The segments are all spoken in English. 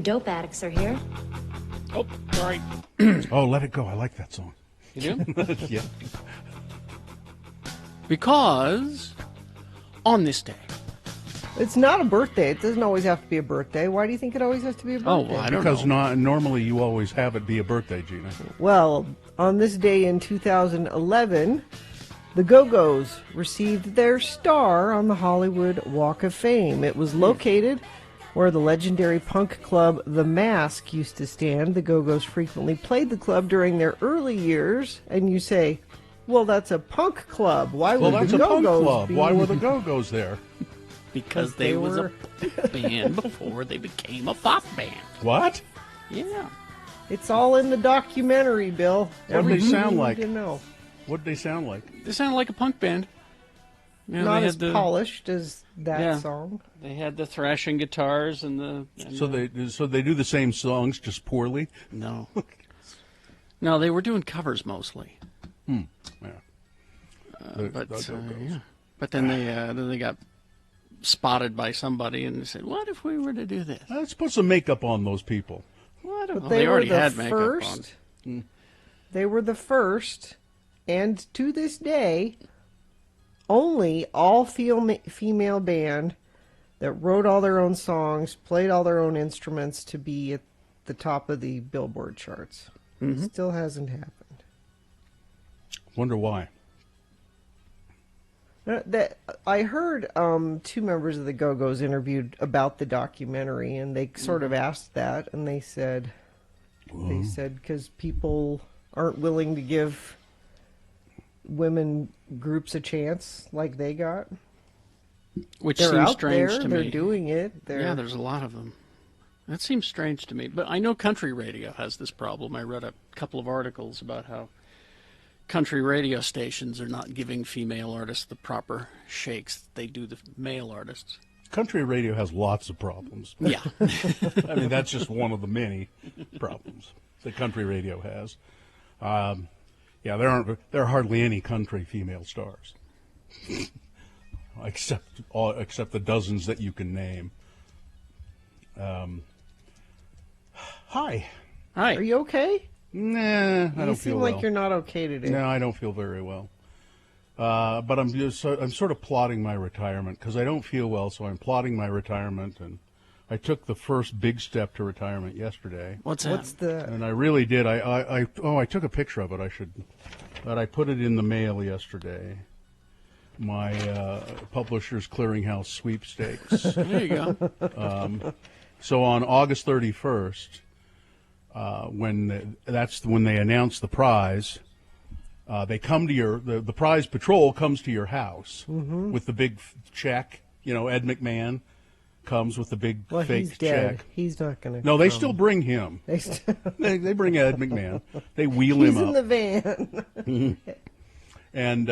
Dope addicts are here. Oh, sorry. Oh, Let It Go. I like that song. You do? Yeah. Because on this day. It's not a birthday. It doesn't always have to be a birthday. Why do you think it always has to be a birthday? Oh, well, I don't Because know. normally you always have it be a birthday, Gina. Well, on this day in 2011, the Go-Go's received their star on the Hollywood Walk of Fame. It was located where the legendary punk club The Mask used to stand. The Go-Go's frequently played the club during their early years, and you say, well, that's a punk club. Why Well, would that's the a punk Go-Go's club. be? Why were the Go-Go's there? Because they was a pop band before they became a pop band. What? Yeah. It's all in the documentary, Bill. What did they sound Everything you like? need to know. What did they sound like? They sounded like a punk band. You know, Not they as had the, polished as that Yeah. song. They had the thrashing guitars and the... And So they do the same songs, just poorly? No. No, they were doing covers mostly. Yeah. But The Go-Go's. yeah. But then they got spotted by somebody and they said, "What if we were to do this?" Let's put some makeup on those people. Well, I don't know. But They were already the had makeup first. on. They were the first, and to this day, only all-female band that wrote all their own songs, played all their own instruments to be at the top of the Billboard charts. Mm-hmm. Still hasn't happened. Wonder why. I heard two members of the Go-Go's interviewed about the documentary, and they sort of asked that, and they said because people aren't willing to give women groups a chance like they got. Which They're seems out strange there. to They're me. doing it. Yeah, there's a lot of them. That seems strange to me. But I know country radio has this problem. I read a couple of articles about how country radio stations are not giving female artists the proper shakes they do the male artists. Country radio has lots of problems. Yeah. I mean, that's just one of the many problems that country radio has. Yeah, there are hardly any country female stars, except the dozens that you can name. Hi. Hi. Are you okay? Nah, I You don't seem feel like well. you're not okay today. No, I don't feel very well. But I'm sort of plotting my retirement because I don't feel well, so I'm plotting my retirement, and I took the first big step to retirement yesterday. What's that? What's the? And I really did. I took a picture of it. But I put it in the mail yesterday. My Publishers Clearinghouse Sweepstakes. There you go. So on August 31st, when they announce the prize, they come to the prize patrol comes to your house with the big check. You know, Ed McMahon comes with the big Well, fake he's dead. check. He's not going to. No, they still bring him. They bring Ed McMahon. They wheel He's him in up. the van. And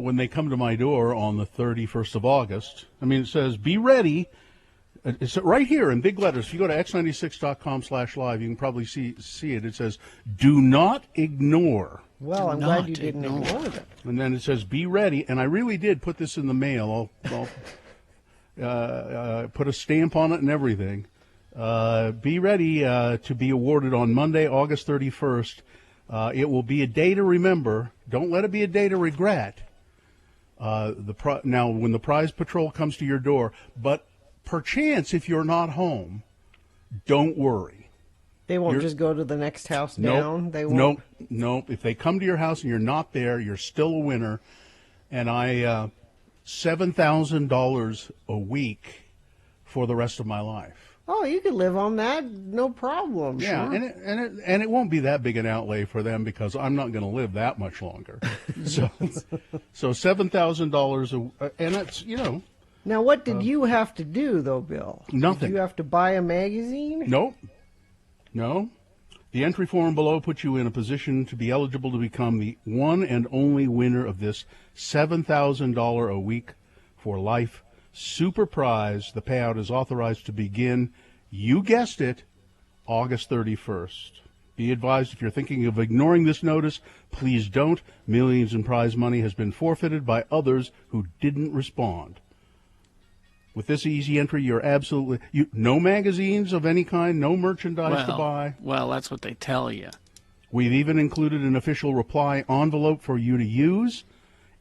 when they come to my door on the 31st of August, I mean, it says, be ready. It's right here in big letters. If you go to x96.com/live, you can probably see it. It says, do not ignore. Well, Do I'm glad not you didn't ignore. ignore them. And then it says, be ready. And I really did put this in the mail. I'll put a stamp on it and everything. Be ready to be awarded on Monday, August 31st. It will be a day to remember. Don't let it be a day to regret. Now, when the prize patrol comes to your door, but perchance if you're not home, don't worry. They won't just go to the next house down. They won't. Nope. If they come to your house and you're not there, you're still a winner. And I $7,000 a week for the rest of my life. Oh, you could live on that, no problem. Yeah, sure. and it won't be that big an outlay for them because I'm not going to live that much longer. so $7,000 and that's Now, what did you have to do, though, Bill? Nothing. Did you have to buy a magazine? Nope. No. The entry form below puts you in a position to be eligible to become the one and only winner of this $7,000 a week for life super prize. The payout is authorized to begin, you guessed it, August 31st. Be advised, if you're thinking of ignoring this notice, please don't. Millions in prize money has been forfeited by others who didn't respond. With this easy entry, you're absolutely no magazines of any kind, no merchandise to buy. Well, that's what they tell you. We've even included an official reply envelope for you to use.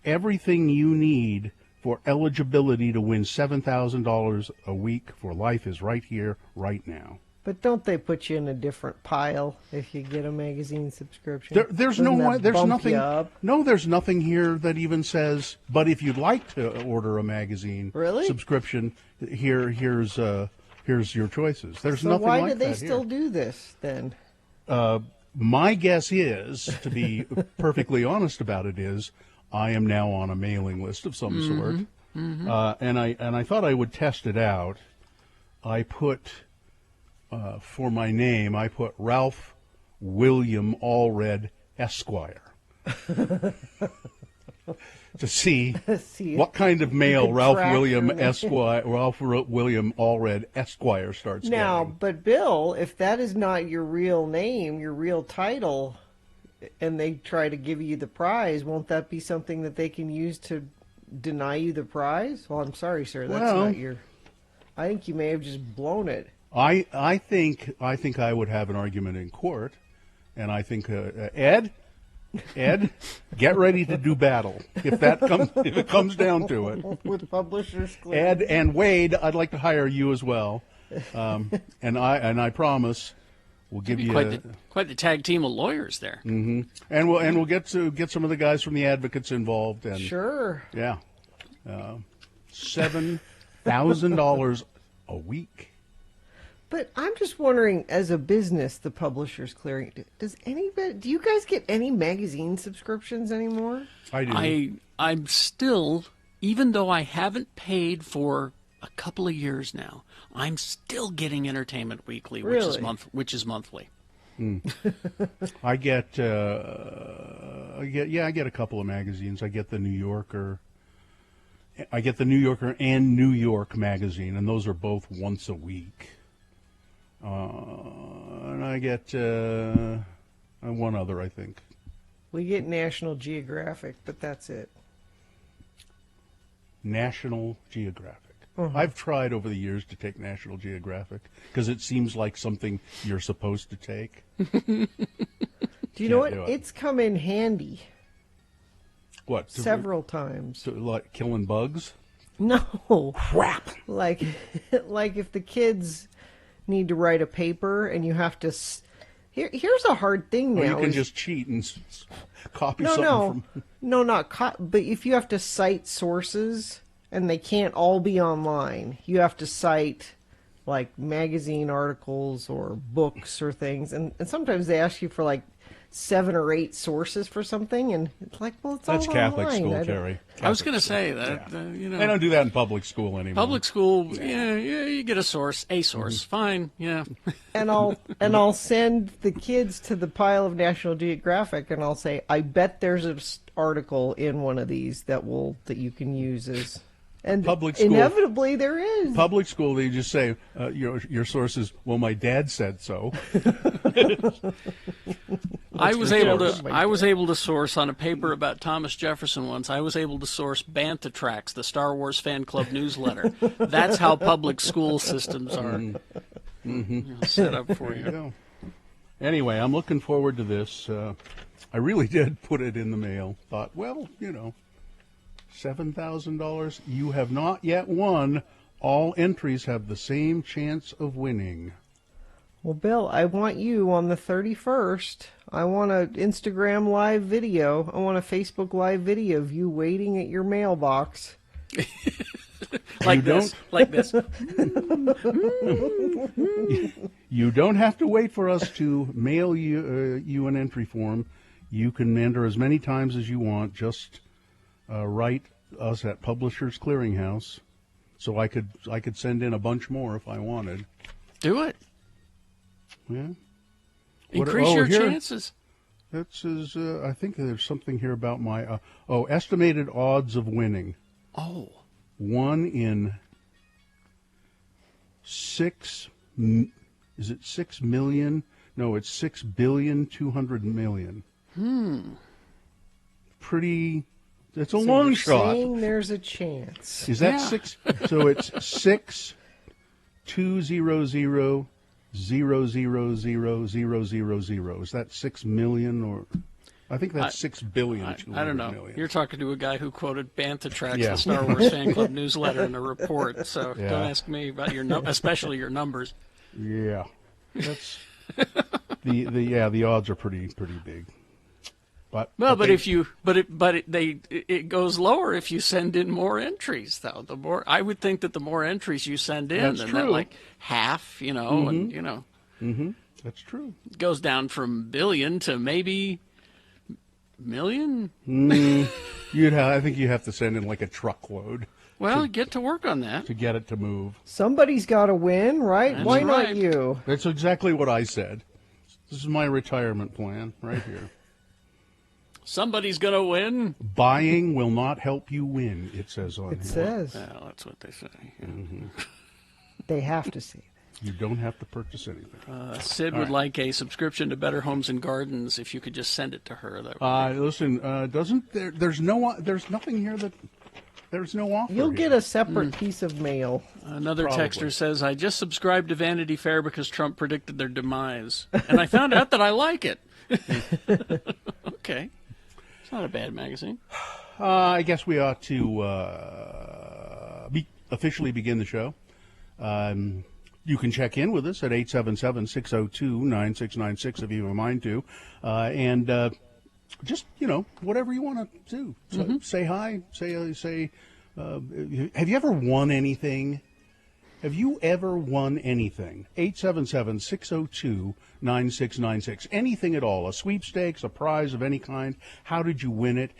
Everything you need for eligibility to win $7,000 a week for life is right here, right now. But don't they put you in a different pile if you get a magazine subscription? There's nothing. No, there's nothing here that even says. But if you'd like to order a magazine subscription, here's your choices. There's nothing like that. So why do they still do this then? My guess is, to be perfectly honest about it, is I am now on a mailing list of some sort, and I thought I would test it out. I put. For my name, I put Ralph William Allred Esquire to see what kind of mail Ralph William Allred Esquire starts now, getting. But Bill, if that is not your real name, your real title, and they try to give you the prize, won't that be something that they can use to deny you the prize? Well, I'm sorry, sir, that's not your. I think you may have just blown it. I think I would have an argument in court, and I think Ed, get ready to do battle if it comes down to it. With Publishers Club. Ed and Wade, I'd like to hire you as well, and I promise we'll give you quite the tag team of lawyers there. Mm-hmm. And we'll get some of the guys from the advocates involved. And sure. Yeah, $7,000 a week. But I'm just wondering, as a business, the Publishers Clearing, do you guys get any magazine subscriptions anymore? I do. I'm still, even though I haven't paid for a couple of years now, I'm still getting Entertainment Weekly, which is monthly. I get a couple of magazines. I get the New Yorker. I get the New Yorker and New York magazine, and those are both once a week. And I get one other, I think. We get National Geographic, but that's it. National Geographic. I've tried over the years to take National Geographic because it seems like something you're supposed to take. Do you know what? It's come in handy. What? Several times. Like killing bugs? No. Crap. Like if the kids need to write a paper and you have to here's a hard thing now. Or you can just cheat and copy something from but if you have to cite sources and they can't all be online, you have to cite like magazine articles or books or things, and sometimes they ask you for like 7 or 8 sources for something, and it's like, well, it's that's all Catholic online. school, Terry. I was going to say that they don't do that in public school anymore. Public school, you get a source, fine, yeah. And I'll send the kids to the pile of National Geographic, and I'll say, I bet there's an article in one of these that you can use as. And public school, inevitably there is. Public school, they just say, your source is, well, my dad said so. I was able to source on a paper about Thomas Jefferson once. I was able to source Bantha Tracks, the Star Wars fan club newsletter. That's how public school systems are set up for you. Anyway, I'm looking forward to this. I really did put it in the mail. Thought, well, $7,000. You have not yet won. All entries have the same chance of winning. Well, Bill, I want you on the 31st. I want an Instagram live video. I want a Facebook live video of you waiting at your mailbox. Like this. You don't have to wait for us to mail you an entry form. You can enter as many times as you want. Just write us at Publishers Clearinghouse, so I could send in a bunch more if I wanted. Do it. Yeah. Increase your chances. That says, I think there's something here about my estimated odds of winning. 1 in 6. Is it 6 million? No, it's 6,200,000,000. Pretty It's a So long you're shot. saying there's a chance. Is that Yeah. 6? So it's 6,200,000,000. Is that 6 million or? I think that's 6,200,000,000. I don't know. You're talking to a guy who quoted Bantha Tracks, Yeah. the Star Wars fan club newsletter, in a report. So Yeah. don't ask me about especially your numbers. Yeah, that's the odds are pretty big. But Well, but they- if you it goes lower if you send in more entries, though. The more I would think that the more entries you send in, That's then true. that like half, and that's true. it goes down from billion to maybe million. I think you have to send in like a truckload Well, get to work on that. to get it to move. Somebody's got to win, right? That's Why right. not you? That's exactly what I said. This is my retirement plan right here. Somebody's gonna win. Buying will not help you win, it says on It here. says Well, that's what they say. Yeah. they have to say. You don't have to purchase anything. Sid would like a subscription to Better Homes and Gardens. If you could just send it to her, that would Listen, doesn't there? There's nothing here that there's no offer. You'll here. get a separate piece of mail. Another Probably. texter says, I just subscribed to Vanity Fair because Trump predicted their demise. And I found out that I like it. Okay. It's not a bad magazine. I guess we ought to officially begin the show. You can check in with us at 877-602-9696 if you have a mind to. And just, whatever you want to do. So say hi. Say. Have you ever won anything? Have you ever won anything? 877-602-9696. Anything at all. A sweepstakes, a prize of any kind. How did you win it?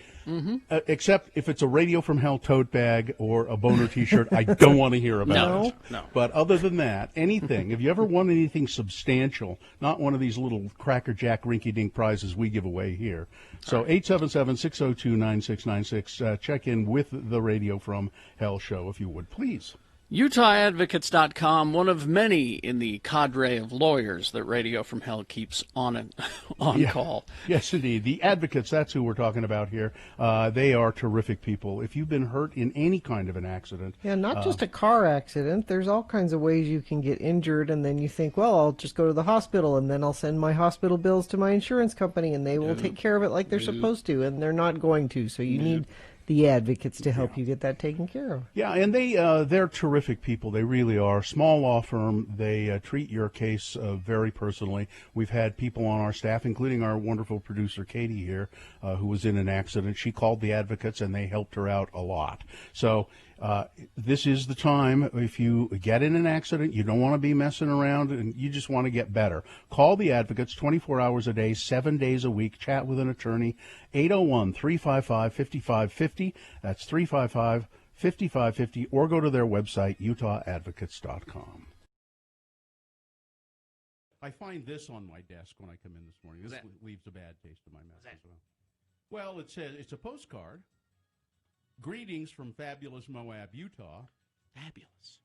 Except if it's a Radio from Hell tote bag or a Boner T-shirt, I don't want to hear about it. No. But other than that, anything. Have you ever won anything substantial? Not one of these little Cracker Jack rinky-dink prizes we give away here. So 877-602-9696. Check in with the Radio from Hell show, if you would, please. UtahAdvocates.com, one of many in the cadre of lawyers that Radio from Hell keeps on call. Yes, indeed. The advocates, that's who we're talking about here. They are terrific people. If you've been hurt in any kind of an accident. Yeah, not just a car accident. There's all kinds of ways you can get injured, and then you think, well, I'll just go to the hospital, and then I'll send my hospital bills to my insurance company, and they will take care of it like they're supposed to, and they're not going to. So you need the advocates to help you get that taken care of. Yeah, and they're terrific people. They really are. Small law firm. They treat your case very personally. We've had people on our staff, including our wonderful producer Katie here, who was in an accident. She called the advocates, and they helped her out a lot. So this is the time. If you get in an accident, you don't want to be messing around, and you just want to get better. Call the advocates 24 hours a day, 7 days a week. Chat with an attorney. 801-355-5550. That's 355-5550. Or go to their website, utahadvocates.com. I find this on my desk when I come in this morning. This leaves a bad taste in my mouth as well. Well, it says it's a postcard. Greetings from fabulous Moab, Utah. Fabulous.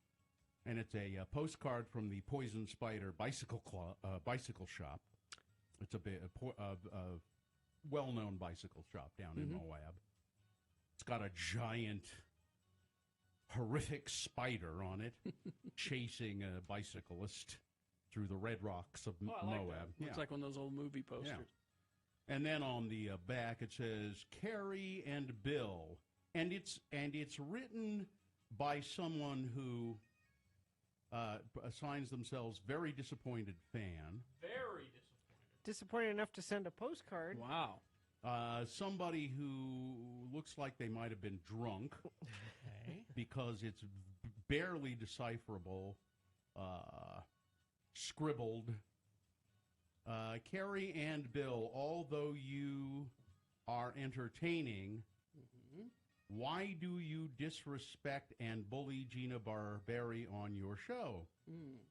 And it's a postcard from the Poison Spider bicycle shop. It's a well-known bicycle shop down in Moab. It's got a giant, horrific spider on it chasing a bicyclist through the red rocks of Moab. Looks like one of those old movie posters. Yeah. And then on the back it says Carrie and Bill. And it's written by someone who assigns themselves very disappointed fan. Very Disappointed enough to send a postcard. Wow. Somebody who looks like they might have been drunk because it's barely decipherable, scribbled. Carrie and Bill, although you are entertaining, why do you disrespect and bully Gina Barberi on your show?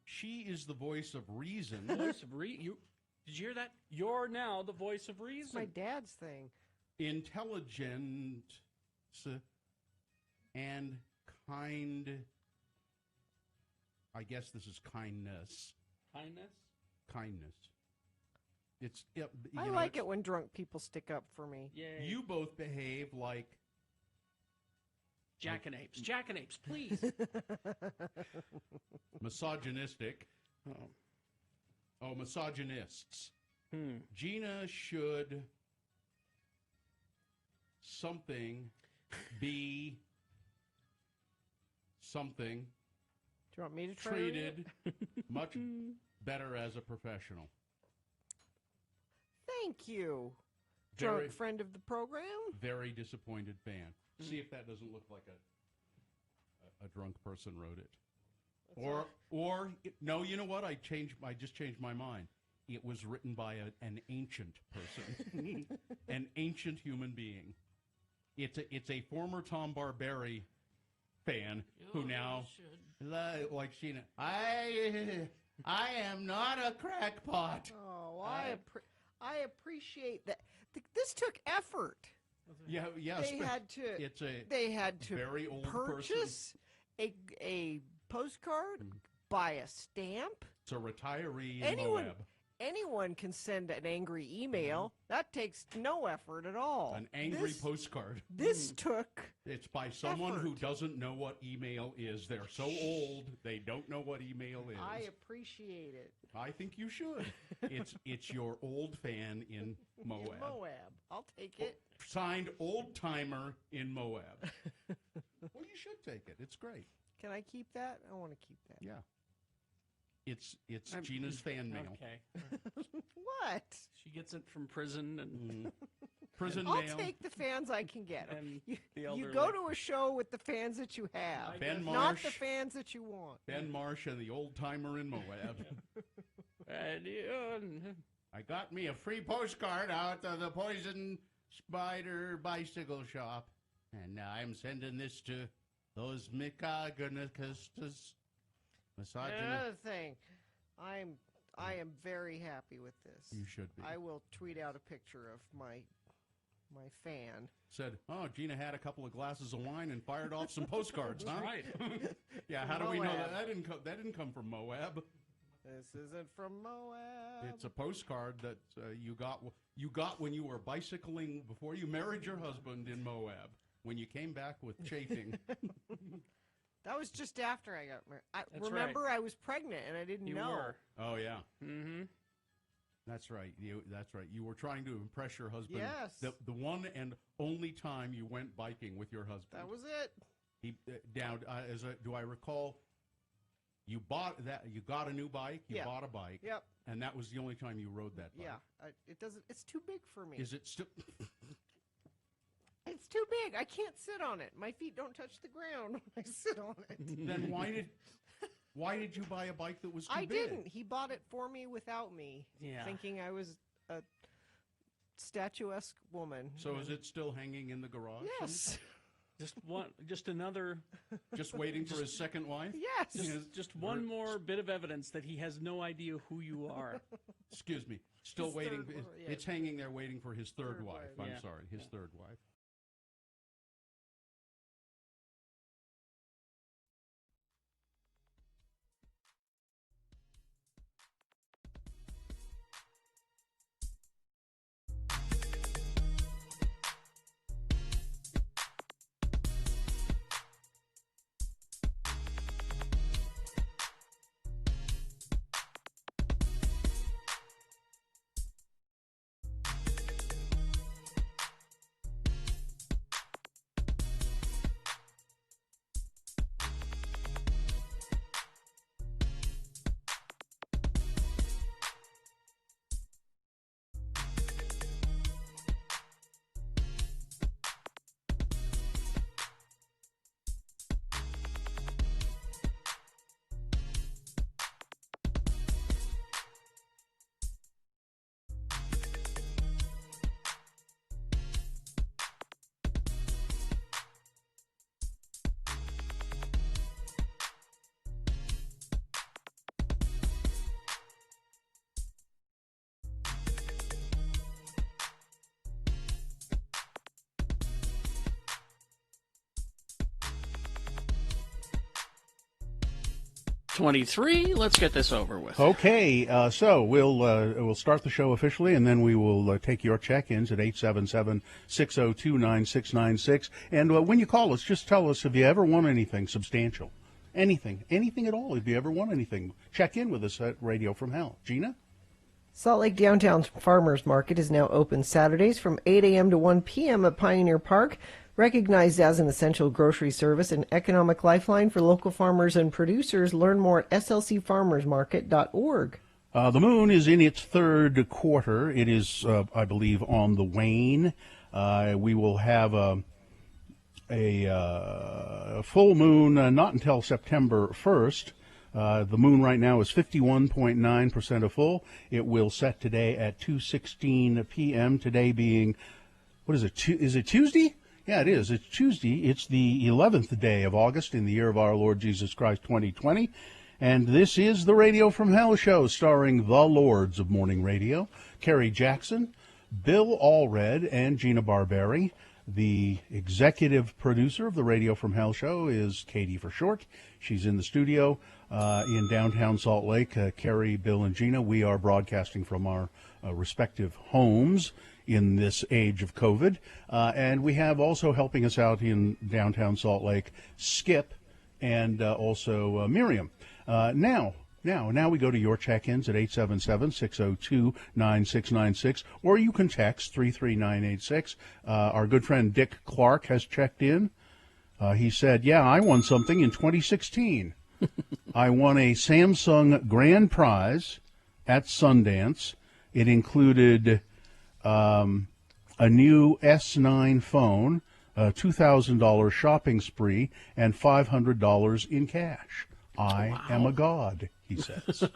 She is the voice of reason. Voice of reason. Did you hear that? You're now the voice of reason. It's my dad's thing. Intelligent and kind. I guess this is kindness. Kindness. It's. I like it when drunk people stick up for me. Yay. You both behave like Jackanapes. Jackanapes, please. Misogynistic. Oh, misogynists. Gina should something be something Do you want me to try to read it? treated much better as a professional. Thank you, Very- drunk friend of the program. Very disappointed fan. See if that doesn't look like a drunk person wrote it. Or no, you know what? I just changed my mind. It was written by an ancient person, an ancient human being. It's a former Tom Barberi fan who now like Sheena. I am not a crackpot. Oh, I appreciate that. This took effort. Yeah. They had to very old purchase a postcard, buy a stamp. It's a retiree in Moab. Anyone can send an angry email. That takes no effort at all. An angry postcard. This took It's by someone who effort. doesn't know what email is. They're so old, they don't know what email is. I appreciate it. I think you should. It's your old fan in Moab. Moab. I'll take it. Signed old timer in Moab. Well, you should take it. It's great. Can I keep that? I want to keep that. Yeah. It's Gina's fan mail. Okay. What? She gets it from prison and Prison I'll mail. take the fans I can get. And You, the you elderly. go to a show with the fans that you have, Ben not Marsh. the fans that you want. Ben Marsh and the old timer in Moab. I got me a free postcard out of the Poison Spider bicycle shop. And now I'm sending this to those misogynists. Another thing, I am very happy with this. You should be. I will tweet out a picture of my fan. Said, oh, Gina had a couple of glasses of wine and fired off some postcards, huh? right. Yeah, how do we know Moab. that didn't come from Moab? This isn't from Moab. It's a postcard that you got when you were bicycling before you married your husband in Moab. When you came back with chafing. That was just after I got married. right. I was pregnant and I didn't You know. were. Oh yeah. Mm-hmm. That's right. That's right. You were trying to impress your husband. Yes. The one and only time you went biking with your husband. That was it. He now do I recall? You got a new bike. You Yeah. bought a bike. Yep. And that was the only time you rode that bike. Yeah. It doesn't. It's too big for me. Is it still? It's too big. I can't sit on it. My feet don't touch the ground when I sit on it. Then why did you buy a bike that was too I big? didn't. He bought it for me without me, Yeah. thinking I was a statuesque woman. So is it still hanging in the garage? Yes. Just another, Just waiting for his second wife? Yes. just one more bit of evidence that he has no idea who you are. Excuse me. Still His waiting. third wife, yeah. It's hanging there waiting for his third wife. I'm yeah. sorry, his third wife. 8:23. Let's get this over with. Okay, so we'll start the show officially, and then we will take your check-ins at 877-602-9696. And when you call us, just tell us, have you ever won anything substantial? Anything at all. Have you ever won anything? Check in with us at Radio from Hell. Gina? Salt Lake Downtown Farmers Market is now open Saturdays from 8 a.m. to 1 p.m. at Pioneer Park. Recognized as an essential grocery service and economic lifeline for local farmers and producers. Learn more at slcfarmersmarket.org. The moon is in its third quarter. It is, I believe, on the wane. We will have a full moon not until September 1st. The moon right now is 51.9% of full. It will set today at 2:16 p.m. Today being, what is it? Is it Tuesday? Yeah, it is. It's Tuesday. It's the 11th day of August in the year of our Lord Jesus Christ 2020. And this is the Radio from Hell show starring the Lords of Morning Radio, Kerry Jackson, Bill Allred, and Gina Barberi. The executive producer of the Radio from Hell show is Katie for short. She's in the studio in downtown Salt Lake. Kerry, Bill, and Gina, we are broadcasting from our respective homes in this age of COVID. And we have also helping us out in downtown Salt Lake, Skip and also Miriam. Now we go to your check-ins at 877-602-9696, or you can text 33986. Our good friend Dick Clark has checked in. He said, yeah, I won something in 2016. I won a Samsung grand prize at Sundance. It included a new S9 phone, a $2,000 shopping spree, and $500 in cash. I am a god, he says. Have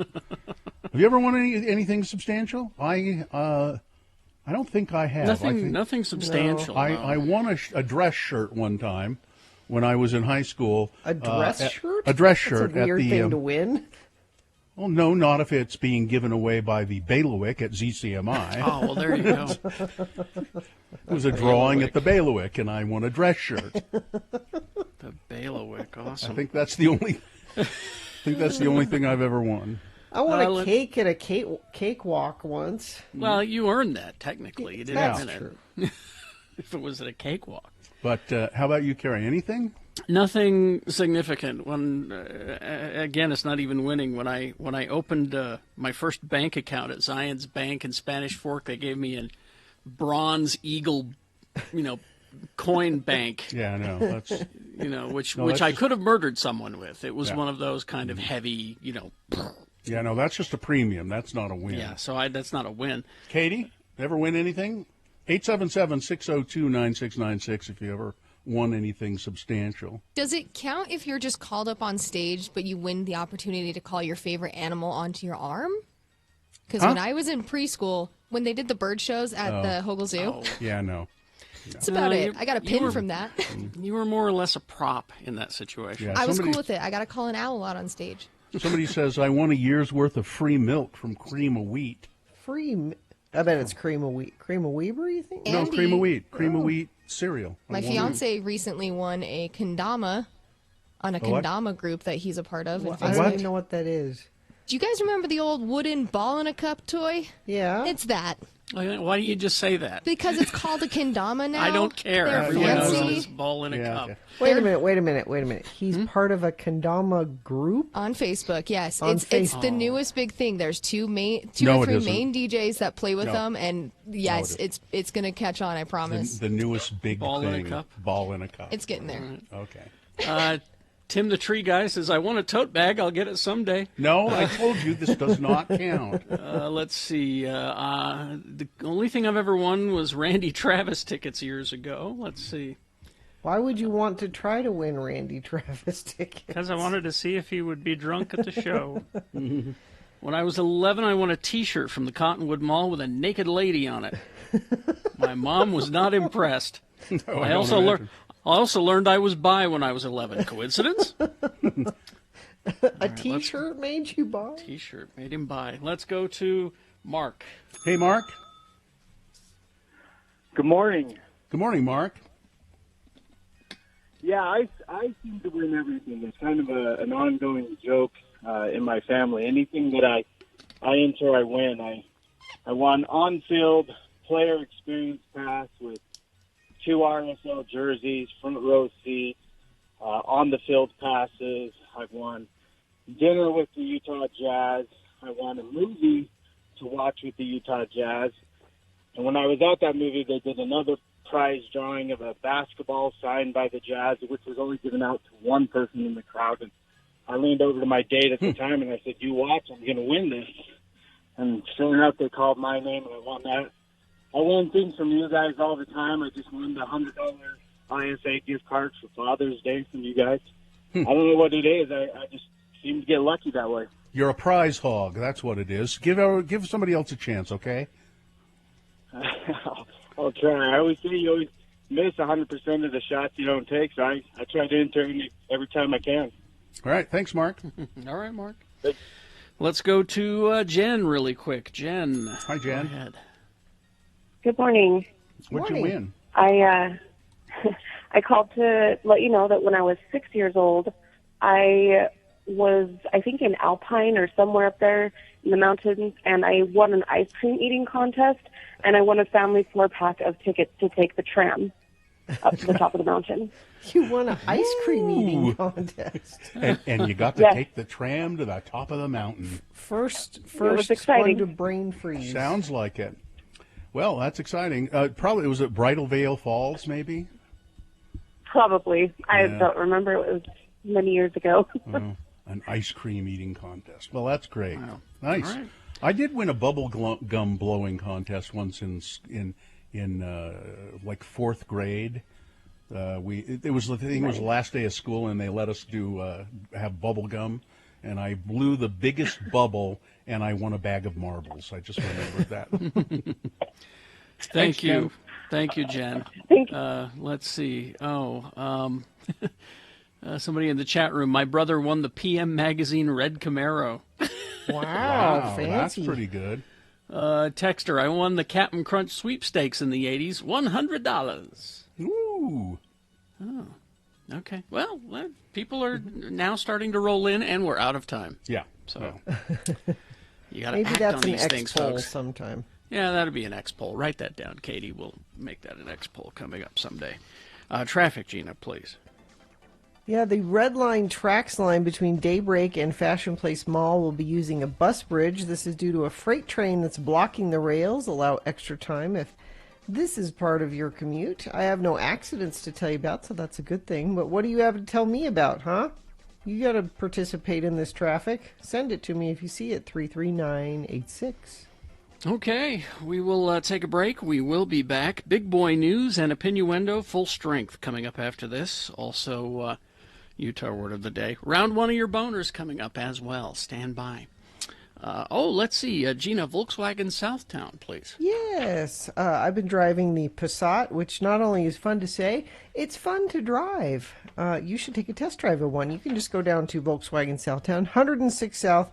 you ever won anything substantial? I don't think I have. Nothing substantial. No. I won a dress shirt one time when I was in high school. A dress shirt? A dress shirt. That's a weird thing to win. Well, no, not if it's being given away by the bailiwick at ZCMI. Oh, well, there you go. It was a drawing at the bailiwick, and I won a dress shirt. The bailiwick, awesome. I think that's the only thing I've ever won. I won a cake at a cakewalk once. Well, you earned that, technically. You didn't That's win true. it. If it was at a cakewalk. But how about you, Carrie? Anything? Nothing significant. When again, it's not even winning. When I opened my first bank account at Zion's Bank in Spanish Fork, they gave me a bronze eagle, coin bank. Yeah, I know. That's which I could have murdered someone with. It was one of those kind of heavy, Yeah, no, that's just a premium. That's not a win. Yeah, so that's not a win. Katie, ever win anything? 877-602-9696 if you ever won anything substantial. Does it count if you're just called up on stage, but you win the opportunity to call your favorite animal onto your arm? Because when I was in preschool, when they did the bird shows at the Hogle Zoo, Yeah, no. that's about it. I got a pin from that. You were more or less a prop in that situation. Yeah, I was cool with it. I got to call an owl out on stage. Somebody says, I won a year's worth of free milk from Cream of Wheat. I bet it's cream of wheat. Cream of Weber, you think? No, Andy, Cream of Wheat. Cream of Wheat cereal. My fiance recently won a kendama on a what? kendama group that he's a part of. in I Facebook. don't even know what that is. Do you guys remember the old wooden ball in a cup toy? Yeah. It's that. Why don't you just say that? Because it's called a kendama now. I don't care. They're Everyone knows fancy. this ball in a cup. Okay. Wait a minute. He's part of a kendama group? On Facebook, yes. On It's Facebook. the newest big thing. There's two No, or it three isn't. main DJs that play with No. them, and yes, No, it it's going to catch on, I promise. The newest big Ball in a thing. cup? Ball in a cup. It's getting there. Okay. Tim the Tree Guy says, I want a tote bag. I'll get it someday. No, I told you this does not count. Let's see. The only thing I've ever won was Randy Travis tickets years ago. Let's see. Why would you want to try to win Randy Travis tickets? Because I wanted to see if he would be drunk at the show. When I was 11, I won a T-shirt from the Cottonwood Mall with a naked lady on it. My mom was not impressed. No, I don't also imagine. learned I was bi when I was 11. Coincidence? A T-shirt made you buy? T-shirt made him bi. Let's go to Mark. Hey, Mark. Good morning. Good morning, Mark. Yeah, I seem to win everything. It's kind of an ongoing joke in my family. Anything that I enter, I win. I won on-field player experience pass with 2 RSL jerseys, front row seats, on-the-field passes. I've won dinner with the Utah Jazz. I won a movie to watch with the Utah Jazz. And when I was at that movie, they did another prize drawing of a basketball signed by the Jazz, which was only given out to one person in the crowd. And I leaned over to my date at the time and I said, "You watch, I'm going to win this." And sure enough, they called my name and I won that. I win things from you guys all the time. I just won the $100 ISA gift card for Father's Day from you guys. I don't know what it is. I just seem to get lucky that way. You're a prize hog. That's what it is. Give somebody else a chance, okay? I'll try. I always say you always miss 100% of the shots you don't take, so I try to intern every time I can. All right. Thanks, Mark. All right, Mark. Thanks. Let's go to Jen really quick. Jen. Hi, Jen. Go ahead. Good morning. What'd you win? I called to let you know that when I was 6 years old, I was, I think, in Alpine or somewhere up there in the mountains, and I won an ice cream eating contest, and I won a family 4-pack of tickets to take the tram up to the top of the mountain. You won an ice cream eating contest. And you got to Yes. take the tram to the top of the mountain. First exciting. one to brain freeze. Sounds like it. Well, that's exciting. Probably was it Bridal Veil Falls, maybe? Probably. I Yeah. don't remember. It was many years ago. An ice cream eating contest. Well, that's great. Wow. Nice. All right. I did win a bubble gum blowing contest once in like 4th grade. It was the last day of school, and they let us have bubble gum, and I blew the biggest bubble, and I won a bag of marbles. I just remembered that. Thank you. Jen. Thank you, Jen. Thank you. Let's see. Somebody in the chat room, my brother won the PM Magazine Red Camaro. Wow, fancy. That's pretty good. Texter, I won the Captain Crunch sweepstakes in the 80s, $100. Ooh. Okay. Well, people are now starting to roll in, and we're out of time. Yeah. So you got to Maybe act that's on an these things, X poll folks. sometime. Yeah, that'll be an X poll. Write that down, Katie. We'll make that an X poll coming up someday. Traffic, Gina, please. Yeah, the Red Line Trax line between Daybreak and Fashion Place Mall will be using a bus bridge. This is due to a freight train that's blocking the rails. Allow extra time if this is part of your commute. I have no accidents to tell you about, so that's a good thing. But what do you have to tell me about, huh? You got to participate in this traffic. Send it to me if you see it, 33986. Okay, we will take a break. We will be back. Big boy news and opinioendo full strength coming up after this. Also, Utah word of the day. Round one of your boners coming up as well. Stand by. Let's see. Gina, Volkswagen Southtown, please. Yes, I've been driving the Passat, which not only is fun to say, it's fun to drive. You should take a test drive of one. You can just go down to Volkswagen Southtown, 106 South,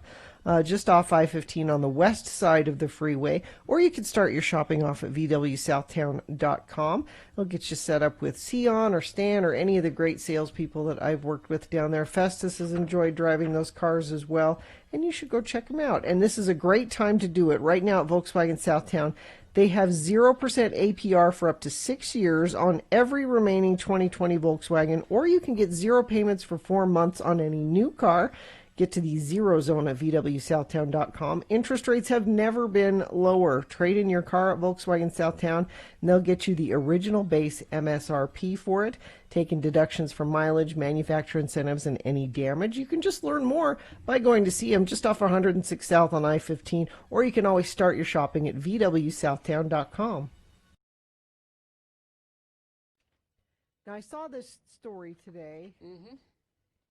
just off I-15 on the west side of the freeway, or you can start your shopping off at vwsouthtown.com. It'll get you set up with Sion or Stan or any of the great salespeople that I've worked with down there. Festus has enjoyed driving those cars as well, and you should go check them out. And this is a great time to do it. Right now at Volkswagen Southtown, they have 0% APR for up to 6 years on every remaining 2020 Volkswagen, or you can get 0 payments for 4 months on any new car. Get to the zero zone at vwsouthtown.com. Interest rates have never been lower. Trade in your car at Volkswagen Southtown, and they'll get you the original base MSRP for it, taking deductions for mileage, manufacturer incentives, and any damage. You can just learn more by going to see them just off 106 South on I-15, or you can always start your shopping at vwsouthtown.com. Now, I saw this story today.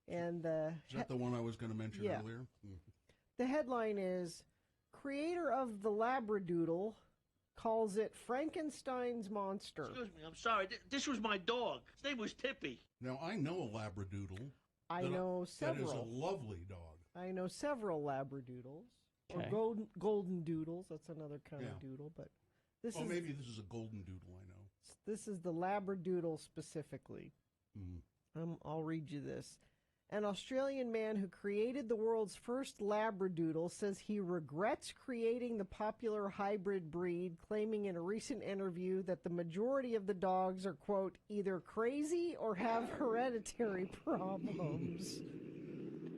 And Is that the one I was going to mention earlier? The headline is, creator of the Labradoodle calls it Frankenstein's monster. Excuse me, I'm sorry. This was my dog. His name was Tippy. Now, I know a Labradoodle. I know several. That is a lovely dog. I know several Labradoodles. Okay. Or golden doodles. That's another kind of doodle. But this maybe this is a golden doodle, I know. This is the Labradoodle specifically. I'll read you this. An Australian man who created the world's first Labradoodle says he regrets creating the popular hybrid breed, claiming in a recent interview that the majority of the dogs are, quote, either crazy or have hereditary problems.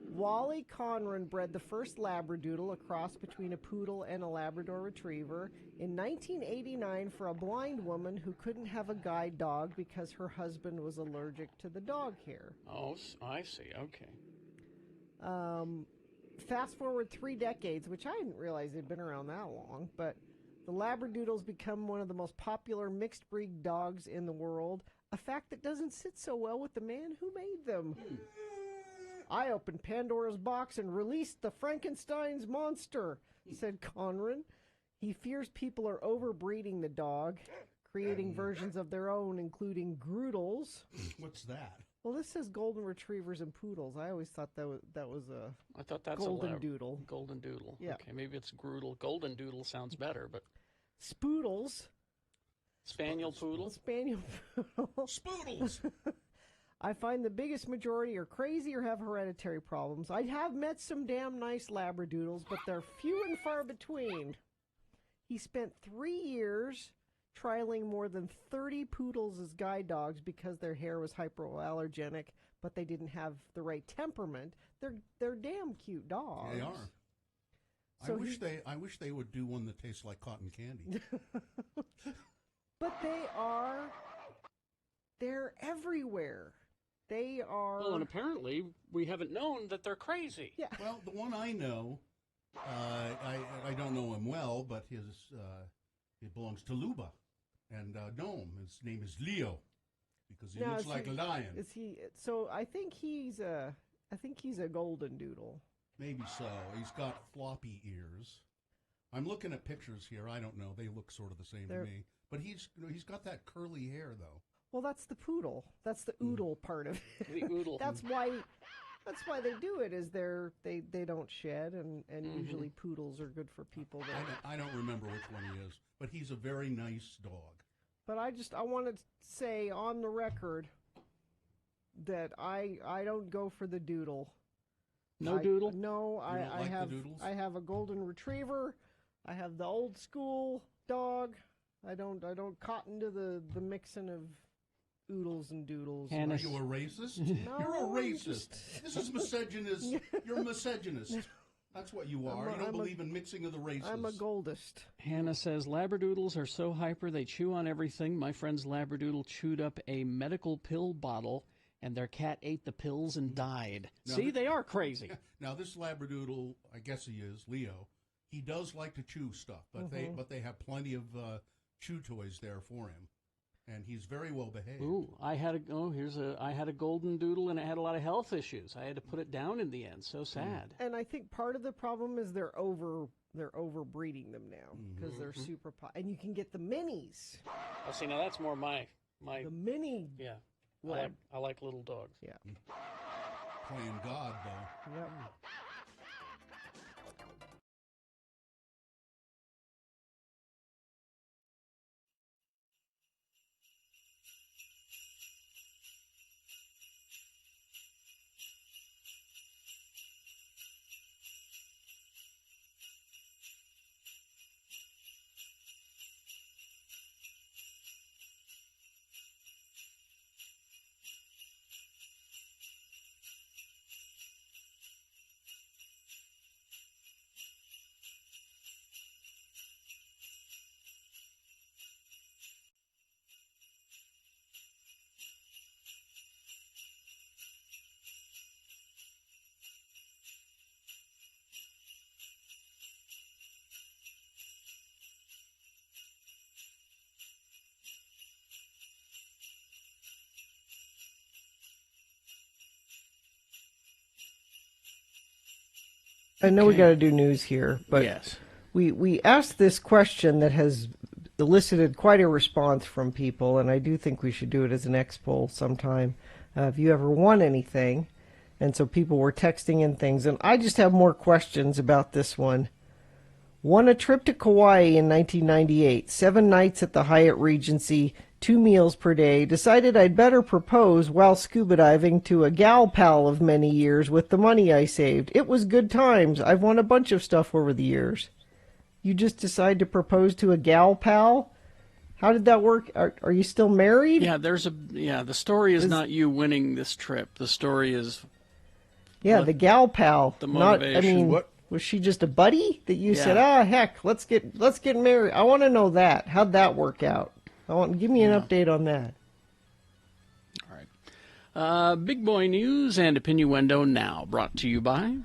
Wally Conran bred the first Labradoodle, a cross between a poodle and a Labrador retriever, in 1989 for a blind woman who couldn't have a guide dog because her husband was allergic to the dog hair. Oh, I see. Okay. Fast forward 3 decades, which I didn't realize they'd been around that long, but the Labradoodle's become one of the most popular mixed breed dogs in the world, a fact that doesn't sit so well with the man who made them. I opened Pandora's box and released the Frankenstein's monster, said Conran. He fears people are overbreeding the dog, creating versions of their own, including Groodles. What's that? Well, this says golden retrievers and poodles. I always thought that was a I thought that's golden doodle. Golden doodle. Yeah. Okay, maybe it's Groodle. Golden doodle sounds better, but Spoodles. spaniel poodle. Spaniel poodle. Spoodles! I find the biggest majority are crazy or have hereditary problems. I have met some damn nice Labradoodles, but they're few and far between. He spent 3 years trialing more than 30 poodles as guide dogs because their hair was hypoallergenic, but they didn't have the right temperament. They're damn cute dogs. They are. So I wish they would do one that tastes like cotton candy. But they're everywhere. They are. Well, and apparently we haven't known that they're crazy. Yeah. Well, the one I know, I don't know him well, but he belongs to Luba and Nome. His name is Leo because he looks like a lion. Is he? So I think he's a golden doodle. Maybe so. He's got floppy ears. I'm looking at pictures here. I don't know. They look sort of the same to me. But he's got that curly hair though. Well, that's the poodle. That's the oodle part of it. The oodle. That's why they do it. Is they don't shed, and usually poodles are good for people. I don't remember which one he is, but he's a very nice dog. But I want to say on the record that I don't go for the doodle. No doodle? No, You don't like the doodles? I have a golden retriever. I have the old school dog. I don't cotton to the mixing of oodles and doodles. Are you a racist? No, You're a I'm racist. This is misogynist. You're a misogynist. That's what you are. You don't believe in mixing of the races. I'm a goldist. Hannah says, Labradoodles are so hyper they chew on everything. My friend's Labradoodle chewed up a medical pill bottle, and their cat ate the pills and died. See, they are crazy. Now, this Labradoodle, I guess he is, Leo, he does like to chew stuff, but they have plenty of chew toys there for him. And he's very well behaved. Ooh, I had a golden doodle and it had a lot of health issues. I had to put it down in the end. So sad. And I think part of the problem is they're overbreeding them now because they're super and you can get the minis. Oh, see, now that's more my The mini. yeah. Lab. I like little dogs. Yeah. Playing God, though. Yep. I know we got to do news here, but yes, we asked this question that has elicited quite a response from people, and I do think we should do it as an X poll sometime. Have you ever won anything? And so people were texting in things, and I just have more questions about this one. Won a trip to Kauai in 1998, 7 nights at the Hyatt Regency, 2 meals per day, decided I'd better propose while scuba diving to a gal pal of many years with the money I saved. It was good times. I've won a bunch of stuff over the years. You just decide to propose to a gal pal? How did that work? Are you still married? Yeah, the story is not you winning this trip. The story is the gal pal. The motivation. Was she just a buddy that you said, heck, let's get married? I want to know that. How'd that work out? Give me an update on that. All right. Big boy news and Opinioendo now, brought to you by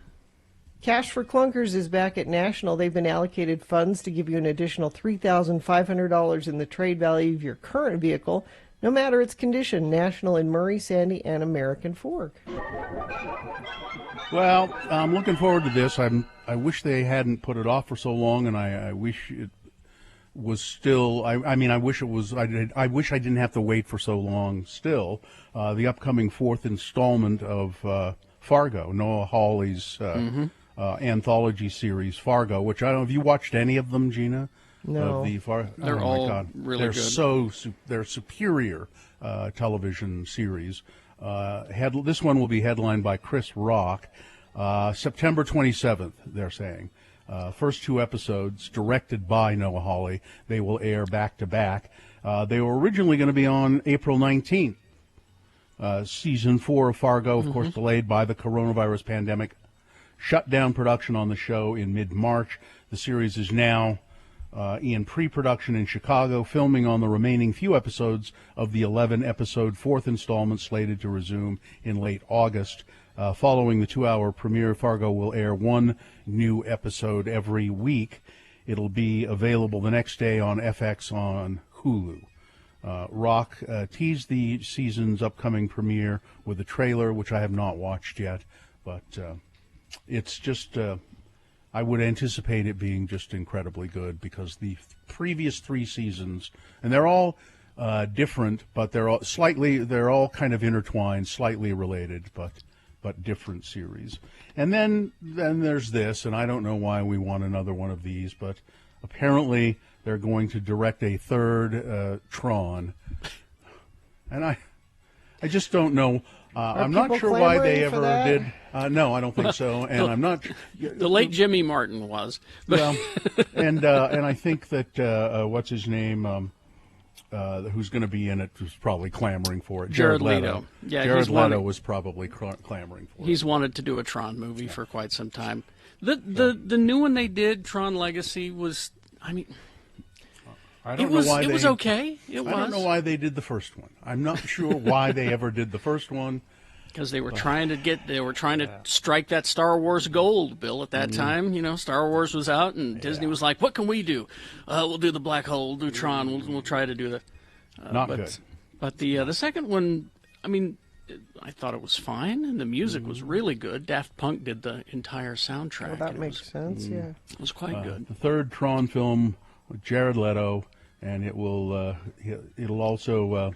Cash for Clunkers is back at National. They've been allocated funds to give you an additional $3,500 in the trade value of your current vehicle, no matter its condition. National in Murray, Sandy, and American Fork. Well, I'm looking forward to this. I wish they hadn't put it off for so long, and I wish it was still. I wish it was. I wish I didn't have to wait for so long. Still, the upcoming fourth installment of Fargo, Noah Hawley's anthology series Fargo, which I don't know. Have you watched any of them, Gina? No. They're all really good. They're superior television series. This one will be headlined by Chris Rock. September 27th, they're saying. First 2 episodes directed by Noah Hawley. They will air back to back. They were originally going to be on April 19th. Season 4 of Fargo, of course, delayed by the coronavirus pandemic, shut down production on the show in mid-March. The series is now in pre-production in Chicago, filming on the remaining few episodes of the 11-episode fourth installment slated to resume in late August. Following the 2-hour premiere, Fargo will air 1 new episode every week. It'll be available the next day on FX on Hulu. Rock teased the season's upcoming premiere with a trailer, which I have not watched yet, but it's just... I would anticipate it being just incredibly good because the previous 3 seasons, and they're all different, but they're all kind of intertwined, slightly related, but different series. And then there's this, and I don't know why we want another one of these, but apparently they're going to direct a third Tron, and I just don't know. I'm not sure why they ever did. No, I don't think so, and I'm not. The late Jimmy Martin was. Well, and I think that what's his name, who's going to be in it, was probably clamoring for it. Jared Leto. Yeah, Jared Leto was probably clamoring for it. He's wanted to do a Tron movie for quite some time. The new one they did, Tron Legacy, was. I mean. I don't know why it was okay. I don't know why they did the first one. I'm not sure why they ever did the first one. Because they were trying to strike that Star Wars gold, Bill, at that time. You know, Star Wars was out, and Disney was like, what can we do? We'll do the Black Hole, we'll do Tron, we'll try to do the... good. But the second one, I mean, I thought it was fine, and the music was really good. Daft Punk did the entire soundtrack. Well, that makes sense, yeah. It was quite good. The third Tron film with Jared Leto, and it'll also...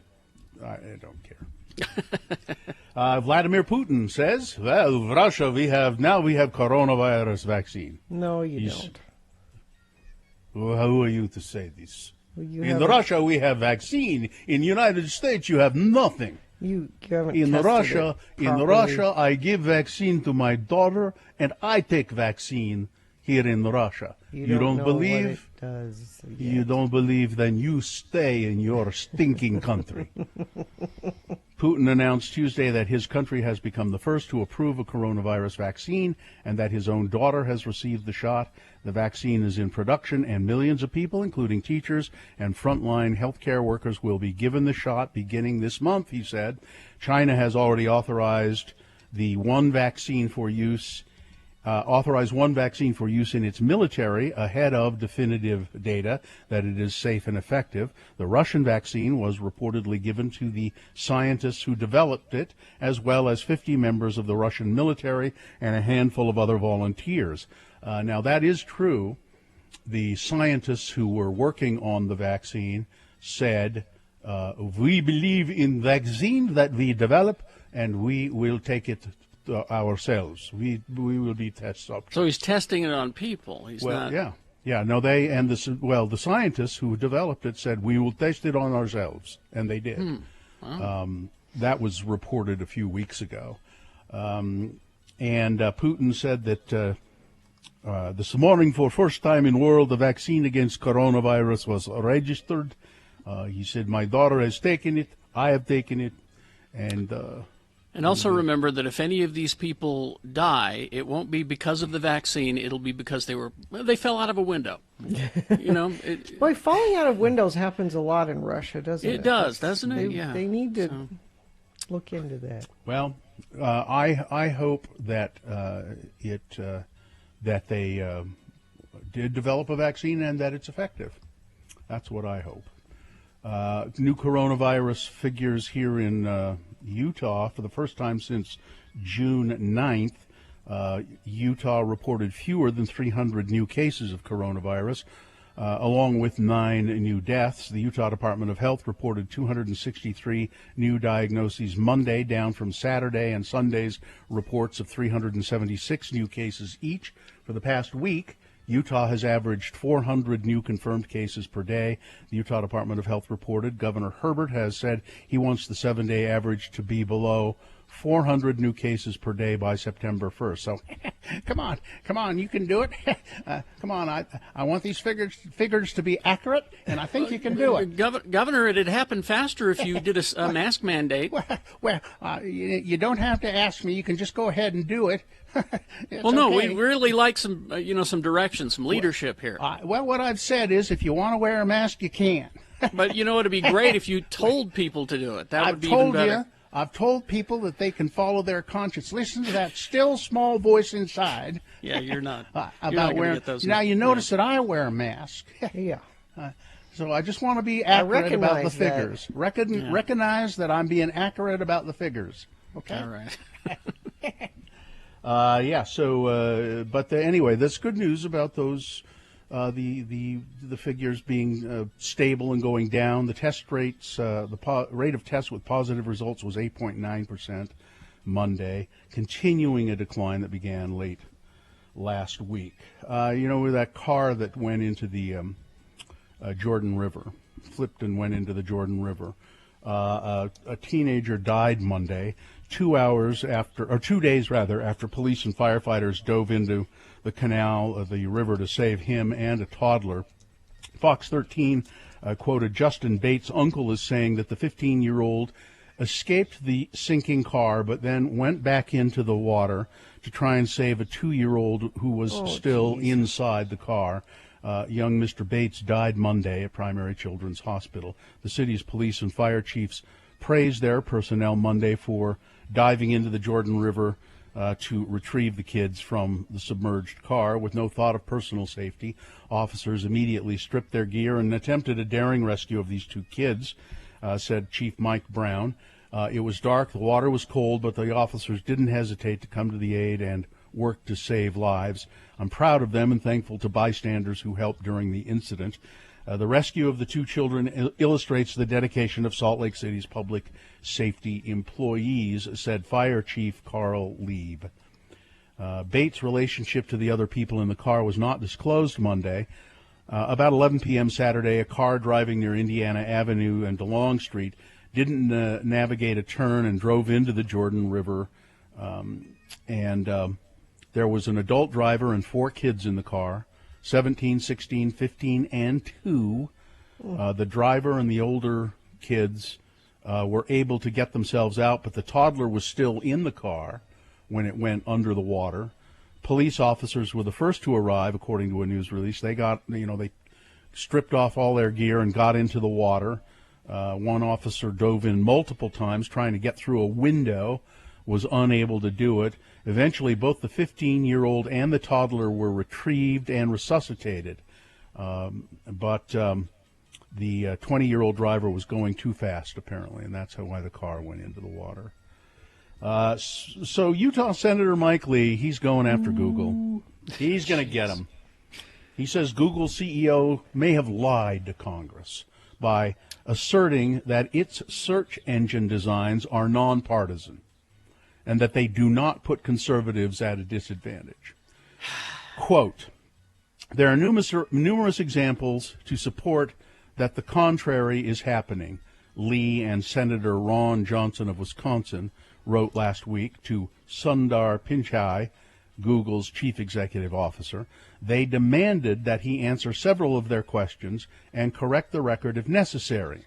I don't care. Vladimir Putin says, well, Russia, we have coronavirus vaccine. No, you don't. Well, who are you to say this? In Russia, we have vaccine. In United States, you have nothing. You haven't in Russia, I give vaccine to my daughter, and I take vaccine here in Russia. You don't believe? What it does yet. You don't believe? Then you stay in your stinking country. Putin announced Tuesday that his country has become the first to approve a coronavirus vaccine and that his own daughter has received the shot. The vaccine is in production, and millions of people, including teachers and frontline healthcare workers, will be given the shot beginning this month, he said. China has already authorized one vaccine for use in its military ahead of definitive data that it is safe and effective. The Russian vaccine was reportedly given to the scientists who developed it, as well as 50 members of the Russian military and a handful of other volunteers. Now, that is true. The scientists who were working on the vaccine said, we believe in vaccine that we develop, and we will take it ourselves. We will be test subjects. So he's testing it on people. He's not. Yeah. Yeah, no, the scientists who developed it said, we will test it on ourselves, and they did. Wow. That was reported a few weeks ago. And Putin said that this morning, for first time in world, the vaccine against coronavirus was registered. He said, my daughter has taken it, I have taken it, and also remember that if any of these people die, it won't be because of the vaccine. It'll be because they fell out of a window. Boy, falling out of windows happens a lot in Russia, doesn't it? It does, doesn't it? Yeah. They need to look into that. Well, I hope that that they did develop a vaccine and that it's effective. That's what I hope. New coronavirus figures here in Utah for the first time since June 9th. Utah reported fewer than 300 new cases of coronavirus, along with 9 new deaths. The Utah Department of Health reported 263 new diagnoses Monday, down from Saturday and Sunday's reports of 376 new cases each. For the past week, Utah has averaged 400 new confirmed cases per day. The Utah Department of Health reported Governor Herbert has said he wants the 7-day average to be below 400 new cases per day by September 1st. So, come on, you can do it. Come on, I want these figures to be accurate, and I think you can do it. Governor, it'd happen faster if you did a mask mandate. Well, you don't have to ask me. You can just go ahead and do it. Well, no, okay. We really like some direction, some leadership here. Well, what I've said is, if you want to wear a mask, you can. But it'd be great if you told people to do it. That would be even better. I've told people that they can follow their conscience. Listen to that still small voice inside. Yeah, you're not. About wearing. Now you notice that I wear a mask. Yeah. So I just want to be accurate about the that. figures. Recognize that I'm being accurate about the figures. Okay. All right. Anyway, that's good news about those, the figures being stable and going down. The test rates, rate of tests with positive results was 8.9% Monday, continuing a decline that began late last week. With that car that went into the Jordan River, flipped and went into the Jordan River. A teenager died Monday. 2 days after police and firefighters dove into the canal of the river to save him and a toddler. Fox 13 quoted Justin Bates' uncle as saying that the 15-year-old escaped the sinking car but then went back into the water to try and save a 2-year-old who was still inside the car. Young Mr. Bates died Monday at Primary Children's Hospital. The city's police and fire chiefs praised their personnel Monday for diving into the Jordan River to retrieve the kids from the submerged car with no thought of personal safety. Officers immediately stripped their gear and attempted a daring rescue of these 2 kids, said Chief Mike Brown. It was dark, the water was cold, but the officers didn't hesitate to come to the aid and work to save lives. I'm proud of them and thankful to bystanders who helped during the incident. The rescue of the 2 children illustrates the dedication of Salt Lake City's public safety employees, said Fire Chief Carl Lieb. Bates' relationship to the other people in the car was not disclosed Monday. About 11 p.m. Saturday, a car driving near Indiana Avenue and DeLong Street didn't navigate a turn and drove into the Jordan River. There was an adult driver and 4 kids in the car. 17, 16, 15, and 2. The driver and the older kids were able to get themselves out, but the toddler was still in the car when it went under the water. Police officers were the first to arrive, according to a news release. They they stripped off all their gear and got into the water. One officer dove in multiple times trying to get through a window, was unable to do it. Eventually, both the 15-year-old and the toddler were retrieved and resuscitated. But the 20-year-old driver was going too fast, apparently, and that's why the car went into the water. So Utah Senator Mike Lee, he's going after Google. He's going to get him. He says Google CEO may have lied to Congress by asserting that its search engine designs are nonpartisan and that they do not put conservatives at a disadvantage. Quote, There are numerous examples to support that the contrary is happening. Lee and Senator Ron Johnson of Wisconsin wrote last week to Sundar Pichai, Google's chief executive officer. They demanded that he answer several of their questions and correct the record if necessary.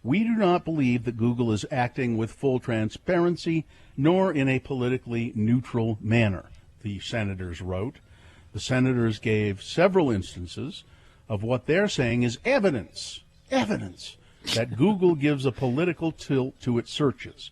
We do not believe that Google is acting with full transparency, nor in a politically neutral manner, the senators wrote. The senators gave several instances of what they're saying is evidence that Google gives a political tilt to its searches.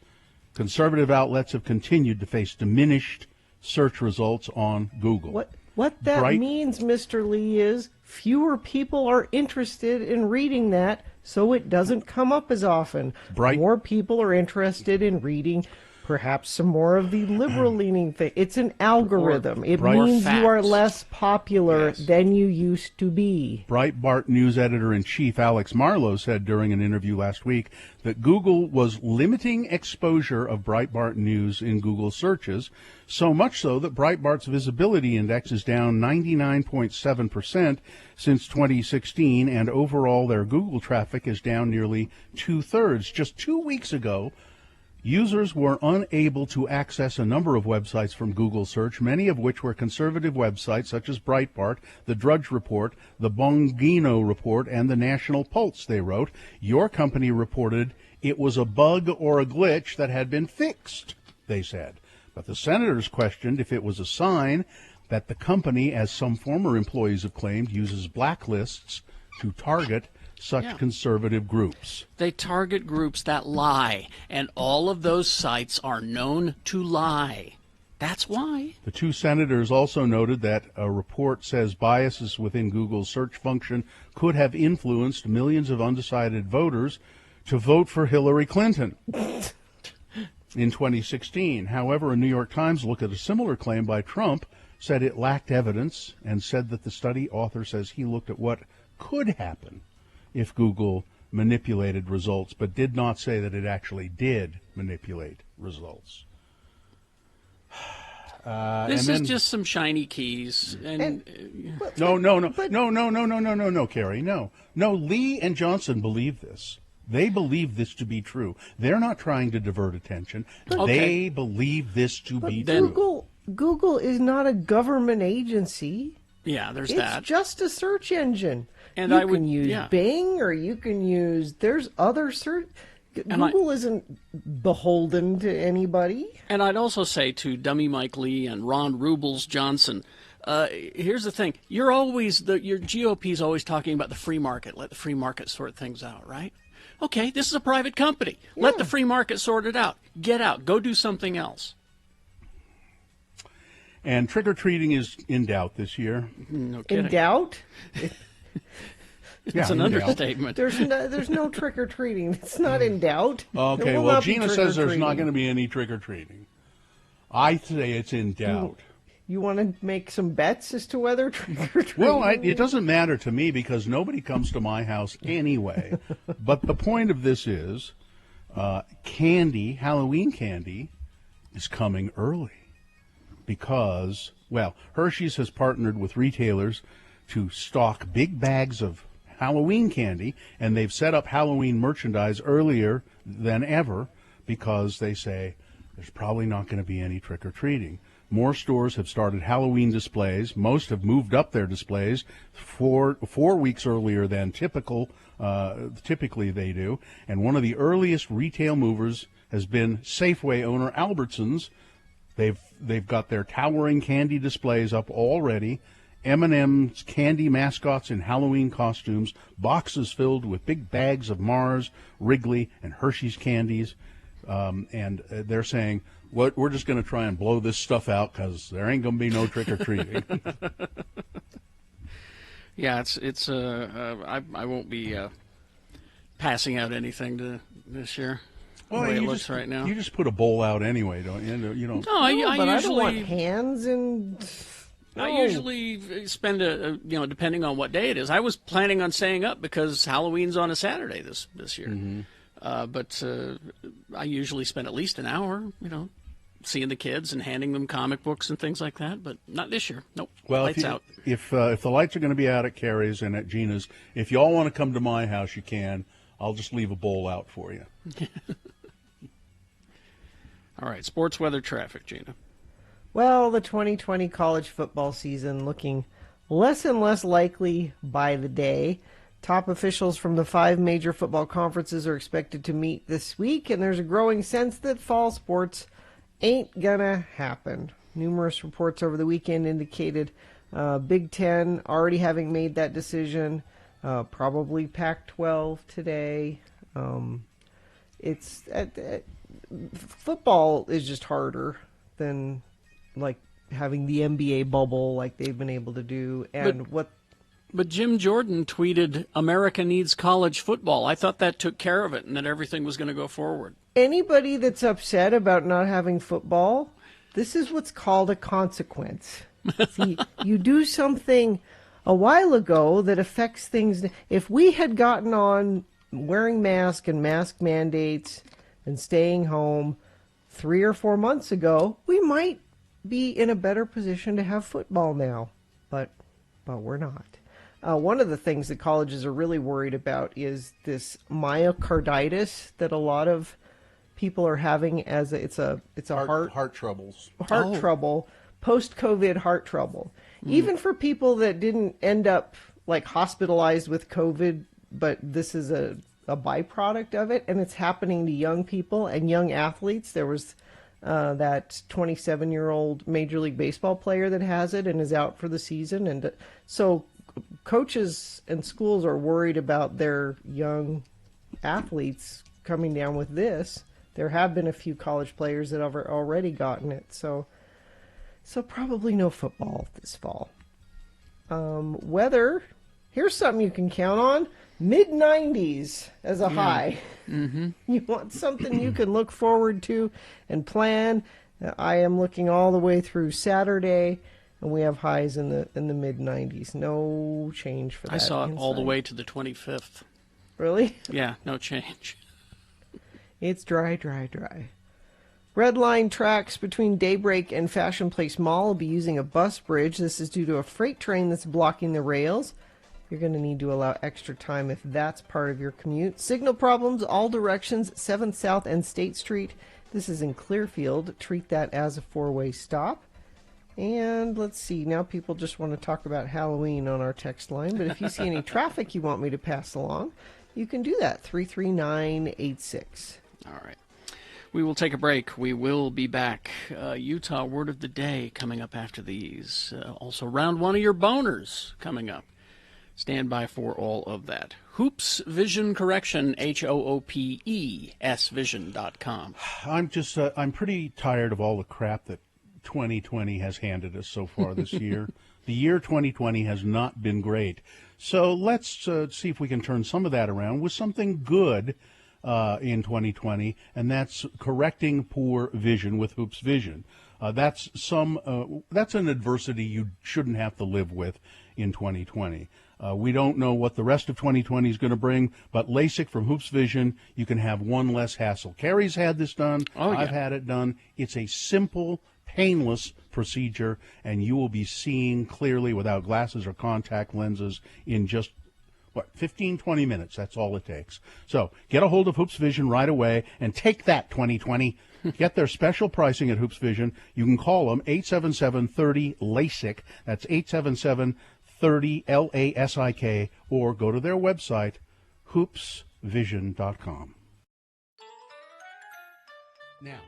Conservative outlets have continued to face diminished search results on Google. What that means, Mr. Lee, is fewer people are interested in reading that, so it doesn't come up as often. More people are interested in reading perhaps some more of the liberal-leaning thing. It's an algorithm. It means you are less popular than you used to be. Breitbart news editor-in-chief Alex Marlow said during an interview last week that Google was limiting exposure of Breitbart news in Google searches, so much so that Breitbart's visibility index is down 99.7% since 2016, and overall their Google traffic is down nearly two-thirds. Just 2 weeks ago, users were unable to access a number of websites from Google search, many of which were conservative websites such as Breitbart, the Drudge Report, the Bongino Report, and the National Pulse, they wrote. Your company reported it was a bug or a glitch that had been fixed, they said. But the senators questioned if it was a sign that the company, as some former employees have claimed, uses blacklists to target such conservative groups. They target groups that lie, and all of those sites are known to lie. That's why. The two senators also noted that a report says biases within Google's search function could have influenced millions of undecided voters to vote for Hillary Clinton in 2016. However, a New York Times look at a similar claim by Trump said it lacked evidence and said that the study author says he looked at what could happen if Google manipulated results, but did not say that it actually did manipulate results. This is just some shiny keys. No, Carrie, no. No, Lee and Johnson believe this. They believe this to be true. They're not trying to divert attention. They believe this to be true. Google is not a government agency. Yeah, there's that. It's just a search engine. And you can use Bing, or you can use, there's other search. Google isn't beholden to anybody. And I'd also say to Dummy Mike Lee and Ron Rubles Johnson, here's the thing. Your GOP's always talking about the free market. Let the free market sort things out, right? Okay, this is a private company. Yeah. Let the free market sort it out. Get out. Go do something else. And trick-or-treating is in doubt this year. No kidding. In doubt? It's an understatement. There's no trick-or-treating. It's not in doubt. Okay, well, Gina says there's not going to be any trick-or-treating. I say it's in doubt. You want to make some bets as to whether trick-or-treating? Well, it doesn't matter to me because nobody comes to my house anyway. But the point of this is Halloween candy, is coming early. Because, Hershey's has partnered with retailers to stock big bags of Halloween candy, and they've set up Halloween merchandise earlier than ever because they say there's probably not going to be any trick-or-treating. More stores have started Halloween displays. Most have moved up their displays 4 weeks earlier than typically they do. And one of the earliest retail movers has been Safeway owner Albertsons. They've got their towering candy displays up already. M&M's candy mascots in Halloween costumes, boxes filled with big bags of Mars, Wrigley, and Hershey's candies. And they're saying, we're just going to try and blow this stuff out because there ain't going to be no trick-or-treating. Yeah, I won't be passing out anything this year. Well, the way it looks right now. You just put a bowl out anyway, don't you? You don't. No, I usually. I don't want hands and. No. I usually spend depending on what day it is. I was planning on staying up because Halloween's on a Saturday this year. Mm-hmm. But I usually spend at least an hour, seeing the kids and handing them comic books and things like that, but not this year. Nope. Well, lights out. If the lights are going to be out at Carrie's and at Gina's, if you all want to come to my house, you can. I'll just leave a bowl out for you. All right, sports, weather, traffic, Gina. Well, the 2020 college football season looking less and less likely by the day. Top officials from the 5 major football conferences are expected to meet this week, and there's a growing sense that fall sports ain't gonna happen. Numerous reports over the weekend indicated Big Ten already having made that decision, probably Pac-12 today. Football is just harder than like having the NBA bubble like they've been able to do. But Jim Jordan tweeted, "America needs college football." I thought that took care of it and that everything was going to go forward. Anybody that's upset about not having football, this is what's called a consequence. See, you do something a while ago that affects things. If we had gotten on wearing masks and mask mandates and staying home 3 or 4 months ago, we might be in a better position to have football now. But we're not. One of the things that colleges are really worried about is this myocarditis that a lot of people are having it's a Heart troubles. Trouble, post-COVID heart trouble. Even for people that didn't end up like hospitalized with COVID, but this is a byproduct of it, and it's happening to young people and young athletes. There was that 27-year-old Major League Baseball player that has it and is out for the season. And so coaches and schools are worried about their young athletes coming down with this. There have been a few college players that have already gotten it. So probably no football this fall. Weather, here's something you can count on. Mid-90s as a high. Mm-hmm. You want something you can look forward to and plan. I am looking all the way through Saturday, and we have highs in the mid-90s. No change for that. I saw it all the way to the 25th. Really? Yeah, no change. It's dry. Red line tracks between Daybreak and Fashion Place Mall will be using a bus bridge. This is due to a freight train that's blocking the rails. You're going to need to allow extra time if that's part of your commute. Signal problems, all directions, 7th South and State Street. This is in Clearfield. Treat that as a 4-way stop. And let's see, now people just want to talk about Halloween on our text line. But if you see any traffic you want me to pass along, you can do that, 33986. All right. We will take a break. We will be back. Utah Word of the Day coming up after these. Also, round one of your boners coming up. Stand by for all of that. Hoops Vision Correction, HOOPES Vision.com. I'm pretty tired of all the crap that 2020 has handed us so far this year. The year 2020 has not been great. So let's see if we can turn some of that around with something good in 2020, and that's correcting poor vision with Hoops Vision. That's an adversity you shouldn't have to live with in 2020. We don't know what the rest of 2020 is going to bring, but LASIK from Hoops Vision, you can have one less hassle. Carrie's had this done. I've had it done. It's a simple, painless procedure, and you will be seeing clearly without glasses or contact lenses in just 15, 20 minutes. That's all it takes. So get a hold of Hoops Vision right away and take that 2020. Get their special pricing at Hoops Vision. You can call them 877-30-LASIK. That's 877-30-LASIK, or go to their website, hoopsvision.com. Now,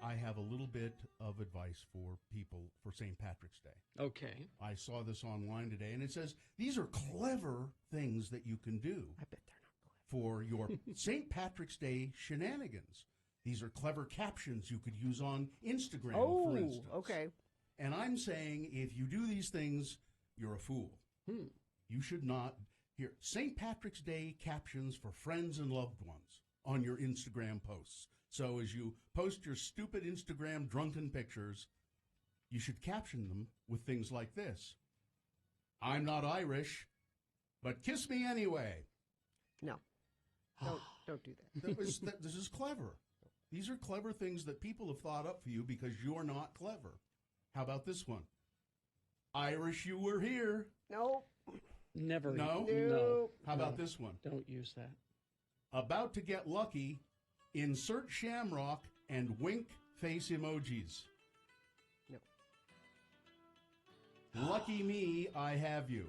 I have a little bit of advice for people for St. Patrick's Day. Okay. I saw this online today, and it says these are clever things that you can do. I bet they're not for your St. Patrick's Day shenanigans. These are clever captions you could use on Instagram, for instance. Okay. And I'm saying if you do these things, you're a fool. You should not. Here, St. Patrick's Day captions for friends and loved ones on your Instagram posts. So as you post your stupid Instagram drunken pictures, you should caption them with things like this. I'm not Irish, but kiss me anyway. No. Don't do that. This is clever. These are clever things that people have thought up for you because you're not clever. How about this one? Irish, you were here. Nope. Never. No? Nope. How about this one? Don't use that. About to get lucky. Insert shamrock and wink face emojis. No. Lucky me, I have you.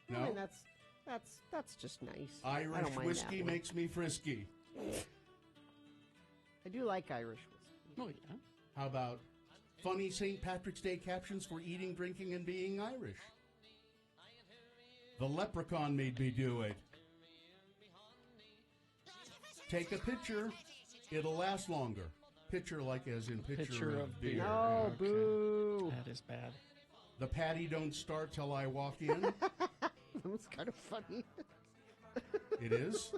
No? I mean, that's just nice. I Irish don't mind whiskey that one. makes me frisky. I do like Irish whiskey. Oh, yeah. How about funny St. Patrick's Day captions for eating, drinking, and being Irish? The leprechaun made me do it. Take a picture. It'll last longer. Picture like as in picture of beer. No, Okay. boo. That is bad. The patty don't start till I walk in. That was kind of funny. It is.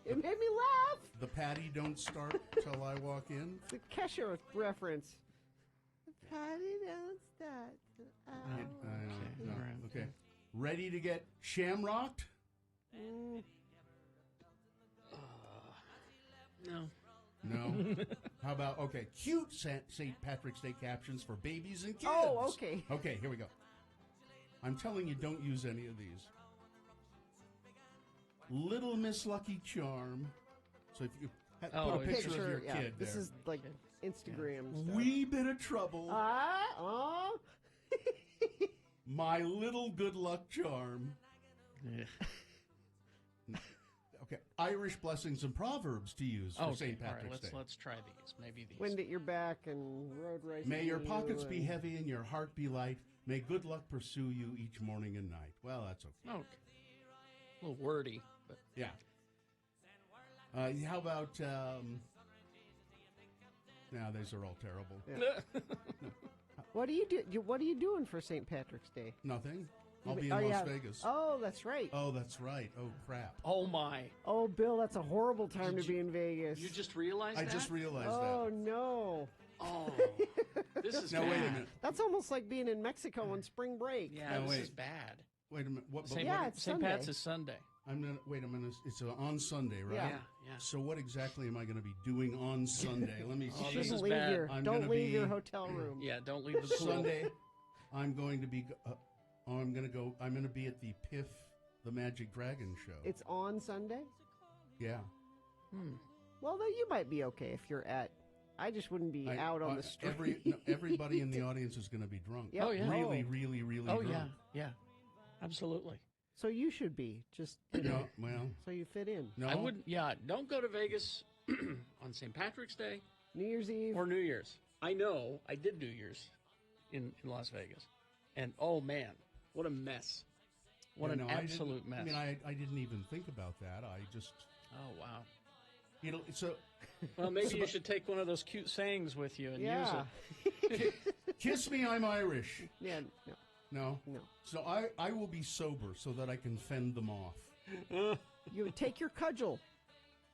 It made me laugh. The patty don't start till I walk in. It's a Kesha reference. The party don't start. No, all right. okay. Ready to get shamrocked? No. No. How about, okay, cute St. Patrick's Day captions for babies and kids. Oh, okay. Okay, here we go. I'm telling you, don't use any of these. Little Miss Lucky Charm. So if you put a picture of your yeah. kid This there. is like Instagram stuff. Wee bit of trouble. Oh. My little good luck charm. Yeah. Okay, Irish blessings and proverbs to use for St. All right, Patrick's Day. let's try these. Maybe these. Wind at your back and road racing. May your pockets be and- heavy and your heart be light. May good luck pursue you each morning and night. Well, that's okay. Okay. A little wordy, but Yeah. How about? Now these are all terrible. Yeah. What do you do? What are you doing for St. Patrick's Day? Nothing. I'll be in Oh, Las yeah. Vegas. Oh, that's right. Oh, that's right. Oh, crap. oh my! Oh, Bill, that's a horrible time Did to be in Vegas. You just realized I that? just realized Oh that. no, Oh, this is Now bad. wait a minute. that's almost like being in Mexico on spring break. Yeah, Now, this wait. is bad. Wait a minute. What? St. Yeah, it's St. Sunday. Pat's is Sunday. I'm gonna wait a minute. It's on Sunday, right? Yeah. Yeah. So what exactly am I going to be doing on Sunday? Let me see. this Just is leave bad. your I'm don't gonna leave be- your hotel room. Yeah, don't leave the pool. Sunday, I'm going to be. I'm going to be at the Piff, the Magic Dragon show. It's on Sunday. Yeah. Well, then you might be okay if you're at. I just wouldn't be out on the street. Everybody in the audience is going to be drunk. Yep. Oh, yeah. Really, Oh. really, really Oh drunk. yeah, absolutely. So you should be just No, well, so you fit in. no. I wouldn't. Yeah, don't go to Vegas on St. Patrick's Day New Year's Eve. or New Year's. I know I did New Year's in Las Vegas, and oh man, what a mess! What an No, absolute mess! I mean, I didn't even think about that. I just, oh wow. so Well, maybe you should take one of those cute sayings with you and yeah. use it. kiss me, I'm Irish. Yeah. No. No, No. So I will be sober so that I can fend them off. You take your cudgel.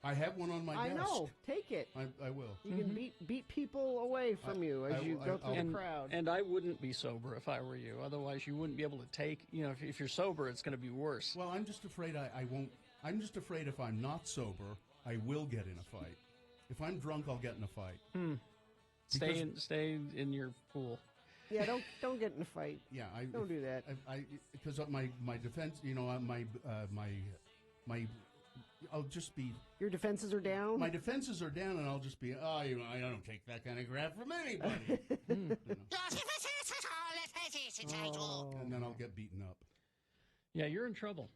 I have one on my I desk. know. Take it. I will. You can beat people away from you as you go through the And, crowd. and I wouldn't be sober if I were you. Otherwise, you wouldn't be able to take. You know, if you're sober, it's going to be worse. Well, I'm just afraid I won't. I'm just afraid if I'm not sober, I will get in a fight. If I'm drunk, I'll get in a fight. Stay in your pool. yeah, don't get in a fight. Yeah, I Don't do that. Because my defense, my I'll just be. Your defenses are down. My defenses are down, and I'll just be. I don't take that kind of crap from anybody. And then I'll get beaten up. Yeah, you're in trouble.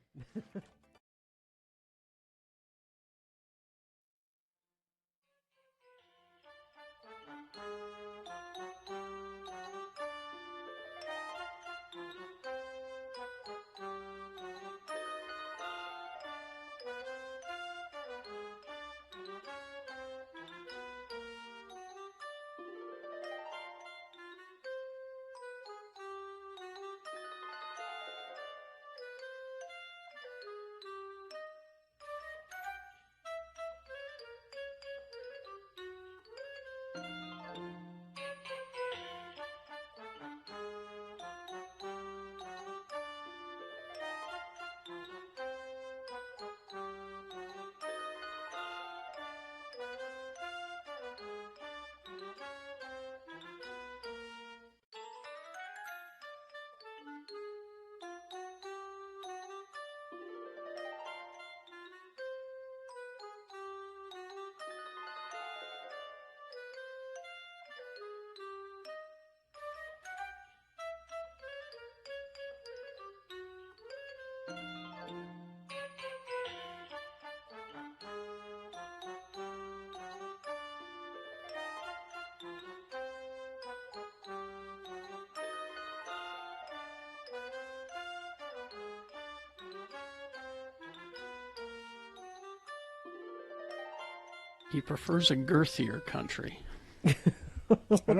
He prefers a girthier country.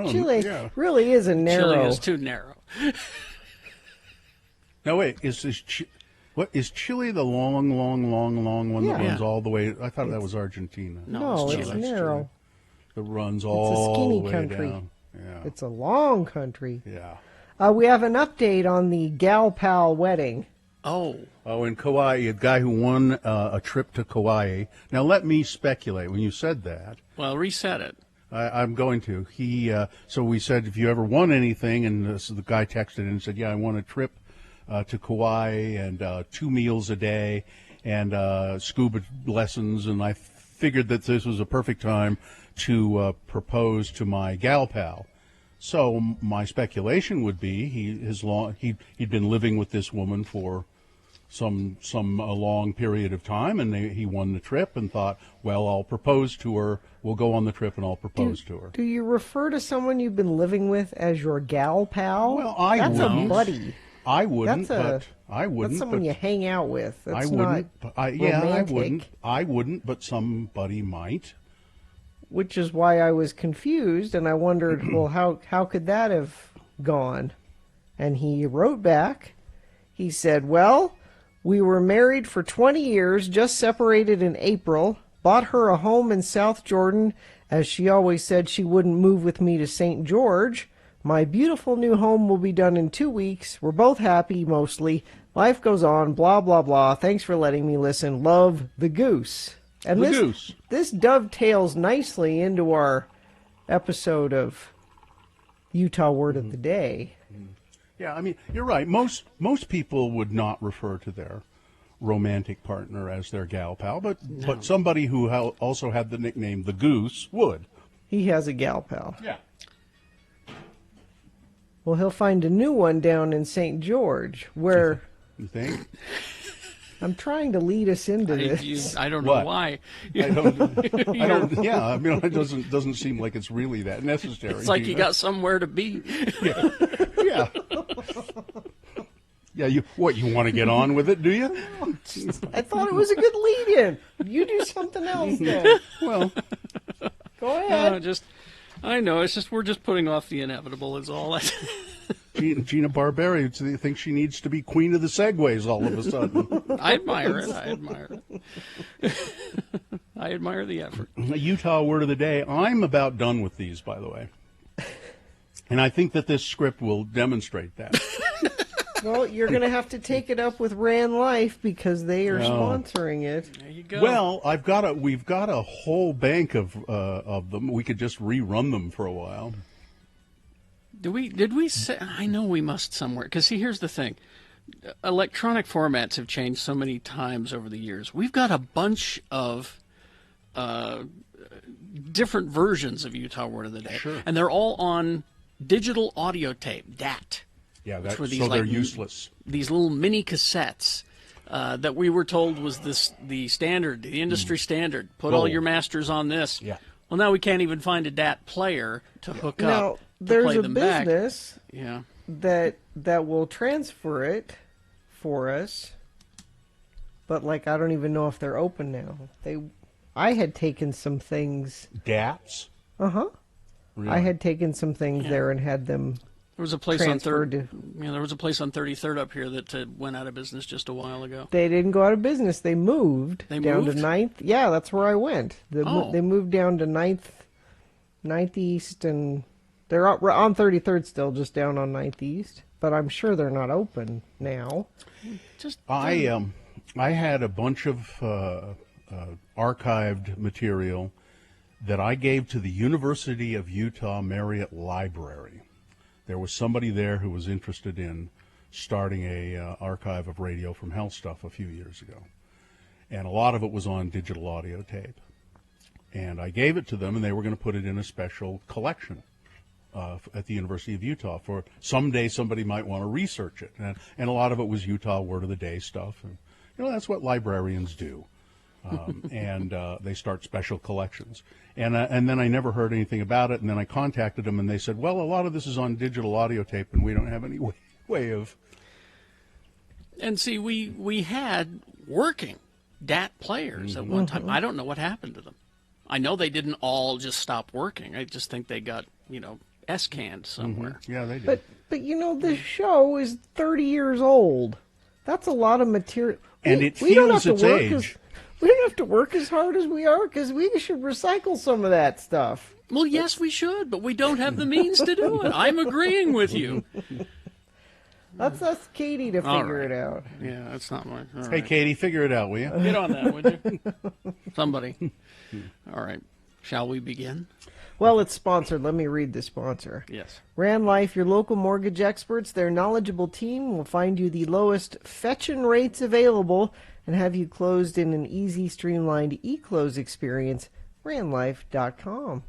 Chile really is a narrow. Chile is too narrow. No, wait, is Chile the long one that runs all the way? I thought that was Argentina. No, it's narrow. It runs It's all a skinny the way country. down. Yeah. It's a long country. Yeah. We have an update on the gal pal wedding. Oh, in Kauai, a guy who won a trip to Kauai. Now, let me speculate. When you said that, well, reset it. I'm going to. So we said, if you ever won anything, and so the guy texted in and said, yeah, I won a trip to Kauai and 2 meals a day and scuba lessons, and I figured that this was a perfect time to propose to my gal pal. So my speculation would be he'd been living with this woman for a long period of time, and he won the trip and thought, well, I'll propose to her. We'll go on the trip and I'll propose to her. Do you refer to someone you've been living with as your gal pal? Well, That's a buddy. I wouldn't, That's someone you hang out with. That's romantic. I wouldn't, but somebody might. Which is why I was confused, and I wondered, well, how could that have gone? And he wrote back. He said, well, we were married for 20 years, just separated in April, bought her a home in South Jordan, as she always said she wouldn't move with me to St. George. My beautiful new home will be done in 2 weeks. We're both happy, mostly. Life goes on, blah, blah, blah. Thanks for letting me listen. Love, the Goose. And this dovetails nicely into our episode of Utah Word of the Day. Yeah, I mean, you're right. Most people would not refer to their romantic partner as their gal pal, but somebody who also had the nickname the Goose would. He has a gal pal. Yeah. Well, he'll find a new one down in St. George, where... You think? I'm trying to lead us into this. I don't know why. I don't. Yeah, I mean, it doesn't seem like it's really that necessary. It's like you got somewhere to be. Yeah. Yeah. You want to get on with it? Do you? I thought it was a good lead-in. You do something else then. Well, go ahead. I know. It's just we're just putting off the inevitable. Is all. Gina Barberi thinks she needs to be queen of the segways all of a sudden. I admire it. I admire the effort. Utah Word of the Day. I'm about done with these, by the way. And I think that this script will demonstrate that. Well, you're going to have to take it up with Ran Life because they are sponsoring it. There you go. Well, we've got a whole bank of them. We could just rerun them for a while. Did we say? I know we must somewhere. Because see, here's the thing: electronic formats have changed so many times over the years. We've got a bunch of different versions of Utah Word of the Day, and they're all on digital audio tape, DAT. Yeah, they're useless. These little mini cassettes that we were told was the standard, the industry standard. Put all your masters on this. Yeah. Well, now we can't even find a DAT player to hook up. Now, there's a business Yeah. that will transfer it for us, but I don't even know if they're open now. I had taken some things. DATs? Uh-huh. Really? I had taken some things there and had them. There was a place transferred there was a place on 33rd up here that went out of business just a while ago. They didn't go out of business. They moved down to 9th. Yeah, that's where I went. They moved down to 9th East, and they're on 33rd still, just down on 9th East. But I'm sure they're not open now. I had a bunch of archived material that I gave to the University of Utah Marriott Library. There was somebody there who was interested in starting a archive of Radio from Hell stuff a few years ago. And a lot of it was on digital audio tape. And I gave it to them, and they were going to put it in a special collection at the University of Utah for someday somebody might want to research it. And a lot of it was Utah Word of the Day stuff. And, that's what librarians do. And they start special collections. And then I never heard anything about it. And then I contacted them, and they said, well, a lot of this is on digital audio tape, and we don't have any way of... And see, we had working DAT players at one time. I don't know what happened to them. I know they didn't all just stop working. I just think they got, S-canned somewhere. Yeah, they did. But this show is 30 years old. That's a lot of material. And it we don't feels have its to work age. we don't have to work as hard as we are because we should recycle some of that stuff. Well, yes, we should, but we don't have the means to do it. I'm agreeing with you. Let's ask Katie to figure it out. Yeah, that's not my... All Hey, right. Katie, figure it out, will you? Get on that, would you? Somebody. All right. Shall we begin? Well, it's sponsored. Let me read the sponsor. Yes. Ran Life, your local mortgage experts. Their knowledgeable team will find you the lowest fetching rates available and have you closed in an easy, streamlined e-close experience. RanLife.com.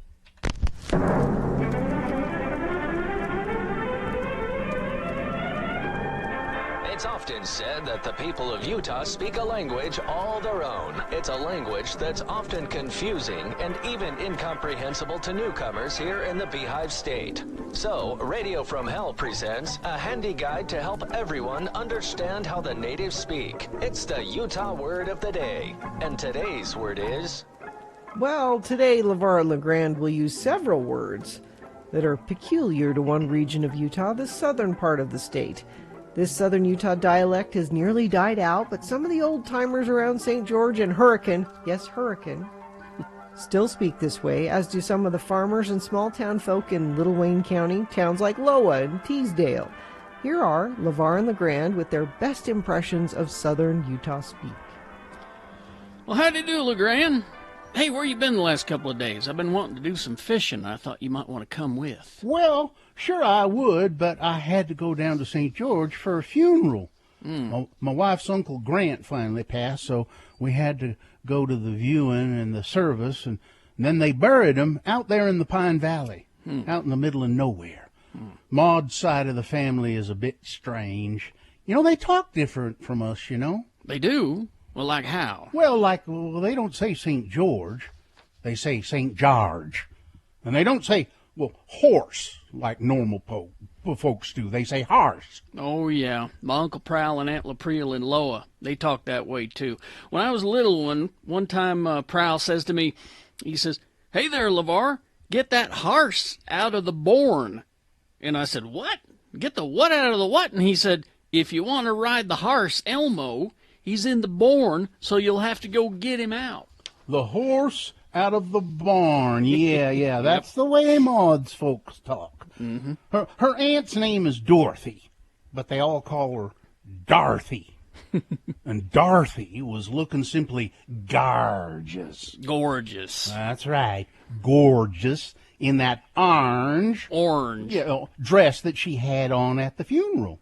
It's often said that the people of Utah speak a language all their own. It's a language that's often confusing and even incomprehensible to newcomers here in the Beehive State. So, Radio from Hell presents a handy guide to help everyone understand how the natives speak. It's the Utah word of the day. And today's word is... Well, today, LeVar LeGrand will use several words that are peculiar to one region of Utah, the southern part of the state. This southern Utah dialect has nearly died out, but some of the old-timers around St. George and Hurricane, yes, Hurricane, still speak this way, as do some of the farmers and small-town folk in Little Wayne County, towns like Loa and Teasdale. Here are LeVar and LeGrand with their best impressions of southern Utah speak. Well, howdy do, LeGrand. Hey, where you been the last couple of days? I've been wanting to do some fishing. I thought you might want to come with. Well, sure I would, but I had to go down to St. George for a funeral. My wife's Uncle Grant finally passed, so we had to go to the viewing and the service, and then they buried him out there in the Pine Valley, out in the middle of nowhere. Maud's side of the family is a bit strange. They talk different from us, They do? Well, like how? Well, they don't say St. George. They say St. George. And they don't say, horse, like normal folks do. They say horse. Oh, yeah. My Uncle Prowl and Aunt Lapreel in Loa, they talk that way, too. When I was a little one time Prowl says to me, he says, "Hey there, LeVar, get that horse out of the barn." And I said, "What? Get the what out of the what?" And he said, "If you want to ride the horse, Elmo, he's in the barn, so you'll have to go get him out." The horse out of the barn. Yeah. That's the way Maud's folks talk. Mm-hmm. Her aunt's name is Dorothy, but they all call her Dorothy. And Dorothy was looking simply gorgeous. Gorgeous. That's right. Gorgeous in that orange dress that she had on at the funeral.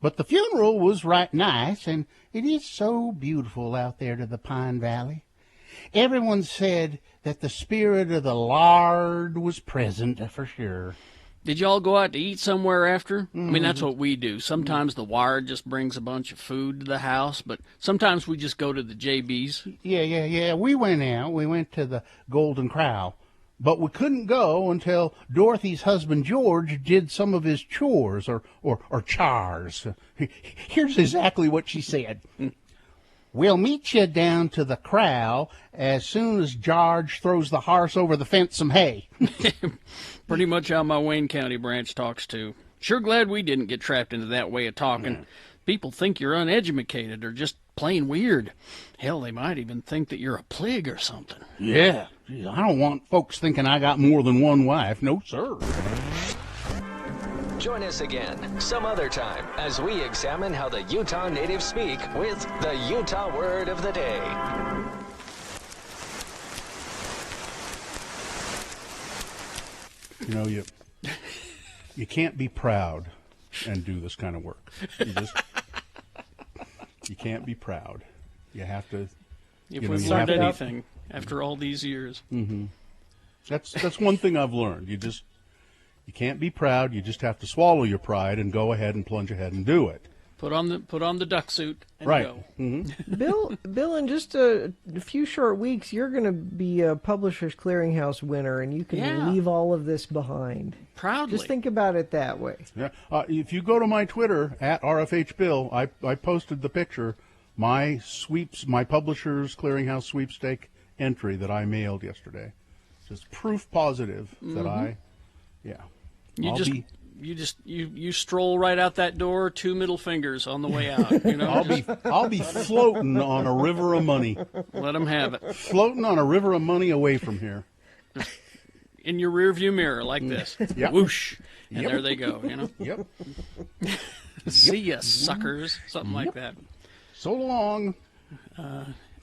But the funeral was right nice, and it is so beautiful out there to the Pine Valley. Everyone said that the spirit of the Lord was present for sure. Did y'all go out to eat somewhere after? I mean, that's what we do. Sometimes the ward just brings a bunch of food to the house, but sometimes we just go to the JB's. Yeah. We went out. We went to the Golden Corral. But we couldn't go until Dorothy's husband, George, did some of his chores or chars. Here's exactly what she said. "We'll meet you down to the corral as soon as George throws the horse over the fence some hay." Pretty much how my Wayne County branch talks too. Sure glad we didn't get trapped into that way of talking. People think you're uneducated or just plain weird. Hell, they might even think that you're a plig or something. Yeah. Geez, I don't want folks thinking I got more than one wife. No, sir. Join us again some other time as we examine how the Utah natives speak with the Utah word of the day. You can't be proud and do this kind of work. You can't be proud. You have to. If we've learned anything after all these years. Mm-hmm. That's one thing I've learned. You can't be proud. You just have to swallow your pride and go ahead and plunge ahead and do it. Put on the duck suit and right. Go. Mm-hmm. Bill, in just a few short weeks, you're going to be a Publishers Clearinghouse winner, and you can leave all of this behind. Proudly. Just think about it that way. Yeah. If you go to my Twitter at RFHBill, I posted the picture. My Publishers Clearinghouse sweepstake entry that I mailed yesterday. Just proof positive that You stroll right out that door, 2 middle fingers on the way out. You know, I'll be floating on a river of money. Let them have it. Floating on a river of money away from here. In your rearview mirror, like this. Yep. Whoosh. And Yep. there they go, you know. Yep. See ya, suckers. Something like that. So long.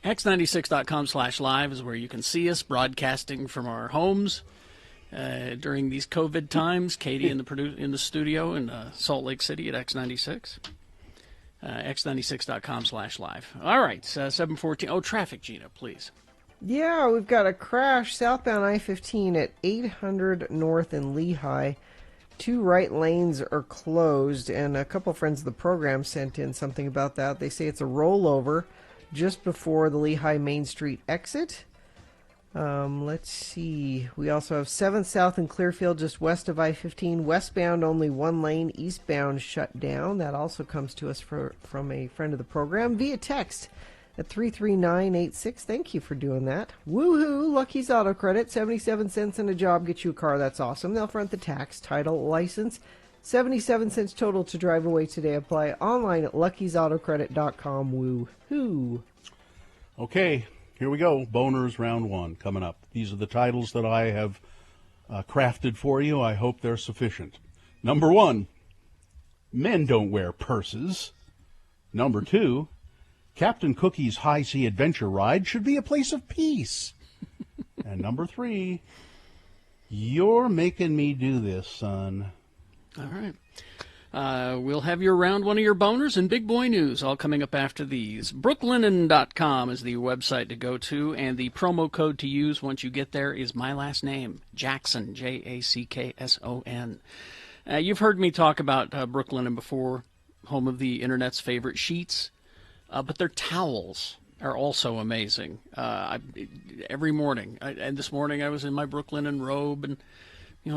X96.com/live is where you can see us broadcasting from our homes during these COVID times. Katie in the studio in Salt Lake City at X96. X96.com/live. All right, 7:14. Oh, traffic, Gina, please. Yeah, we've got a crash southbound I-15 at 800 North in Lehigh. 2 right lanes are closed, and a couple friends of the program sent in something about that. They say it's a rollover just before the Lehigh Main Street exit. Let's see. We also have 7th South in Clearfield, just west of I-15. Westbound, only 1 lane. Eastbound, shut down. That also comes to us from a friend of the program via text at 33986. Thank you for doing that. Woohoo! Lucky's Auto Credit. 77 cents in a job gets you a car. That's awesome. They'll front the tax, title, license. 77 cents total to drive away today. Apply online at luckysautocredit.com. Woohoo! Okay, here we go. Boners round 1 coming up. These are the titles that I have crafted for you. I hope they're sufficient. Number 1, men don't wear purses. Number 2, Captain Cookie's high sea adventure ride should be a place of peace. And number 3, you're making me do this, son. All right. We'll have you around one of your boners and big boy news all coming up after these. Brooklinen.com is the website to go to, and the promo code to use once you get there is my last name, Jackson, Jackson. You've heard me talk about Brooklinen before, home of the Internet's favorite sheets, but their towels are also amazing. Every morning, and this morning I was in my Brooklinen robe and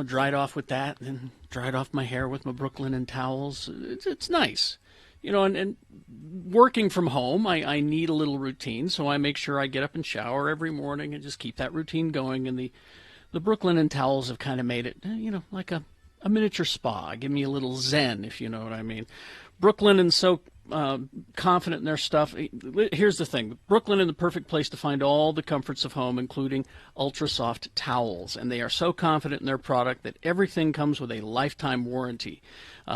dried off with that, and then dried off my hair with my Brooklinen towels. It's nice. And working from home, I need a little routine, so I make sure I get up and shower every morning and just keep that routine going. And the Brooklinen towels have kind of made it, like a miniature spa. Give me a little zen, if you know what I mean. Brooklinen's so confident in their stuff. Here's the thing. Brooklinen, the perfect place to find all the comforts of home, including ultra-soft towels. And they are so confident in their product that everything comes with a lifetime warranty.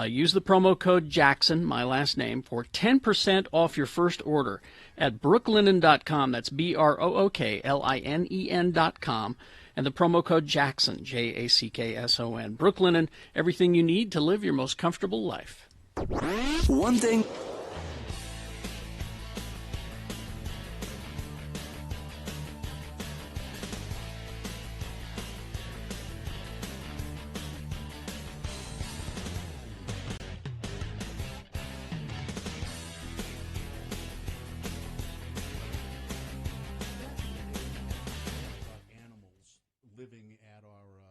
Use the promo code Jackson, my last name, for 10% off your first order at brooklinen.com. That's BROOKLINEN.com. And the promo code Jackson, JACKSON. Brooklinen, everything you need to live your most comfortable life. One thing. Animals living at our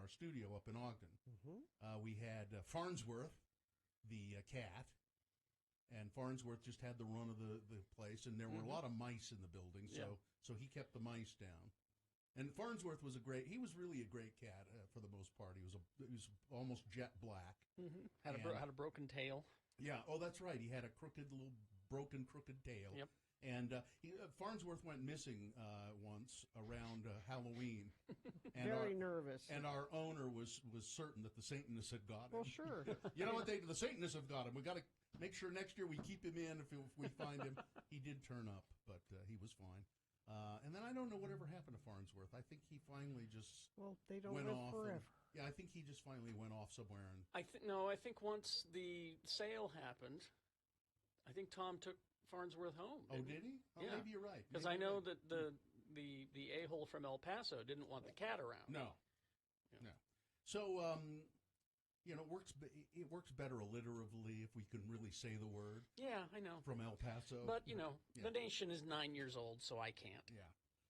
studio up in Ogden. We had Farnsworth, the cat, and Farnsworth just had the run of the place, and there were a lot of mice in the building, so he kept the mice down. And Farnsworth was he was really a great cat for the most part. He was almost jet black. Had a broken tail. Yeah, oh, that's right. He had a crooked tail. Yep. And Farnsworth went missing once around Halloween. And Very nervous. And our owner was certain that the Satanists had got him. Well, sure. You know what? The Satanists have got him. We got to make sure next year we keep him in if we find him. He did turn up, but he was fine. And then I don't know whatever happened to Farnsworth. I think he finally just they don't went live off. forever. Yeah, I think he just finally went off somewhere. And I think once the sale happened, I think Tom took Farnsworth home. oh, did he? Oh, Yeah. maybe you're right. Because I know that the a-hole from El Paso didn't want the cat around. No. So it works better alliteratively if we can really say the word. Yeah, I know. From El Paso. But the nation is 9 years old, so I can't. Yeah.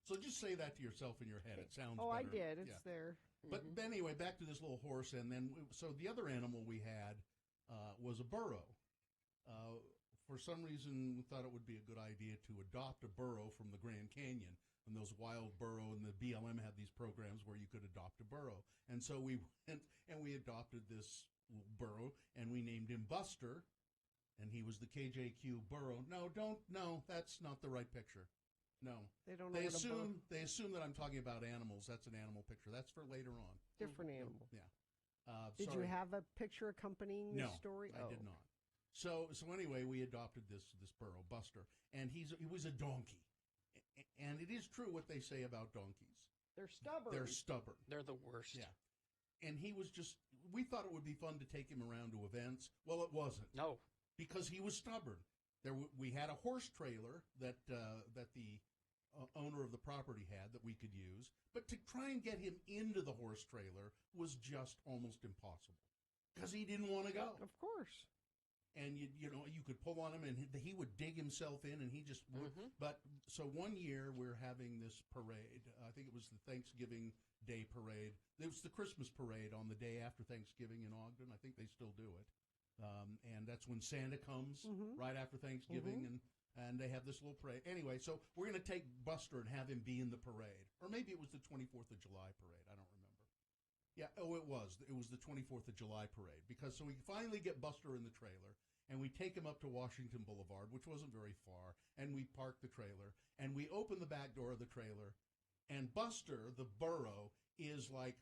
So just say that to yourself in your head. It sounds Oh, better. I did. It's there. But anyway, back to this little horse, and then so the other animal we had was a burro. For some reason, we thought it would be a good idea to adopt a burro from the Grand Canyon. when those wild burro and the BLM had these programs where you could adopt a burro. And so we went and we adopted this little burro, and we named him Buster, and he was the KJQ burro. No, that's not the right picture. No. They don't know they assume that I'm talking about animals. That's an animal picture. That's for later on. Different animal. Yeah. Did you have a picture accompanying the story? No, I did not. So anyway, we adopted this burro, Buster, and he was a donkey. And it is true what they say about donkeys. They're stubborn. They're the worst. Yeah. And he was we thought it would be fun to take him around to events. Well, it wasn't. No. Because he was stubborn. We had a horse trailer that the owner of the property had that we could use, but to try and get him into the horse trailer was just almost impossible because he didn't want to go. Of course. And you could pull on him, and he would dig himself in, and he just. Mm-hmm. But so one year we're having this parade. I think it was the Thanksgiving Day parade. It was the Christmas parade on the day after Thanksgiving in Ogden. I think they still do it, and that's when Santa comes right after Thanksgiving, and they have this little parade. Anyway, so we're going to take Buster and have him be in the parade, or maybe it was the 24th of July parade. I don't remember. Yeah, it was the 24th of July parade, because so we finally get Buster in the trailer, and we take him up to Washington Boulevard, which wasn't very far, and we park the trailer, and we open the back door of the trailer, and Buster, the burro, is like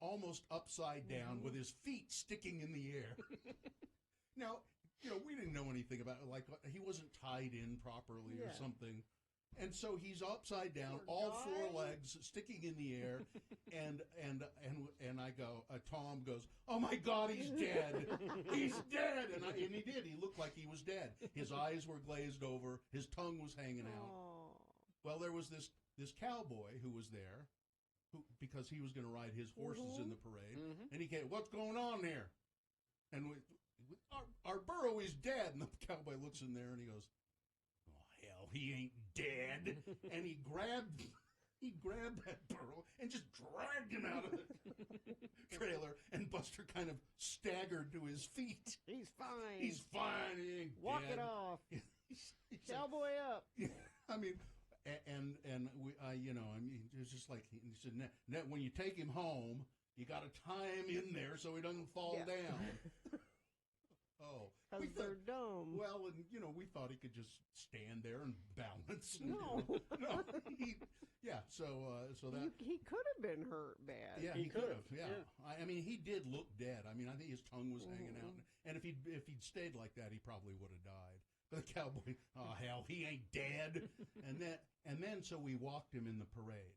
almost upside down with his feet sticking in the air. Now, we didn't know anything about it, like he wasn't tied in properly or something. And so he's upside down, all four legs sticking in the air, and I go, Tom goes, "Oh my God, he's dead! He's dead!" And he did. He looked like he was dead. His eyes were glazed over. His tongue was hanging out. Oh. Well, there was this cowboy who was there, because he was going to ride his horses in the parade, and he came, "What's going on there?" And our burro is dead. And the cowboy looks in there and he goes, "Oh, hell, he ain't dead." And he grabbed that burro and just dragged him out of the trailer, and Buster kind of staggered to his feet. He's fine. He's fine. He ain't Walk dead. it off. Cowboy up. I mean, and we, it was just like, he said, when you take him home, you got to tie him in there so he doesn't fall down. Oh, because they're dumb. Well, and we thought he could just stand there and balance. No, So that he could have been hurt bad. Yeah, he could have. Yeah, I mean, he did look dead. I mean, I think his tongue was hanging out, and if he'd stayed like that, he probably would have died. But the cowboy, oh hell, he ain't dead. and then so we walked him in the parade.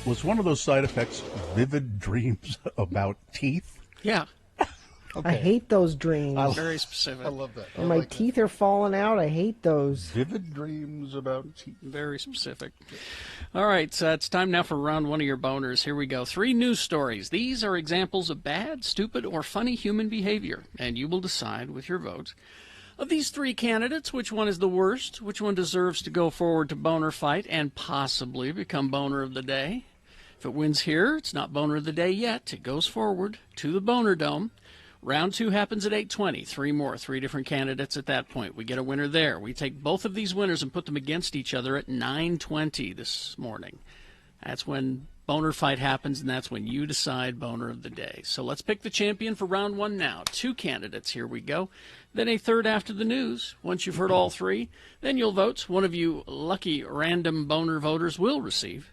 Was one of those side effects vivid dreams about teeth? Yeah. Okay. I hate those dreams. Very specific. I love that. When my teeth are falling out, I hate those. Vivid dreams about teeth. Very specific. All right, so it's time now for round one of your boners. Here we go. 3 news stories. These are examples of bad, stupid, or funny human behavior, and you will decide with your vote. Of these 3 candidates, which one is the worst, which one deserves to go forward to boner fight and possibly become boner of the day. If it wins here, it's not boner of the day yet. It goes forward to the Boner Dome. Round 2 happens at 8:20. 3 different candidates at that point. We get a winner there. We take both of these winners and put them against each other at 9:20 this morning. That's when boner fight happens, and that's when you decide boner of the day. So let's pick the champion for round 1 now. 2 candidates. Here we go. Then a third after the news. Once you've heard all 3, then you'll vote. One of you lucky random boner voters will receive.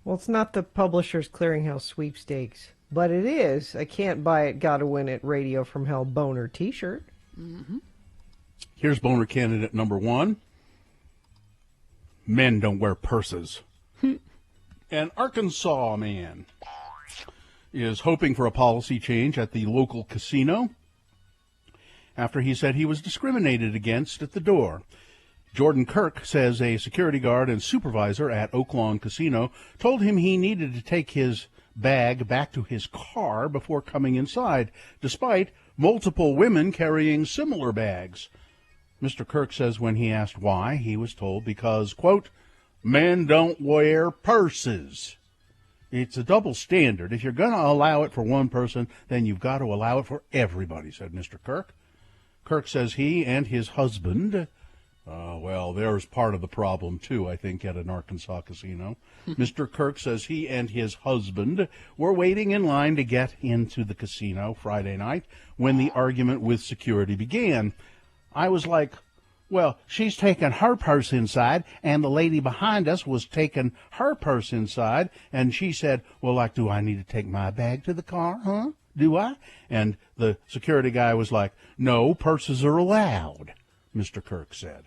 Well, it's not the Publishers Clearinghouse Sweepstakes, but it is. I can't buy it, gotta win it, Radio from Hell boner t-shirt. Mm-hmm. Here's boner candidate number 1. Men don't wear purses. An Arkansas man is hoping for a policy change at the local casino after he said he was discriminated against at the door. Jordan Kirk says a security guard and supervisor at Oaklawn Casino told him he needed to take his bag back to his car before coming inside, despite multiple women carrying similar bags. Mr. Kirk says when he asked why, he was told because, quote, men don't wear purses. It's a double standard. If you're going to allow it for one person, then you've got to allow it for everybody, said Mr. Kirk. Kirk says he and his husband, well, there's part of the problem, too, I think, at an Arkansas casino. Mr. Kirk says he and his husband were waiting in line to get into the casino Friday night when the argument with security began. I was like, well, she's taking her purse inside, and the lady behind us was taking her purse inside, and she said, well, like, do I need to take my bag to the car, huh? Do I? And the security guy was like, no, purses are allowed, Mr. Kirk said.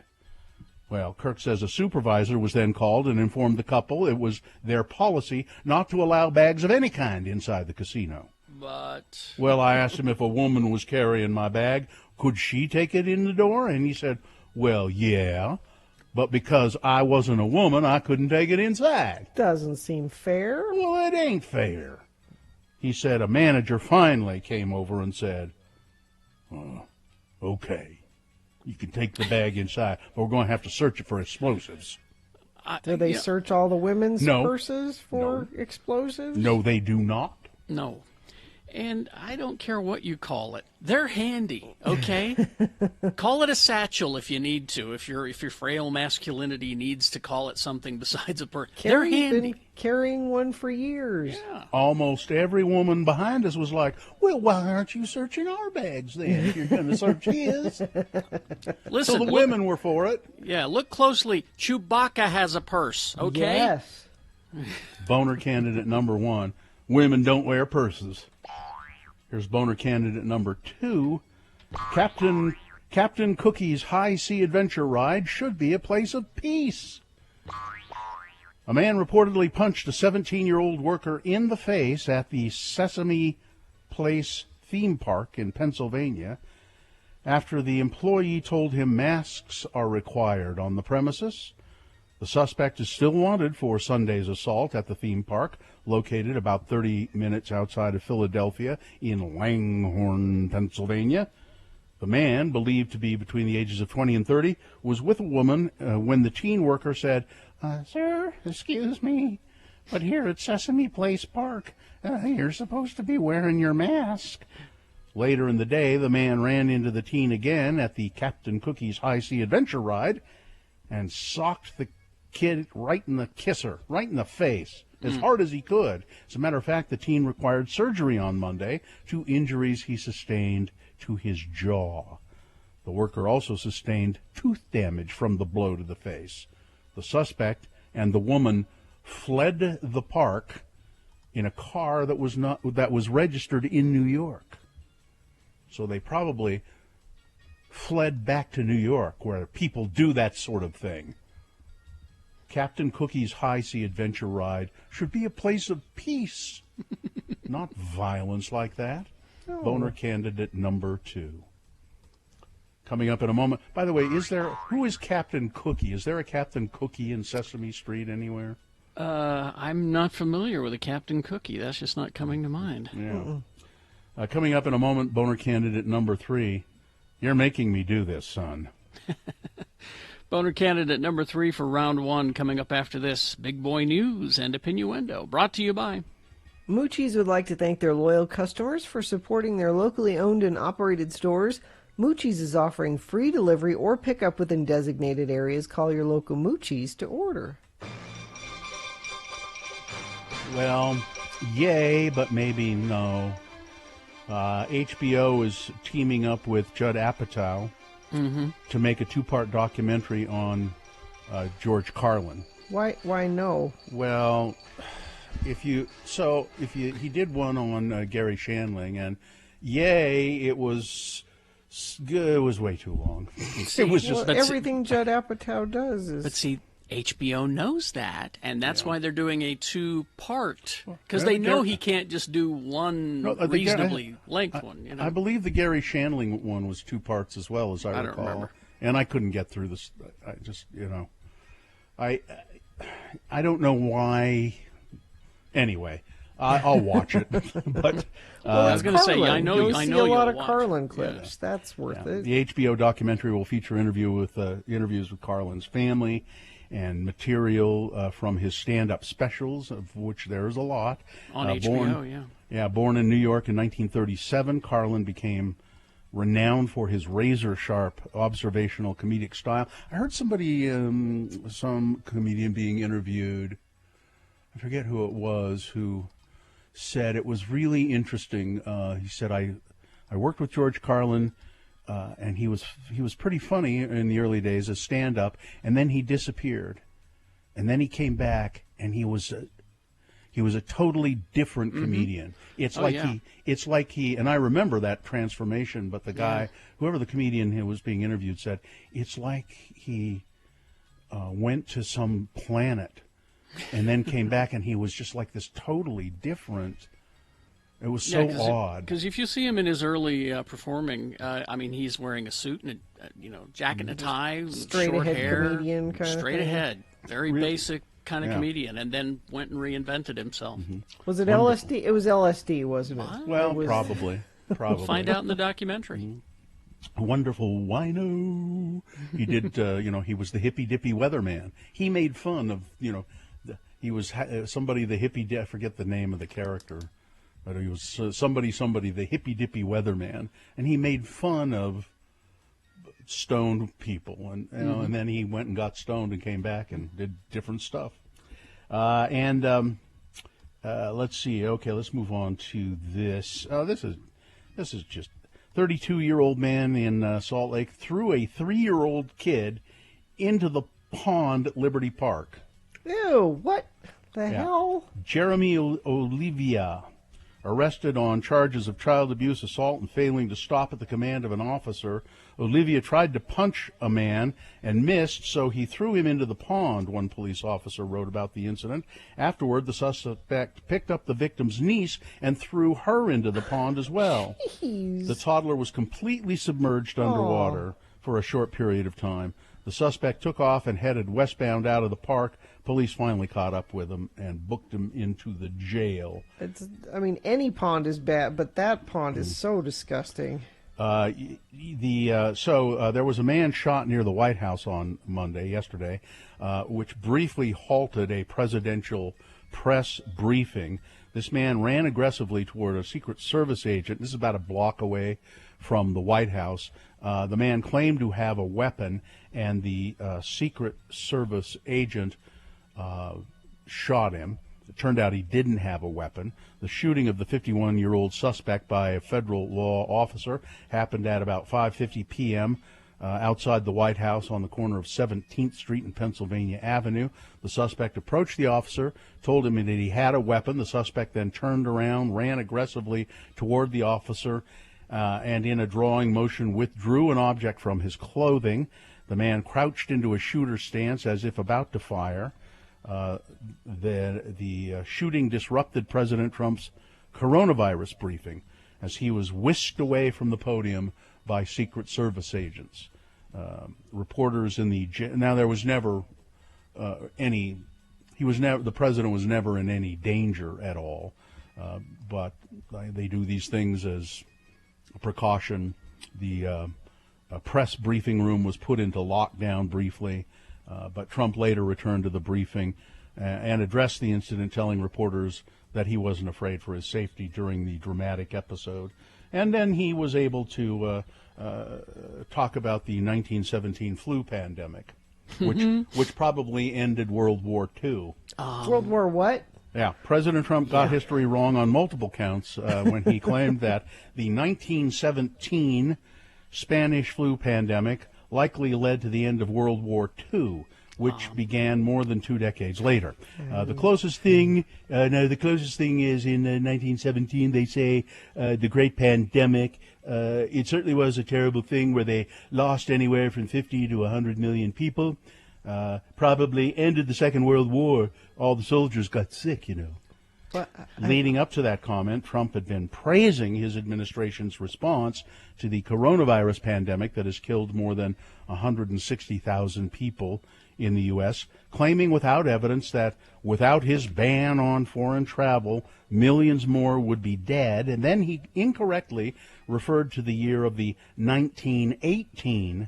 Well, Kirk says a supervisor was then called and informed the couple it was their policy not to allow bags of any kind inside the casino. But... Well, I asked him if a woman was carrying my bag, could she take it in the door? And he said, well, yeah, but because I wasn't a woman, I couldn't take it inside. Doesn't seem fair. Well, it ain't fair. He said a manager finally came over and said, okay, you can take the bag inside, but we're going to have to search it for explosives. Do they search all the women's No. purses for explosives? No, they do not. No. And I don't care what you call it. They're handy, okay? Call it a satchel if you need to. If your frail masculinity needs to call it something besides a purse. They're handy. Been carrying one for years. Yeah. Almost every woman behind us was like, well, why aren't you searching our bags then if you're going to search his? Listen, So the women were for it. Yeah, look closely. Chewbacca has a purse, okay? Yes. Boner candidate number 1, women don't wear purses. Here's boner candidate number 2. Captain Cookie's high sea adventure ride should be a place of peace. A man reportedly punched a 17-year-old worker in the face at the Sesame Place theme park in Pennsylvania after the employee told him masks are required on the premises. The suspect is still wanted for Sunday's assault at the theme park, located about 30 minutes outside of Philadelphia in Langhorne, Pennsylvania. The man, believed to be between the ages of 20 and 30, was with a woman when the teen worker said, sir, excuse me, but here at Sesame Place Park, you're supposed to be wearing your mask. Later in the day, the man ran into the teen again at the Captain Cookie's high sea adventure ride and socked the kid right in the face, as hard as he could. As a matter of fact, the teen required surgery on Monday to injuries he sustained to his jaw. The worker also sustained tooth damage from the blow to the face. The suspect and the woman fled the park in a car that was registered in New York. So they probably fled back to New York, where people do that sort of thing. Captain Cookie's high sea adventure ride should be a place of peace, not violence like that. Oh. Boner candidate number 2. Coming up in a moment. By the way, who is Captain Cookie? Is there a Captain Cookie in Sesame Street anywhere? I'm not familiar with a Captain Cookie. That's just not coming to mind. Yeah. Coming up in a moment, boner candidate number 3. You're making me do this, son. Boner candidate number 3 for round 1 coming up after this. Big Boy News and Opinioendo. Brought to you by... Moochie's would like to thank their loyal customers for supporting their locally owned and operated stores. Moochie's is offering free delivery or pickup within designated areas. Call your local Moochie's to order. Well, yay, but maybe no. HBO is teaming up with Judd Apatow to make a 2-part documentary on George Carlin. Why no? Well, he did one on Gary Shandling, and yay, it was way too long. It was just everything Judd Apatow does is. But see, HBO knows that, and that's why they're doing a 2-part, because they know he can't just do one reasonably length one. You know? I believe the Gary Shandling one was 2 parts as well, as I recall. don't remember. And I couldn't get through this. I don't know why. Anyway, I'll watch it. But I was going to say, I know you'll see a lot of watch. Carlin clips. Yeah. That's worth it. The HBO documentary will feature interviews with Carlin's family and material from his stand-up specials, of which there's a lot. On HBO, born in New York in 1937, Carlin became renowned for his razor-sharp observational comedic style. I heard some comedian being interviewed, I forget who it was, who said it was really interesting. He said, I worked with George Carlin, and he was pretty funny in the early days as stand-up, and then he disappeared. And then he came back, and he was a totally different comedian. It's like he, and I remember that transformation, but the guy, whoever the comedian who was being interviewed said, it's like he went to some planet and then came back, and he was just like this totally different. It was so odd. Because if you see him in his early performing, he's wearing a suit and a jacket and a tie, straight short ahead hair, comedian kind of straight thing. ahead, very basic kind of comedian, and then went and reinvented himself. Was it LSD? It was LSD, wasn't it? Well, probably. Find out in the documentary. Wonderful wino. He did. He was the hippy dippy weatherman. He made fun of. He was somebody. The hippie. I forget the name of the character. But he was somebody, the hippy-dippy weatherman, and he made fun of stoned people, and and then he went and got stoned and came back and did different stuff. Let's see. Okay, let's move on to this. This is just 32-year-old man in Salt Lake threw a 3-year-old kid into the pond at Liberty Park. Ew! What the hell? Jeremy Olivia, arrested on charges of child abuse, assault, and failing to stop at the command of an officer. Olivia tried to punch a man and missed, so he threw him into the pond, one police officer wrote about the incident. Afterward, the suspect picked up the victim's niece and threw her into the pond as well. Jeez. The toddler was completely submerged underwater for a short period of time. The suspect took off and headed westbound out of the park. Police finally caught up with him and booked him into the jail. Any pond is bad, but that pond is so disgusting. There was a man shot near the White House on yesterday, which briefly halted a presidential press briefing. This man ran aggressively toward a Secret Service agent. This is about a block away from the White House. The man claimed to have a weapon, and the Secret Service agent shot him. It turned out he didn't have a weapon. The shooting of the 51-year-old suspect by a federal law officer happened at about 5:50 p.m. Outside the White House on the corner of 17th Street and Pennsylvania Avenue. The suspect approached the officer, told him that he had a weapon. The suspect then turned around, ran aggressively toward the officer, and in a drawing motion withdrew an object from his clothing. The man crouched into a shooter stance as if about to fire. The shooting disrupted President Trump's coronavirus briefing as he was whisked away from the podium by Secret Service agents. Reporters in the now there was never any. The president was never in any danger at all, but they do these things as a precaution. The press briefing room was put into lockdown briefly, but Trump later returned to the briefing and addressed the incident, telling reporters that he wasn't afraid for his safety during the dramatic episode. And then he was able to talk about the 1917 flu pandemic, which probably ended World War II. World War what? Yeah, President Trump got history wrong on multiple counts when he claimed that the 1917 Spanish flu pandemic likely led to the end of World War II, which began more than 2 decades later. The closest thing is in 1917. They say the Great Pandemic. It certainly was a terrible thing where they lost anywhere from 50 to 100 million people. Probably ended the Second World War. All the soldiers got sick, you know. Leading up to that comment, Trump had been praising his administration's response to the coronavirus pandemic that has killed more than 160,000 people in the U.S., claiming without evidence that without his ban on foreign travel, millions more would be dead. And then he incorrectly referred to the year of the 1918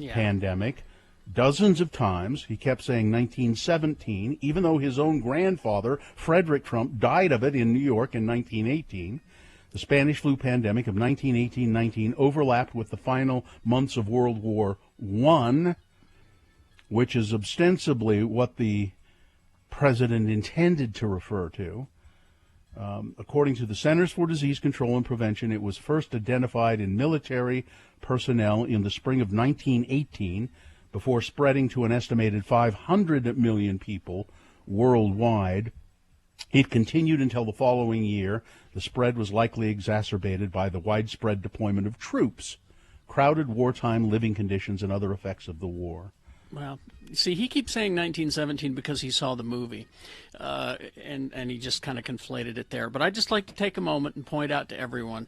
pandemic. Dozens of times, he kept saying 1917, even though his own grandfather, Frederick Trump, died of it in New York in 1918. The Spanish flu pandemic of 1918-19 overlapped with the final months of World War I, which is ostensibly what the president intended to refer to. According to the Centers for Disease Control and Prevention, it was first identified in military personnel in the spring of 1918, before spreading to an estimated 500 million people worldwide. It continued until the following year. The spread was likely exacerbated by the widespread deployment of troops, crowded wartime living conditions, and other effects of the war. Well, see, he keeps saying 1917 because he saw the movie, and he just kind of conflated it there. But I'd just like to take a moment and point out to everyone,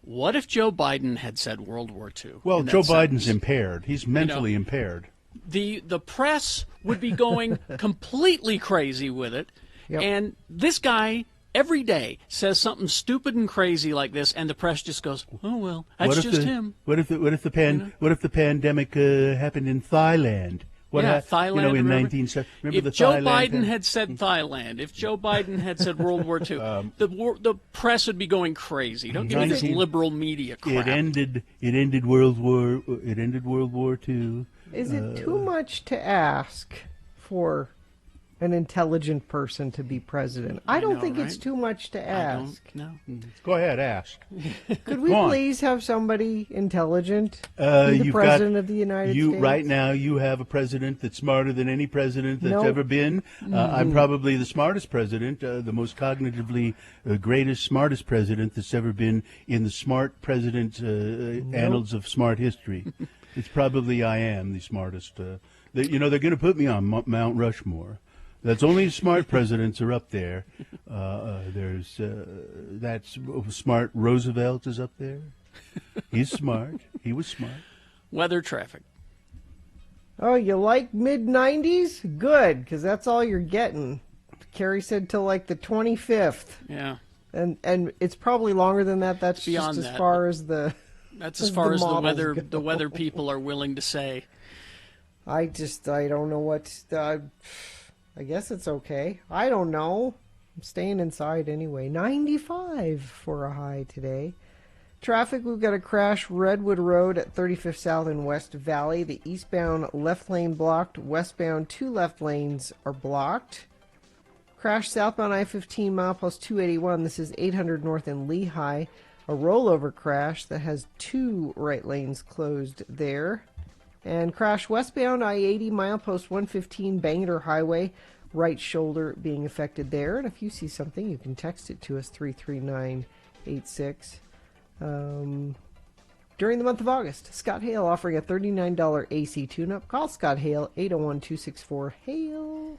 what if Joe Biden had said World War II? Well, Joe Biden's impaired. He's mentally impaired. The press would be going completely crazy with it, and this guy every day says something stupid and crazy like this, and the press just goes, "Oh well, that's just him." What if the pandemic happened in Thailand? Thailand. In 1970. If Joe Biden had said Thailand, if Joe Biden had said World War II, the press would be going crazy. Don't give me this liberal media crap. It ended World War II. Is it too much to ask for an intelligent person to be president? I don't think it's too much to ask. No. Go ahead, ask. Could we please have somebody intelligent be the president of the United States? Right now, you have a president that's smarter than any president that's ever been. I'm probably the smartest president, the most cognitively greatest, smartest president that's ever been in the smart president annals of smart history. It's probably I am the smartest. They're going to put me on Mount Rushmore. That's only smart presidents are up there. That's smart. Roosevelt is up there. He's smart. He was smart. Weather, traffic. Oh, you like mid-90s? Good, because that's all you're getting. Carrie said till like the 25th. Yeah. And it's probably longer than that. That's beyond just that. As far as the. That's as far as the weather people are willing to say. I don't know what. I guess it's okay. I don't know. I'm staying inside anyway. 95 for a high today. Traffic, we've got a crash Redwood Road at 35th South in West Valley. The eastbound left lane blocked. Westbound 2 left lanes are blocked. Crash southbound I-15 milepost 281. This is 800 north in Lehigh. A rollover crash that has 2 right lanes closed there. And crash westbound I-80 milepost 115 Bangor Highway, right shoulder being affected there. And if you see something, you can text it to us 33986. during the month of August. Scott Hale offering a $39 AC tune-up. Call Scott Hale, 801-264-HALE.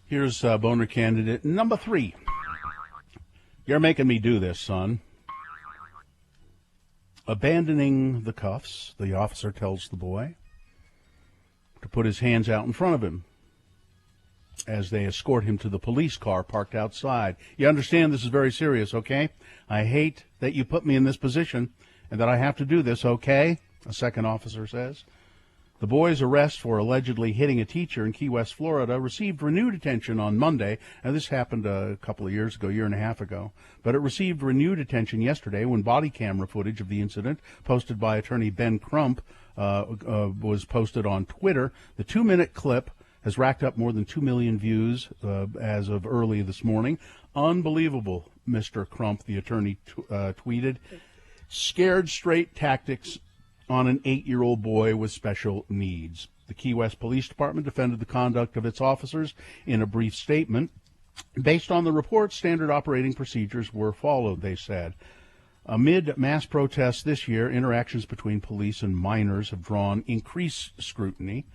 Here's boner candidate number 3. You're making me do this, son. Abandoning the cuffs, the officer tells the boy to put his hands out in front of him as they escort him to the police car parked outside. You understand this is very serious, okay? I hate that you put me in this position and that I have to do this, okay? A second officer says. The boy's arrest for allegedly hitting a teacher in Key West, Florida, received renewed attention on Monday. Now, this happened a couple of years ago, a year and a half ago. But it received renewed attention yesterday when body camera footage of the incident, posted by attorney Ben Crump, was posted on Twitter. The 2-minute clip has racked up more than 2 million views as of early this morning. Unbelievable, Mr. Crump, the attorney tweeted. Scared straight tactics on an 8-year-old boy with special needs. The Key West Police Department defended the conduct of its officers in a brief statement. Based on the report, standard operating procedures were followed, they said. Amid mass protests this year, interactions between police and minors have drawn increased scrutiny.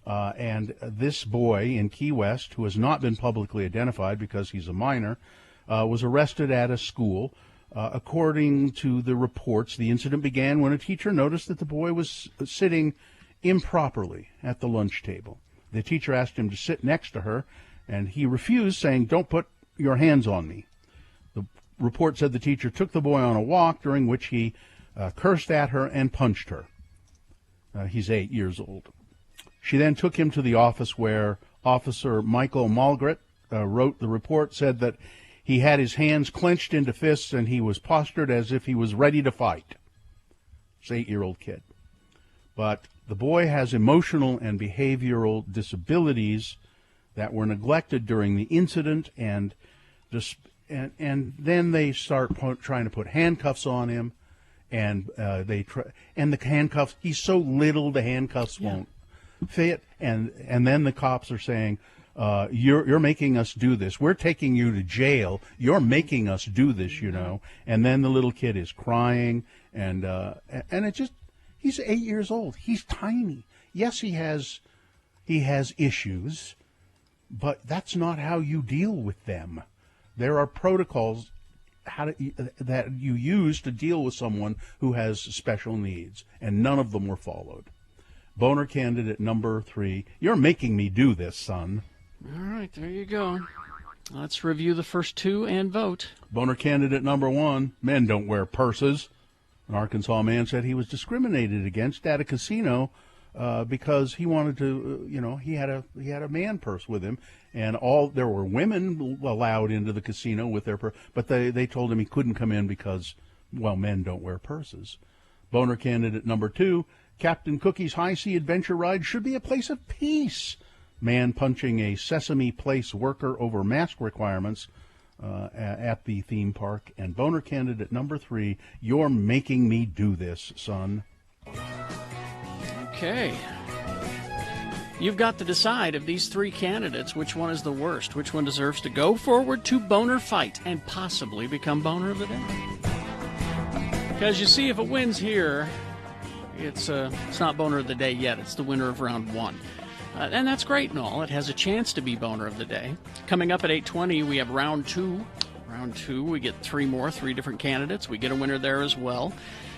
And this boy in Key West, who has not been publicly identified because he's a minor, was arrested at a school. According to the reports, the incident began when a teacher noticed that the boy was sitting improperly at the lunch table. The teacher asked him to sit next to her, and he refused, saying, "Don't put your hands on me." The report said the teacher took the boy on a walk, during which he cursed at her and punched her. He's 8 years old. She then took him to the office where Officer Michael Malgret wrote the report, said that he had his hands clenched into fists and he was postured as if he was ready to fight. It's an 8-year-old kid. But the boy has emotional and behavioral disabilities that were neglected during the incident, and then they start trying to put handcuffs on him, and the handcuffs, he's so little the handcuffs won't fit, and then the cops are saying, you're making us do this. We're taking you to jail. You're making us do this, you know. And then the little kid is crying, and it just, he's 8 years old. He's tiny. Yes, he has issues, but that's not how you deal with them. There are protocols that you use to deal with someone who has special needs, and none of them were followed. Boner candidate number 3, you're making me do this, son. All right, there you go. Let's review the first 2 and vote. Boner candidate number 1, men don't wear purses. An Arkansas man said he was discriminated against at a casino because he wanted to, he had a man purse with him, and there were women allowed into the casino with their purse, but they told him he couldn't come in because, men don't wear purses. Boner candidate number 2, Captain Cookie's high sea adventure ride should be a place of peace. Man punching a Sesame Place worker over mask requirements at the theme park. And boner candidate number 3, you're making me do this, son. Okay. You've got to decide of these 3 candidates which one is the worst, which one deserves to go forward to boner fight and possibly become boner of the day. Because you see, if it wins here, it's not boner of the day yet. It's the winner of round 1. And that's great and all. It has a chance to be boner of the day. Coming up at 8:20, we have round 2. Round 2, we get 3 different candidates. We get a winner there as well.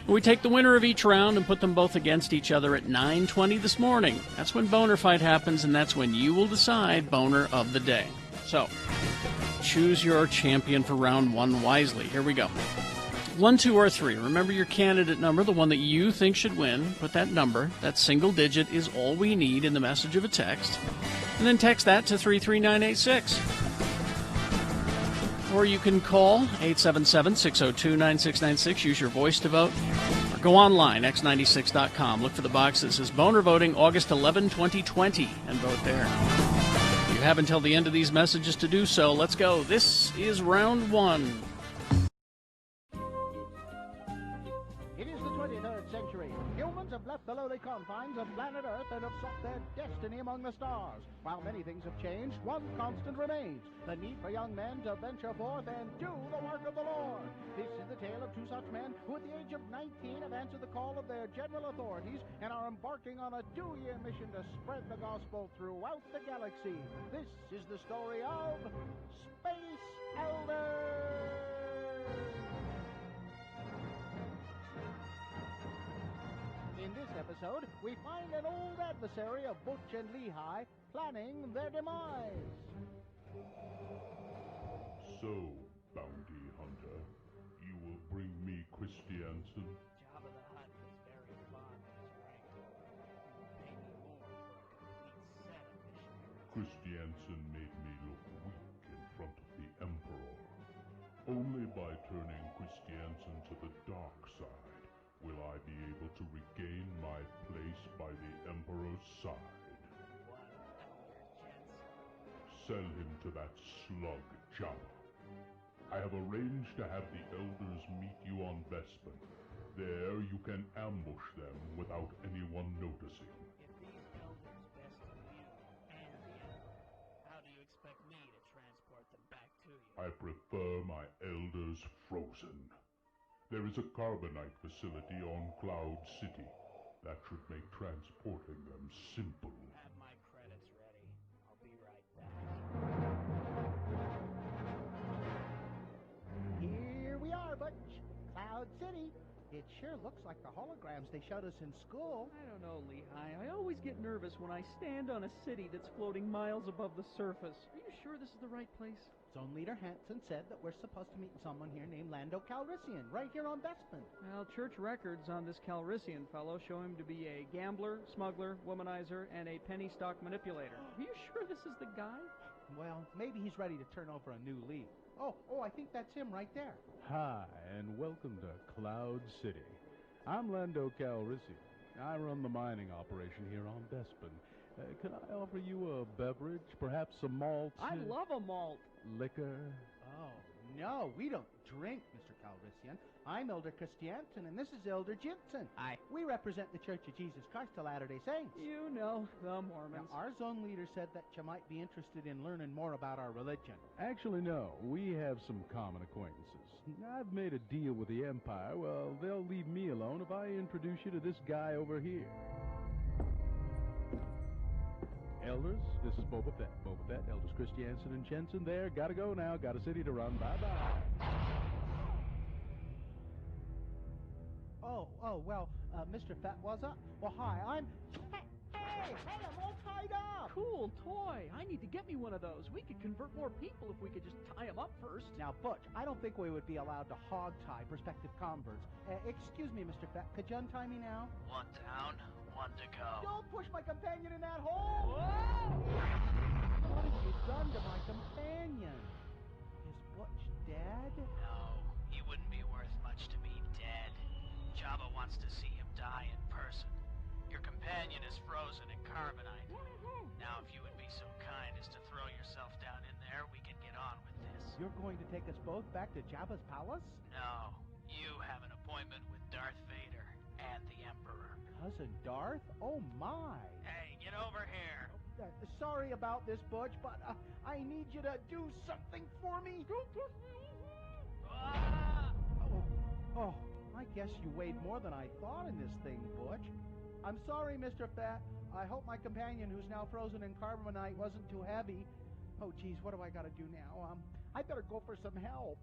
And we take the winner of each round and put them both against each other at 9:20 this morning. That's when boner fight happens, and that's when you will decide boner of the day. So, choose your champion for round 1 wisely. Here we go. 1, 2, or 3. Remember your candidate number, the one that you think should win. Put that number, that single digit, is all we need in the message of a text. And then text that to 33986. Or you can call 877-602-9696. Use your voice to vote. Or go online, x96.com. Look for the box that says Boner Voting August 11, 2020, and vote there. You have until the end of these messages to do so. Let's go. This is round 1. It is the 23rd century. Humans have left the lowly confines of planet Earth and have sought their destiny among the stars. While many things have changed, one constant remains, the need for young men to venture forth and do the work of the Lord. This is the tale of two such men who at the age of 19 have answered the call of their general authorities and are embarking on a 2-year mission to spread the gospel throughout the galaxy. This is the story of Space Elders! In this episode, we find an old adversary of Butch and Lehigh planning their demise. So, bounty hunter, you will bring me Christiansen? Jabba the Hutt was very fond of his rank. He paid me more for a complete set of missionaries. Christiansen made me look weak in front of the Emperor. Only by turning Christiansen to the dark side will I be able to regain my place by the Emperor's side. One Elder Jensen. Sell him to that slug, Jabba. I have arranged to have the elders meet you on Bespin. There you can ambush them without anyone noticing. If these elders bested you and the Emperor, how do you expect me to transport them back to you? I prefer my elders frozen. There is a carbonite facility on Cloud City. That should make transporting them simple. Have my credits ready. I'll be right back. Here we are, Butch. Cloud City. It sure looks like the holograms they showed us in school. I don't know, Lehigh. I always get nervous when I stand on a city that's floating miles above the surface. Are you sure this is the right place? Zone Leader Hanson said that we're supposed to meet someone here named Lando Calrissian, right here on Bespin. Well, church records on this Calrissian fellow show him to be a gambler, smuggler, womanizer, and a penny stock manipulator. Are you sure this is the guy? Well, maybe he's ready to turn over a new leaf. Oh, I think that's him right there. Hi, and welcome to Cloud City. I'm Lando Calrissian. I run the mining operation here on Bespin. Can I offer you a beverage? Perhaps some malt? I love a malt. Liquor? Oh, no, we don't drink, Mr. Calrissian. I'm Elder Christiansen, and this is Elder Jensen. Hi. We represent the Church of Jesus Christ of Latter-day Saints. You know, the Mormons. Now, our zone leader said that you might be interested in learning more about our religion. Actually, no. We have some common acquaintances. I've made a deal with the Empire. Well, they'll leave me alone if I introduce you to this guy over here. Elders, this is Boba Fett. Boba Fett, Elders Christiansen and Jensen there. Gotta go now. Got a city to run. Bye-bye. Well, Mr. Fett was up. Well, hi, I'm... Hey, I'm all tied up. Cool toy. I need to get me one of those. We could convert more people if we could just tie them up first. Now, Butch, I don't think we would be allowed to hog-tie prospective converts. Excuse me, Mr. Fett, could you untie me now? One down, one to go. Don't push my companion in that hole! Whoa! What have you done to my companion? Is Butch dead? No, he wouldn't be worth much to me dead. Jabba wants to see him die in person. Your companion is frozen in carbonite. Now, if you would be so kind as to throw yourself down in there, we can get on with this. You're going to take us both back to Jabba's palace? No, you have an appointment with Darth Vader and the Emperor. Cousin Darth? Oh, my. Hey, get over here. Sorry about this, Butch, but I need you to do something for me. Don't push me over. Ah! Oh, I guess you weighed more than I thought in this thing, Butch. I'm sorry, Mr. Fat. I hope my companion, who's now frozen in carbonite, wasn't too heavy. Oh, geez, what do I got to do now? I better go for some help.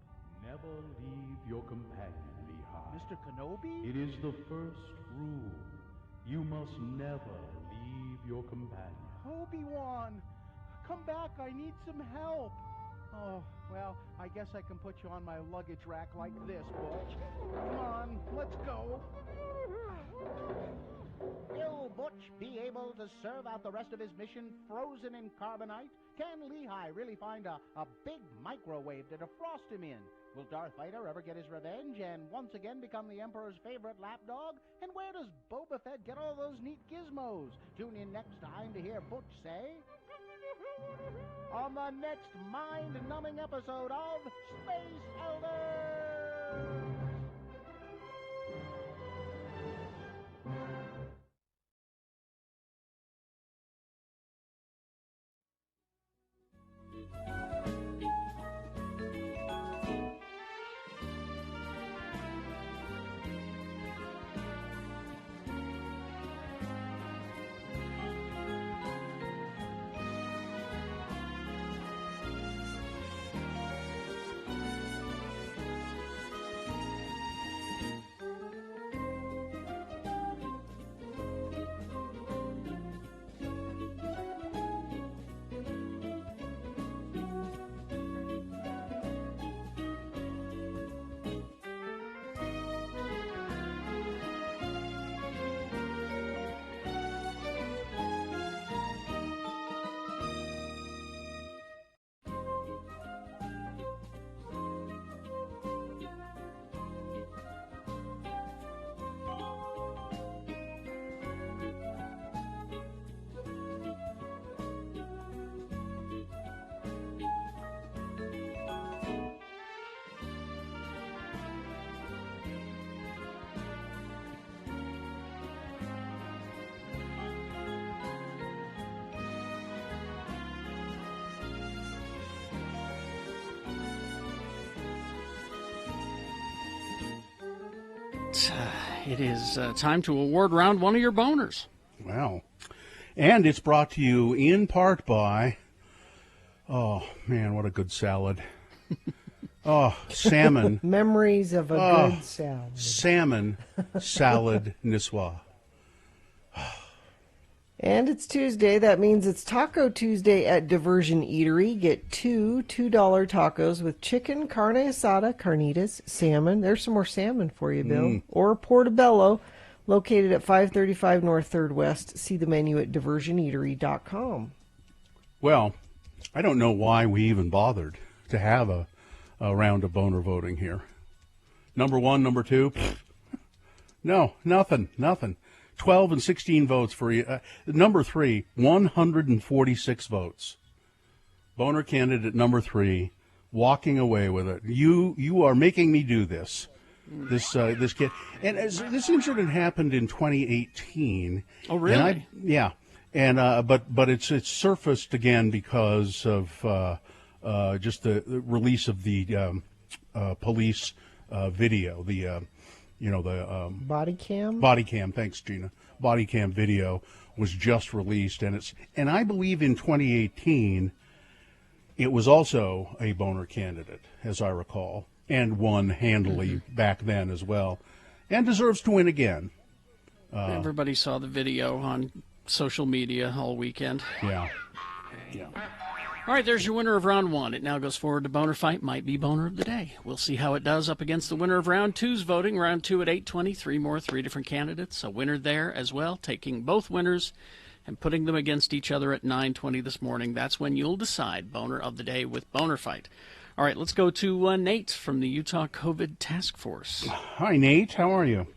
Never leave your companion, Lehigh. Mr. Kenobi? It is the first rule. You must never leave your companion. Obi-Wan, come back. I need some help. Oh, well, I guess I can put you on my luggage rack like this, Butch. Come on, let's go. Will Butch be able to serve out the rest of his mission frozen in carbonite? Can Lehigh really find a big microwave to defrost him in? Will Darth Vader ever get his revenge and once again become the Emperor's favorite lapdog? And where does Boba Fett get all those neat gizmos? Tune in next time to hear Butch say... on the next mind-numbing episode of Space Elders! right. It is time to award round one of your boners. Wow. And it's brought to you in part by, oh, man, what a good salad. Oh, salmon. Memories of a good salad. Salmon salad Niswa. And it's Tuesday. That means it's Taco Tuesday at Diversion Eatery. Get two $2 tacos with chicken, carne asada, carnitas, salmon. There's some more salmon for you, Bill. Or portobello, located at 535 North 3rd West. See the menu at diversioneatery.com. Well, I don't know why we even bothered to have a round of boner voting here. Number one, number two? No, nothing. 12 and 16 votes for you. Number three, 146 votes. Boner candidate number three, walking away with it. You are making me do this. This kid, and this incident happened in 2018. Oh, really? Yeah, and but it's surfaced again because of just the release of the police video. The body cam. Body cam. Thanks, Gina. Body cam video was just released, and I believe in 2018 it was also a boner candidate, as I recall, and won handily back then as well, and deserves to win again. Everybody saw the video on social media all weekend. Yeah. All right, there's your winner of round one. It now goes forward to Boner Fight. Might be Boner of the Day. We'll see how it does up against the winner of round two's voting. Round two at 8:20. Three different candidates. A winner there as well, taking both winners and putting them against each other at 9:20 this morning. That's when you'll decide Boner of the Day with Boner Fight. All right, let's go to Nate from the Utah COVID Task Force. Hi, Nate. How are you?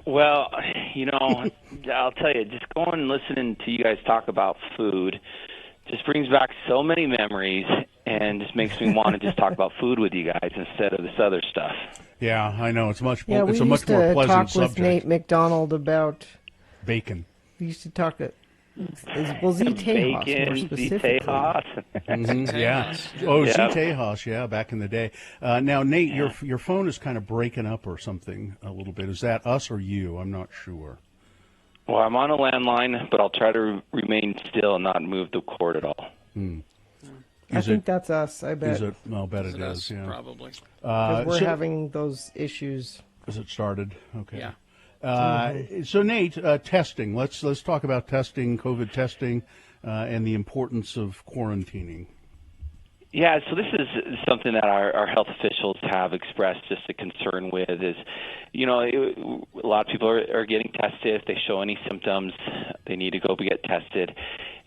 Well, I'll tell you, just going and listening to you guys talk about food just brings back so many memories and just makes me want to just talk about food with you guys instead of this other stuff. Yeah, I know. It's much. Yeah, it's a much more pleasant we used to talk subject. with Nate McDonald about bacon. We used to talk at Z-Tejas more specifically. Yeah. Oh, Z-Tejas, yeah, back in the day. Now, Nate, your phone is kind of breaking up or something a little bit. Is that us or you? I'm not sure. Well, I'm on a landline, but I'll try to remain still and not move the cord at all. I think that's us, I bet. I'll bet it is, us, yeah. Probably. Because we're having those issues. As it started? Okay. Yeah. So, Nate, testing. Let's talk about testing, COVID testing, and the importance of quarantining. Yeah, so this is something that our health officials have expressed just a concern with is, a lot of people are getting tested. If they show any symptoms, they need to go get tested.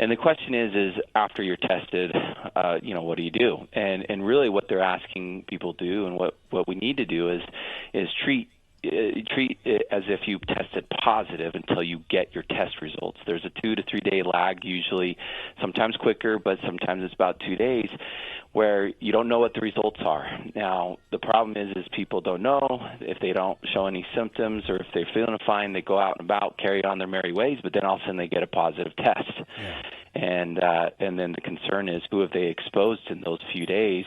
And the question is after you're tested, what do you do? And really what they're asking people to do and what we need to do is treat it as if you tested positive until you get your test results. There's a 2 to 3 day lag usually, sometimes quicker, but sometimes it's about 2 days where you don't know what the results are. Now, the problem is people don't know if they don't show any symptoms or if they're feeling fine, they go out and about, carry on their merry ways, but then all of a sudden they get a positive test. Yeah. And then the concern is who have they exposed in those few days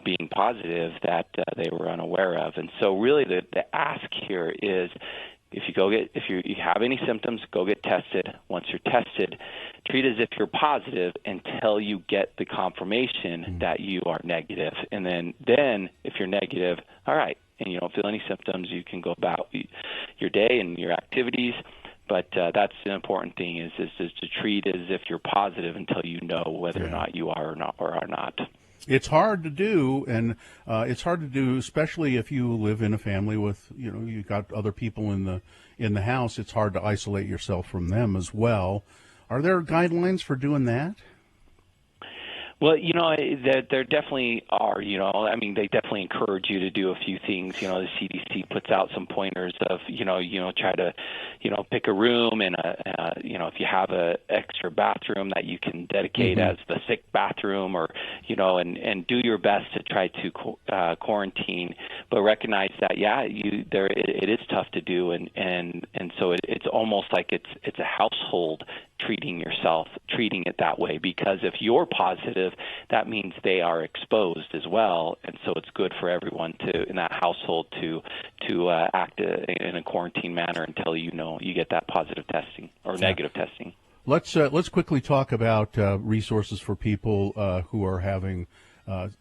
being positive that they were unaware of. And so really the ask here is if you have any symptoms, go get tested. Once you're tested, treat as if you're positive until you get the confirmation that you are negative. And then if you're negative, all right, and you don't feel any symptoms, you can go about your day and your activities. But that's the important thing is to treat as if you're positive until you know whether or not you are or are not. It's hard to do, and it's hard to do, especially if you live in a family with, you've got other people in the house. It's hard to isolate yourself from them as well. Are there guidelines for doing that? Well, there definitely are, they definitely encourage you to do a few things. The CDC puts out some pointers of, try to, pick a room and, if you have a extra bathroom that you can dedicate as the sick bathroom or, and do your best to try to quarantine, but recognize that, it is tough to do. And so it's almost like it's a household treating it that way, because if you're positive, positive, that means they are exposed as well, and so it's good for everyone in that household to act in a quarantine manner until you get that positive testing or negative testing. Let's quickly talk about resources for people who are having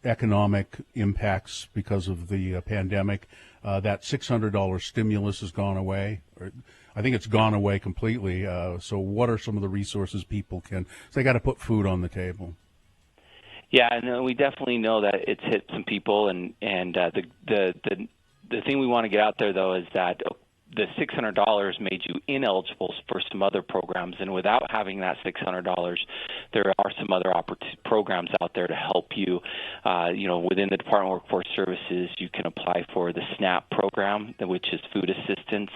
economic impacts because of the pandemic. That $600 stimulus has gone away. I think it's gone away completely. So what are some of the resources people can? So they got to put food on the table. Yeah, and we definitely know that it's hit some people, and the thing we want to get out there though is that the $600 made you ineligible for some other programs, and without having that $600, there are some other programs out there to help you. Within the Department of Workforce Services, you can apply for the SNAP program, which is food assistance,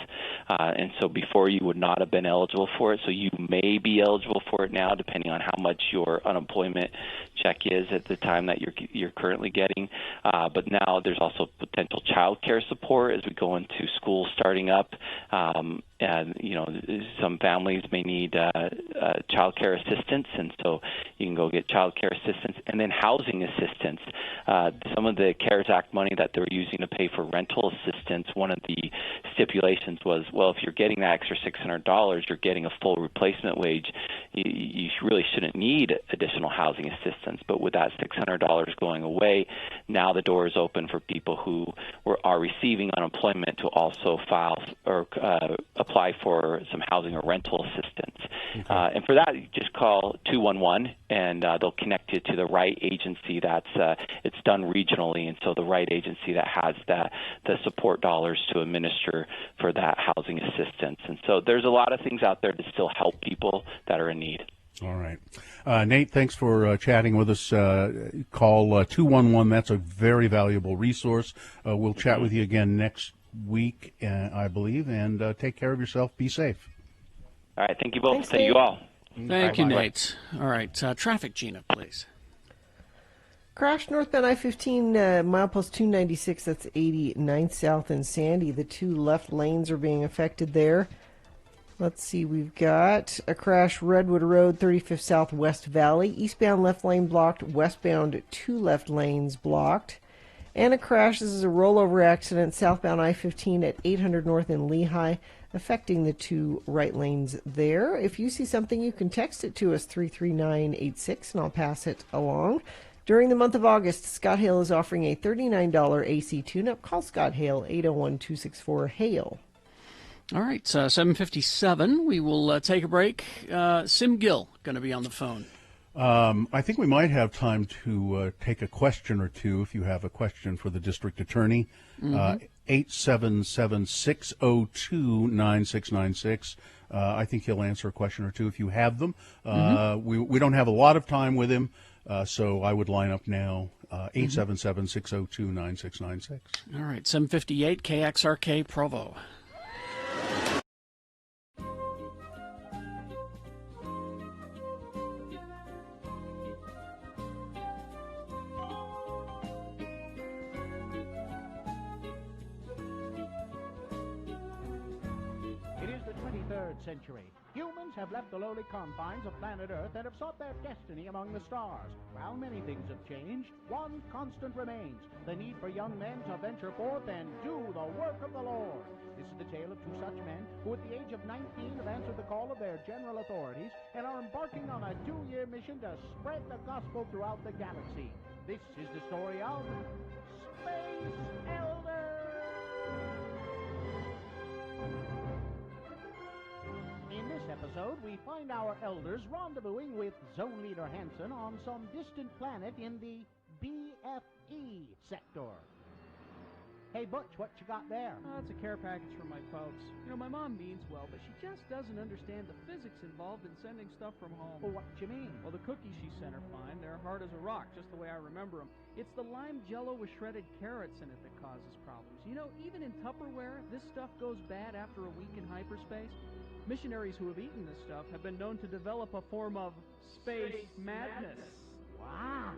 and so before you would not have been eligible for it. So you may be eligible for it now, depending on how much your unemployment check is at the time that you're currently getting. But now there's also potential child care support as we go into school starting up. And some families may need child care assistance, and so you can go get child care assistance, and then housing assistance. Some of the CARES Act money that they're using to pay for rental assistance, one of the stipulations was, well, if you're getting that extra $600, you're getting a full replacement wage. You really shouldn't need additional housing assistance. But with that $600 going away, now the door is open for people who are receiving unemployment to also file or apply for some housing or rental assistance. Okay. And for that, you just call 211, and they'll connect you to the right agency. It's done regionally, and so the right agency that has the support dollars to administer for that housing assistance. And so there's a lot of things out there to still help people that are in need. All right. Nate, thanks for chatting with us. Call 211. That's a very valuable resource. We'll chat with you again next week, I believe, and take care of yourself. Be safe. All right. Thank you both. Thank you all. Thank you, Nate. All right. Traffic, Gina, please. Crash northbound I-15, milepost 296, that's 89th South and Sandy. The two left lanes are being affected there. Let's see, we've got a crash Redwood Road, 35th South West Valley. Eastbound left lane blocked, westbound two left lanes blocked. And a crash, this is a rollover accident, southbound I-15 at 800 North in Lehigh, affecting the two right lanes there. If you see something, you can text it to us, 33986, and I'll pass it along. During the month of August, Scott Hale is offering a $39 AC tune-up. Call Scott Hale, 801-264-HALE. All right, 7:57. We will take a break. Sim Gill going to be on the phone. I think we might have time to take a question or two if you have a question for the district attorney. 877-602-9696. I think he'll answer a question or two if you have them. We don't have a lot of time with him, so I would line up now. 877-602-9696. All right, 7:58, KXRK Provo. Century. Humans have left the lowly confines of planet Earth and have sought their destiny among the stars. While many things have changed, one constant remains: the need for young men to venture forth and do the work of the Lord. This is the tale of two such men who at the age of 19 have answered the call of their general authorities and are embarking on a 2-year mission to spread the gospel throughout the galaxy. This is the story of Space Elders. In this episode, we find our elders rendezvousing with Zone Leader Hansen on some distant planet in the BFE sector. Hey, Butch, what you got there? It's a care package from my folks. My mom means well, but she just doesn't understand the physics involved in sending stuff from home. Well, what you mean? Well, the cookies she sent are fine. They're hard as a rock, just the way I remember them. It's the lime jello with shredded carrots in it that causes problems. Even in Tupperware, this stuff goes bad after a week in hyperspace. Missionaries who have eaten this stuff have been known to develop a form of space madness. Wow.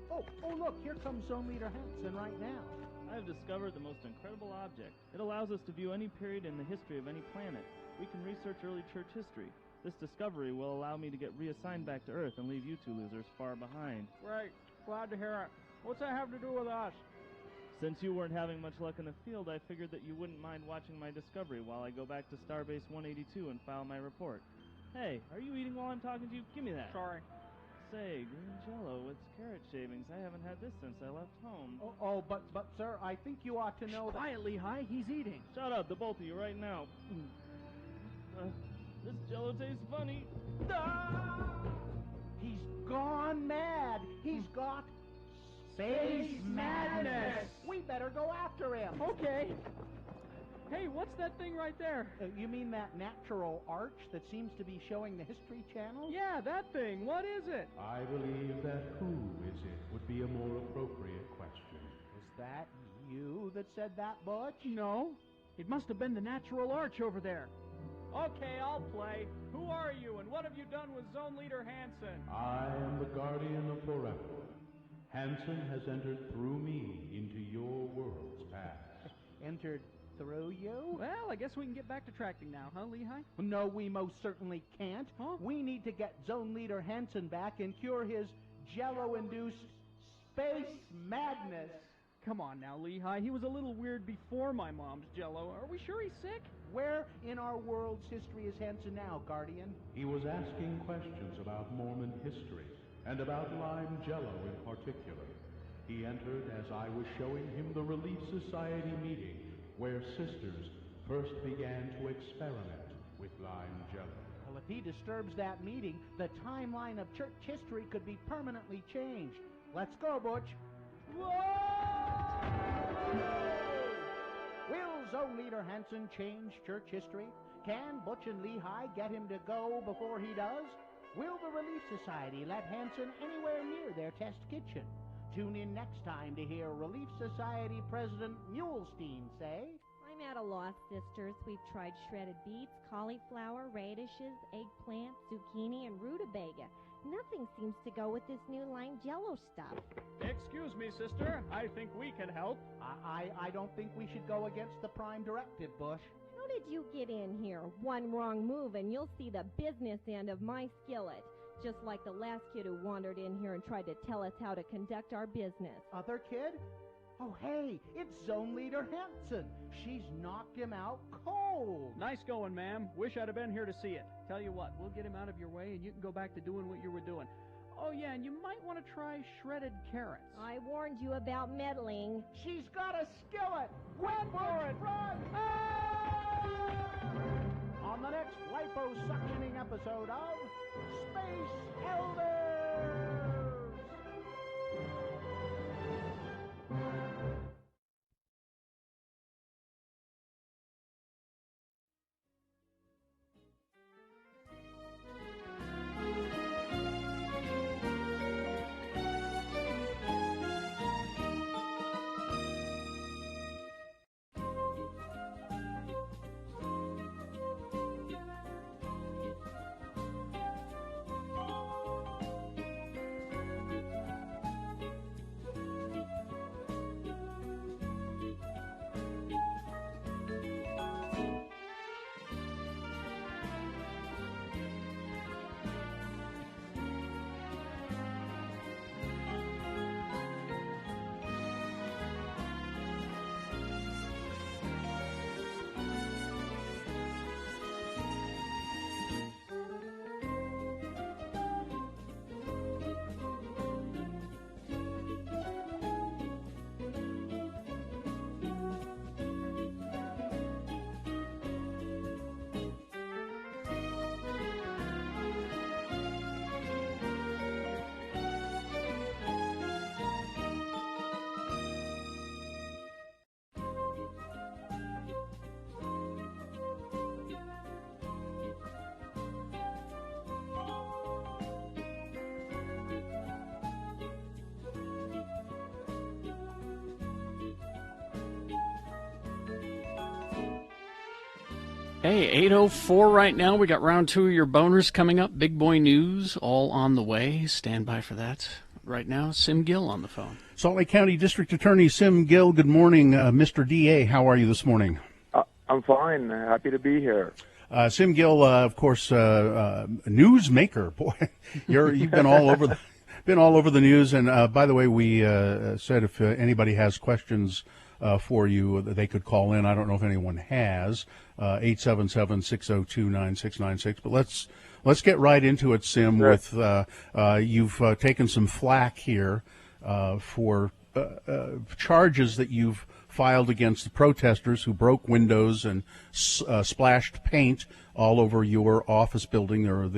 Oh, look, here comes Zone Leader Hansen right now. I have discovered the most incredible object. It allows us to view any period in the history of any planet. We can research early church history. This discovery will allow me to get reassigned back to Earth and leave you two losers far behind. Great. Glad to hear it. What's that have to do with us? Since you weren't having much luck in the field, I figured that you wouldn't mind watching my discovery while I go back to Starbase 182 and file my report. Hey, are you eating while I'm talking to you? Give me that. Sorry. Say, green jello with carrot shavings. I haven't had this since I left home. But sir, I think you ought to know that... Quiet, Lehigh. He's eating. Shut up, the both of you, right now. This jello tastes funny. He's gone mad. He's got space madness. We better go after him. Okay. Hey, what's that thing right there? You mean that natural arch that seems to be showing the History Channel? Yeah, that thing. What is it? I believe that who is it would be a more appropriate question. Was that you that said that, Butch? No. It must have been the natural arch over there. Okay, I'll play. Who are you, and what have you done with Zone Leader Hansen? I am the guardian of forever. Hansen has entered through me into your world's past. Entered through you? Well, I guess we can get back to tracking now, huh, Lehigh? No, we most certainly can't. Huh? We need to get Zone Leader Hansen back and cure his jello-induced space madness. Come on now, Lehigh. He was a little weird before my mom's jello. Are we sure he's sick? Where in our world's history is Hansen now, Guardian? He was asking questions about Mormon history and about lime jello in particular. He entered as I was showing him the Relief Society meeting where sisters first began to experiment with lime jello. Well, if he disturbs that meeting, the timeline of church history could be permanently changed. Let's go, Butch. Will Zone Leader Hansen change church history? Can Butch and Lehigh get him to go before he does? Will the Relief Society let Hansen anywhere near their test kitchen? Tune in next time to hear Relief Society President Mulestein say... I'm at a loss, sisters. We've tried shredded beets, cauliflower, radishes, eggplant, zucchini, and rutabaga. Nothing seems to go with this new lime jello stuff. Excuse me, sister. I think we can help. I don't think we should go against the Prime Directive, Bush. How did you get in here? One wrong move and you'll see the business end of my skillet. Just like the last kid who wandered in here and tried to tell us how to conduct our business. Other kid? Oh, hey, it's Zone Leader Hansen. She's knocked him out cold. Nice going, ma'am. Wish I'd have been here to see it. Tell you what, we'll get him out of your way and you can go back to doing what you were doing. Oh, yeah, and you might want to try shredded carrots. I warned you about meddling. She's got a skillet. Run for it. Run. On the next liposuctioning episode of Space Elders. Hey, 8:04 right now. We got round 2 of your boners coming up. Big boy news all on the way. Stand by for that. Right now, Sim Gill on the phone. Salt Lake County District Attorney Sim Gill, good morning. Mr. DA, how are you this morning? I'm fine. Happy to be here. Sim Gill, of course, newsmaker. Boy, you've been all over the news. And by the way, we said if anybody has questions for you, they could call in. I don't know if anyone has 877-602-9696. But let's get right into it, Sim. Sure. With you've taken some flack here for charges that you've filed against the protesters who broke windows and splashed paint all over your office building, or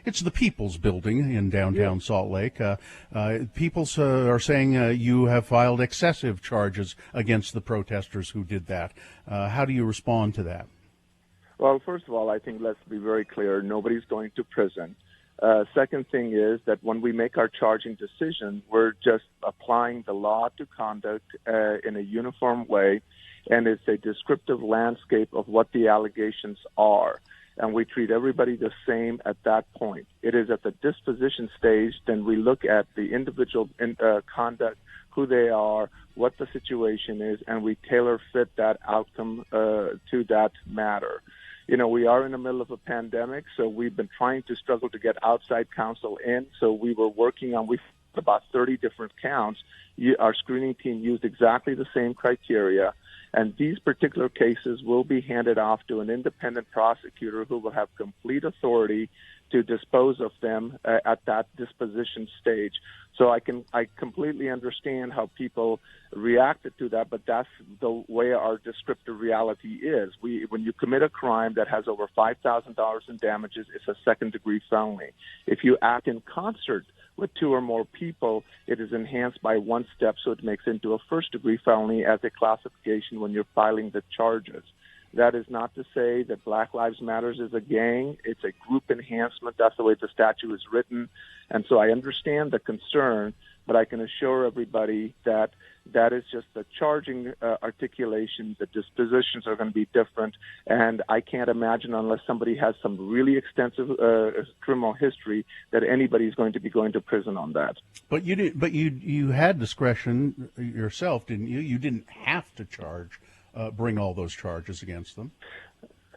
it's the People's Building in downtown Salt Lake. People are saying you have filed excessive charges against the protesters who did that. How do you respond to that? Well, first of all, I think let's be very clear. Nobody's going to prison. Second thing is that when we make our charging decision, we're just applying the law to conduct in a uniform way, and it's a descriptive landscape of what the allegations are. And we treat everybody the same at that point. It is at the disposition stage, then we look at the individual conduct, who they are, what the situation is, and we tailor fit that outcome to that matter. You know, we are in the middle of a pandemic, so we've been trying to struggle to get outside counsel in. So we were working on about 30 different counts. Our screening team used exactly the same criteria, and these particular cases will be handed off to an independent prosecutor who will have complete authority to dispose of them at that disposition stage. So I completely understand how people reacted to that, but that's the way our descriptive reality is. When you commit a crime that has over $5,000 in damages, it's a second-degree felony. If you act in concert with two or more people, it is enhanced by one step, so it makes into a first-degree felony as a classification when you're filing the charges. That is not to say that Black Lives Matter is a gang. It's a group enhancement. That's the way the statute is written. And so I understand the concern, but I can assure everybody that that is just the charging articulation. The dispositions are going to be different. And I can't imagine, unless somebody has some really extensive criminal history, that anybody's going to be going to prison on that. But you did. But you had discretion yourself, didn't you? You didn't have to bring all those charges against them.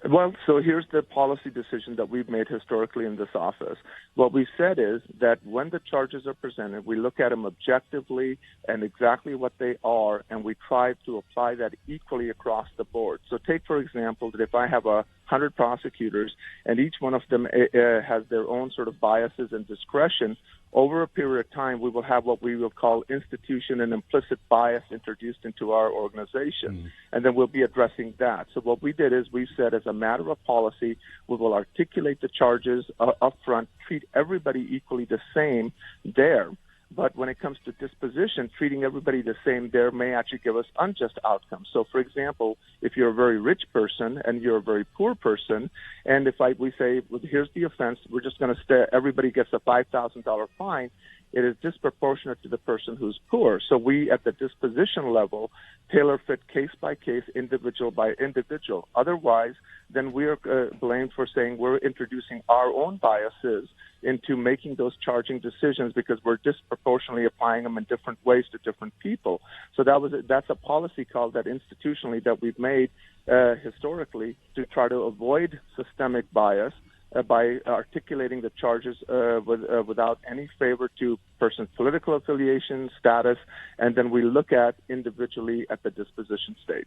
Well, so here's the policy decision that we've made historically in this office. What we said is that when the charges are presented, we look at them objectively and exactly what they are, and we try to apply that equally across the board. So take, for example, that if I have 100 prosecutors and each one of them has their own sort of biases and discretion, over a period of time, we will have what we will call institution and implicit bias introduced into our organization, and then we'll be addressing that. So what we did is we said, as a matter of policy, we will articulate the charges up front, treat everybody equally the same there. But when it comes to disposition, treating everybody the same there may actually give us unjust outcomes. So, for example, if you're a very rich person and you're a very poor person, and if we say, well, here's the offense, we're just going to everybody gets a $5,000 fine, it is disproportionate to the person who's poor. So we, at the disposition level, tailor fit case by case, individual by individual. Otherwise, then we are blamed for saying we're introducing our own biases into making those charging decisions because we're disproportionately applying them in different ways to different people. So that's a policy call that institutionally that we've made historically to try to avoid systemic bias by articulating the charges without any favor to person's political affiliation, status, and then we look at individually at the disposition state.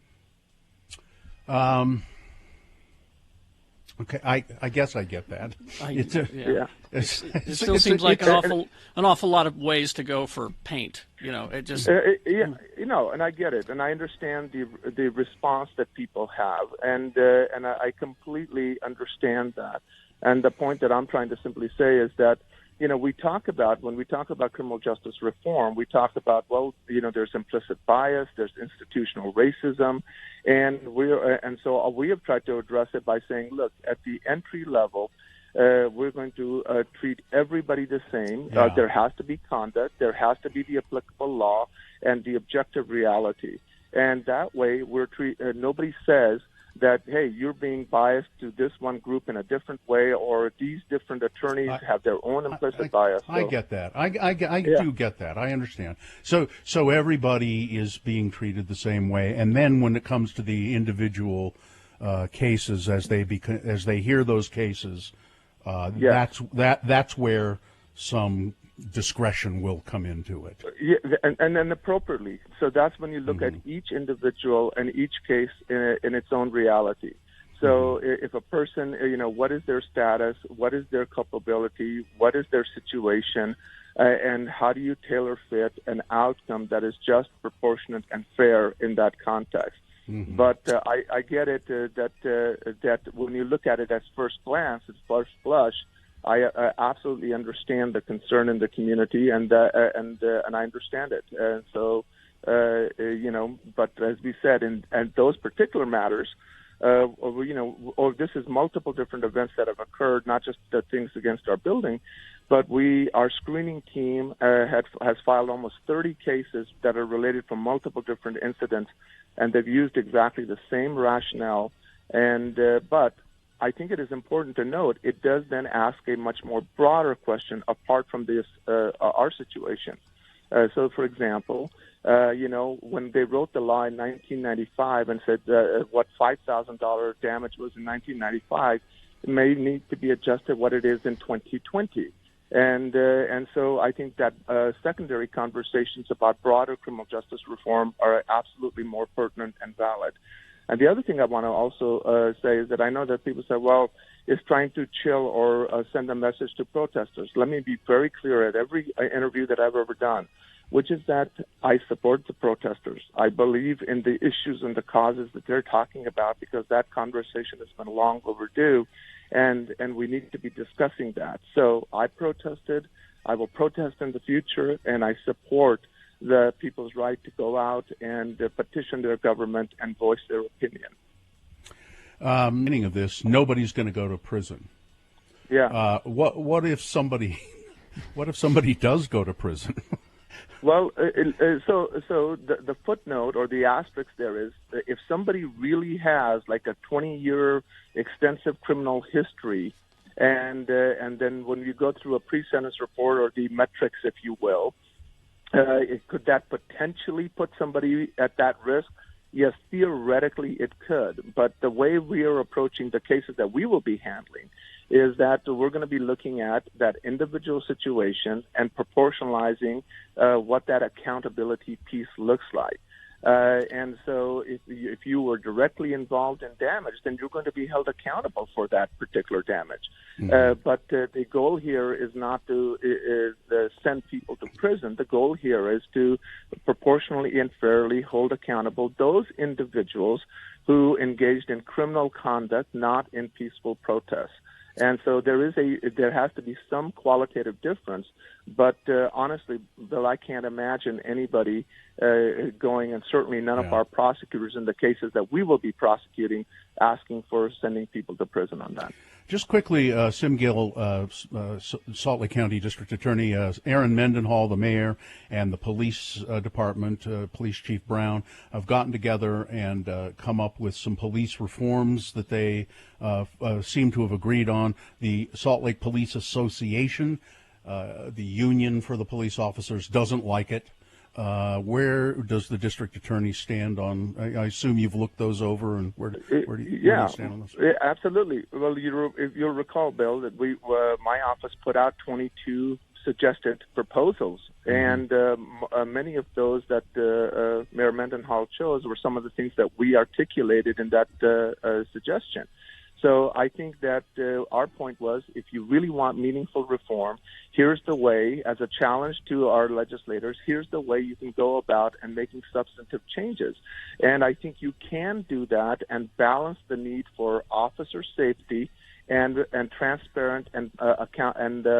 Okay, I guess I get that. It still seems like an awful lot of ways to go for paint. You know, it just and I get it, and I understand the response that people have, and I completely understand that. And the point that I'm trying to simply say is that, you know, when we talk about criminal justice reform, we talk about, well, you know, there's implicit bias, there's institutional racism, and so we have tried to address it by saying, look, at the entry level, we're going to treat everybody the same. There has to be conduct, there has to be the applicable law, and the objective reality. And that way, nobody says that, hey, you're being biased to this one group in a different way, or these different attorneys have their own implicit bias. I get that. I do get that. I understand. So everybody is being treated the same way, and then when it comes to the individual cases as they hear those cases. That's where some discretion will come into it. Yeah, and then appropriately. So that's when you look at each individual and each case in its own reality. So if a person, what is their status, what is their culpability, what is their situation, and how do you tailor fit an outcome that is just, proportionate, and fair in that context? But I get it that when you look at it at first glance, at first blush, I absolutely understand the concern in the community, and I understand it. And so, but as we said, in those particular matters, or this is multiple different events that have occurred, not just the things against our building, but our screening team has filed almost 30 cases that are related from multiple different incidents, and they've used exactly the same rationale. And but I think it is important to note it does then ask a much more broader question apart from this our situation. So, for example, when they wrote the law in 1995 and said what $5,000 damage was in 1995, it may need to be adjusted what it is in 2020. And so I think that secondary conversations about broader criminal justice reform are absolutely more pertinent and valid. And the other thing I want to also say is that I know that people say, well, it's trying to chill or send a message to protesters. Let me be very clear at every interview that I've ever done, which is that I support the protesters. I believe in the issues and the causes that they're talking about because that conversation has been long overdue, and we need to be discussing that. So I protested. I will protest in the future, and I support the people's right to go out and petition their government and voice their opinion. Meaning of this, nobody's going to go to prison. Yeah. What if somebody does go to prison? Well, so the footnote or the asterisk there is if somebody really has like a 20-year extensive criminal history, and then when you go through a pre-sentence report or the metrics, if you will, could that potentially put somebody at that risk? Yes, theoretically it could. But the way we are approaching the cases that we will be handling is that we're going to be looking at that individual situation and proportionalizing what that accountability piece looks like. And so if you were directly involved in damage, then you're going to be held accountable for that particular damage. But the goal here is not to send people to prison. The goal here is to proportionally and fairly hold accountable those individuals who engaged in criminal conduct, not in peaceful protests. And so there has to be some qualitative difference, but honestly, Bill, I can't imagine anybody going, and certainly none of our prosecutors in the cases that we will be prosecuting, asking for sending people to prison on that. Just quickly, Sim Gill, Salt Lake County District Attorney, Aaron Mendenhall, the mayor, and the police department, Police Chief Brown, have gotten together and come up with some police reforms that they seem to have agreed on. The Salt Lake Police Association, the union for the police officers, doesn't like it. Where does the district attorney stand on? I assume you've looked those over, and where do you stand on this? Yeah, absolutely. Well, if you'll recall, Bill, that my office put out 22 suggested proposals, and many of those that Mayor Mendenhall chose were some of the things that we articulated in that suggestion. So I think that our point was, if you really want meaningful reform, here's the way, as a challenge to our legislators, here's the way you can go about and making substantive changes. And I think you can do that and balance the need for officer safety and transparent and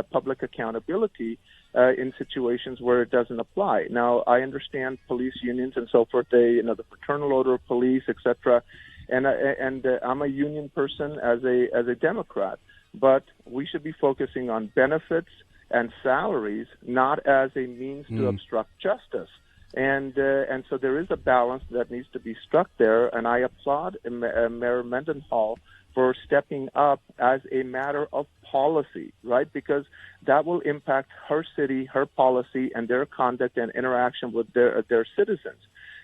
public accountability in situations where it doesn't apply. Now, I understand police unions and so forth, the Fraternal Order of Police, etc., and I'm a union person as a Democrat, but we should be focusing on benefits and salaries, not as a means to obstruct justice. And so there is a balance that needs to be struck there, and I applaud Mayor Mendenhall for stepping up as a matter of policy, right? Because that will impact her city, her policy, and their conduct and interaction with their citizens.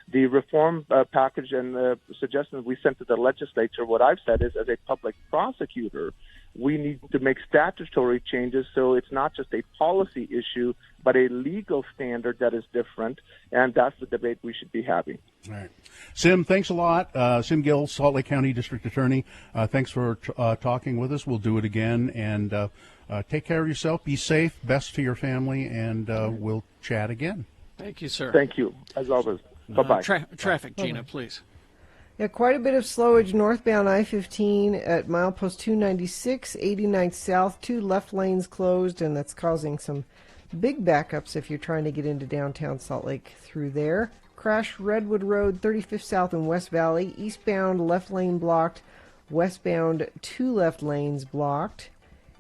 The reform package and suggestions we sent to the legislature, what I've said is, as a public prosecutor, we need to make statutory changes so it's not just a policy issue, but a legal standard that is different, and that's the debate we should be having. All right. Sim, thanks a lot. Sim Gill, Salt Lake County District Attorney, thanks for talking with us. We'll do it again, and take care of yourself. Be safe. Best to your family, and we'll chat again. Thank you, sir. Thank you, as always. Bye-bye. Traffic, Gina, please. Yeah, quite a bit of slowage northbound I-15 at milepost 296, 89th south, 2 left lanes closed, and that's causing some big backups if you're trying to get into downtown Salt Lake through there. Crash Redwood Road, 35th south in West Valley, eastbound left lane blocked, westbound 2 left lanes blocked.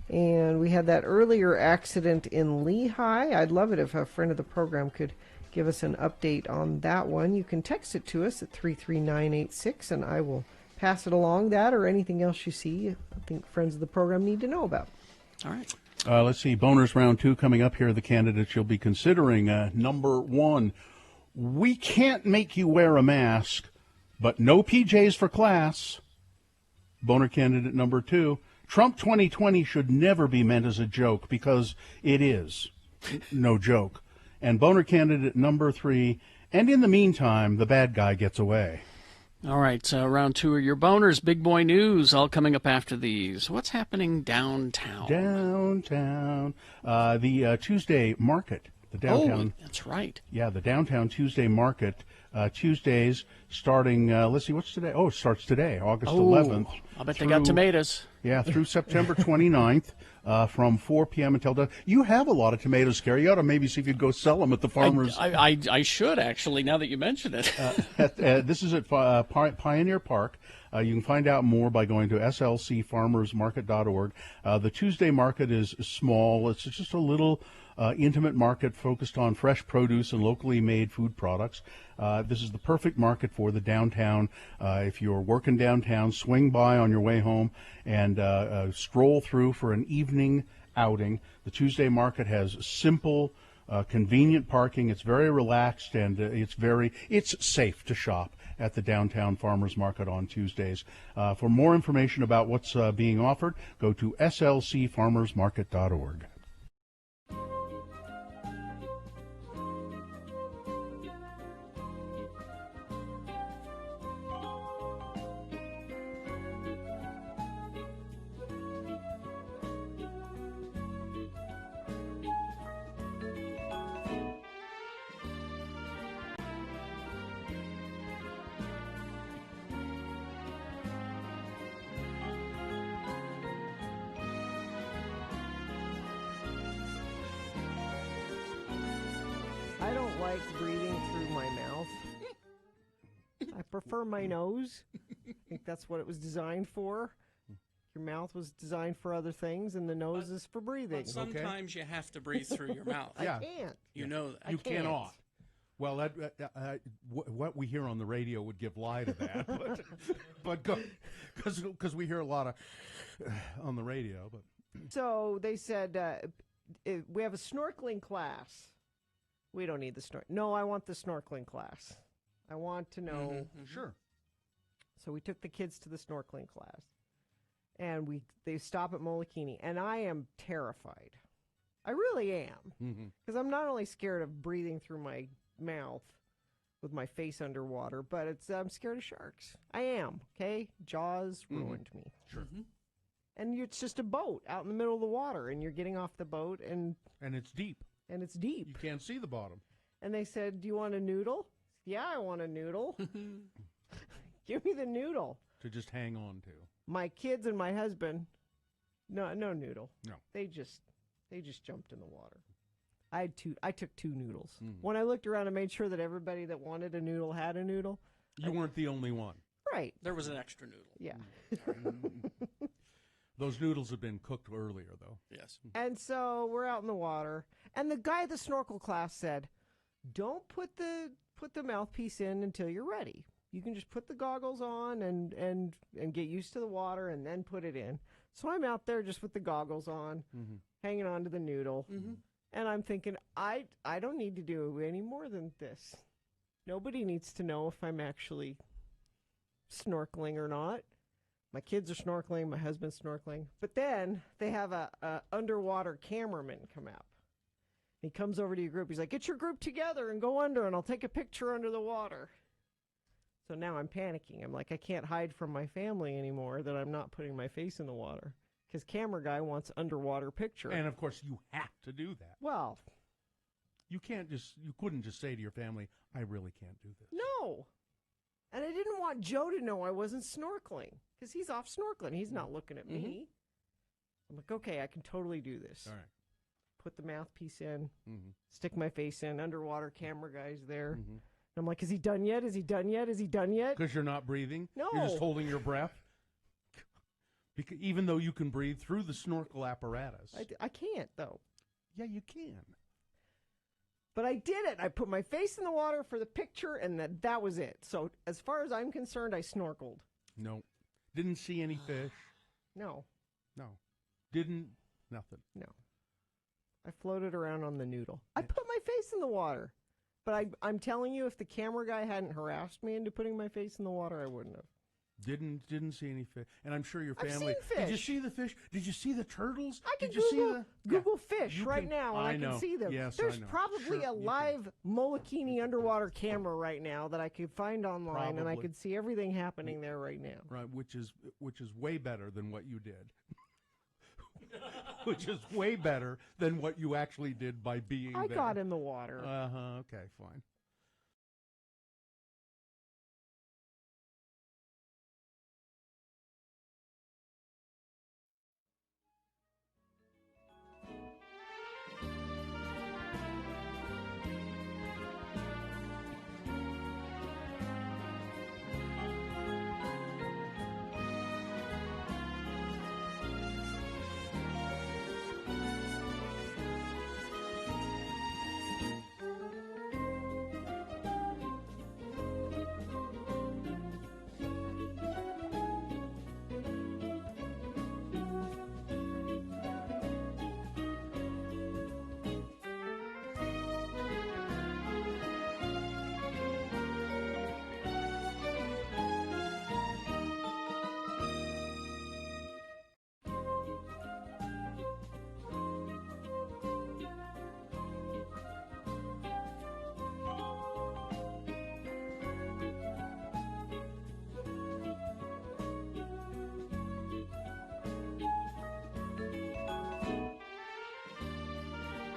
And we had that earlier accident in Lehigh. I'd love it if a friend of the program could give us an update on that one. You can text it to us at 33986, and I will pass it along, that or anything else you see I think friends of the program need to know about. All right. Let's see. Boners round 2 coming up here. The candidates you'll be considering. Number 1, we can't make you wear a mask, but no PJs for class. Boner candidate number 2, Trump 2020 should never be meant as a joke, because it is no joke. And boner candidate number 3, and in the meantime, the bad guy gets away. All right, round 2 of your boners. Big boy news, all coming up after these. What's happening downtown? Downtown. The Tuesday market. The downtown. Oh, that's right. Yeah, the downtown Tuesday market. Tuesdays starting, let's see, what's today? Oh, it starts today, August 11th. I bet they got tomatoes. Yeah, through September 29th. From 4 p.m. until done. You have a lot of tomatoes, Gary. You ought to maybe see if you'd go sell them at the farmers. I should, actually, now that you mention it. This is at Pioneer Park. You can find out more by going to slcfarmersmarket.org. The Tuesday market is small. It's just a little intimate market focused on fresh produce and locally made food products. This is the perfect market for the downtown. If you're working downtown, swing by on your way home and stroll through for an evening outing. The Tuesday market has simple, convenient parking. It's very relaxed, and it's safe to shop at the downtown farmers market on Tuesdays. For more information about what's being offered, go to slcfarmersmarket.org. I don't like breathing through my mouth. I prefer my nose. I think that's what it was designed for. Your mouth was designed for other things, and the nose is for breathing. But sometimes you have to breathe through your mouth. I can't. You know that. You cannot. Well, what we hear on the radio would give lie to that, but because we hear a lot of on the radio. But so they said we have a snorkeling class. We don't need the snorkel. No, I want the snorkeling class. I want to know. Sure. So we took the kids to the snorkeling class, and they stop at Molokini, and I am terrified. I really am, because I'm not only scared of breathing through my mouth with my face underwater, but I'm scared of sharks. I am. Okay, Jaws ruined me. Sure. And it's just a boat out in the middle of the water, and you're getting off the boat, and it's deep. And it's deep. You can't see the bottom. And they said, "Do you want a noodle?" Yeah, I want a noodle. Give me the noodle. To just hang on to. My kids and my husband, no noodle. No. They just jumped in the water. I took 2 noodles. When I looked around and made sure that everybody that wanted a noodle had a noodle. You weren't the only one. Right. There was an extra noodle. Yeah. Those noodles have been cooked earlier, though. Yes. And so we're out in the water, and the guy at the snorkel class said, "Don't put the mouthpiece in until you're ready. You can just put the goggles on and get used to the water, and then put it in." So I'm out there just with the goggles on, hanging on to the noodle, and I'm thinking, I don't need to do any more than this. Nobody needs to know if I'm actually snorkeling or not. My kids are snorkeling, my husband's snorkeling. But then they have a underwater cameraman come out. He comes over to your group. He's like, get your group together and go under, and I'll take a picture under the water. So now I'm panicking. I'm like, I can't hide from my family anymore that I'm not putting my face in the water. Because camera guy wants underwater picture. And, of course, you have to do that. Well, you couldn't just say to your family, I really can't do this. No. And I didn't want Joe to know I wasn't snorkeling. Because he's off snorkeling. He's not looking at me. I'm like, okay, I can totally do this. All right. Put the mouthpiece in, stick my face in, underwater camera guy's there. And I'm like, is he done yet? Is he done yet? Is he done yet? Because you're not breathing? No. You're just holding your breath? Because even though you can breathe through the snorkel apparatus. I can't, though. Yeah, you can. But I did it. I put my face in the water for the picture, and that was it. So as far as I'm concerned, I snorkeled. No. Didn't see any fish. No. Nothing. No. I floated around on the noodle. I put my face in the water. But I'm telling you, if the camera guy hadn't harassed me into putting my face in the water, I wouldn't have. Didn't see any fish. And I'm sure your I've family... seen fish. Did you see the fish? Did you see the turtles? I can Did you see the... Google fish right can, now, and I know. can see them. Yes, There's I know. probably Sure, a live Molokini underwater camera right now that I could find online, and I could see everything happening there right now. Right, which is way better than what you did. Which is way better than what you actually did by being there. I got in the water. Okay, fine.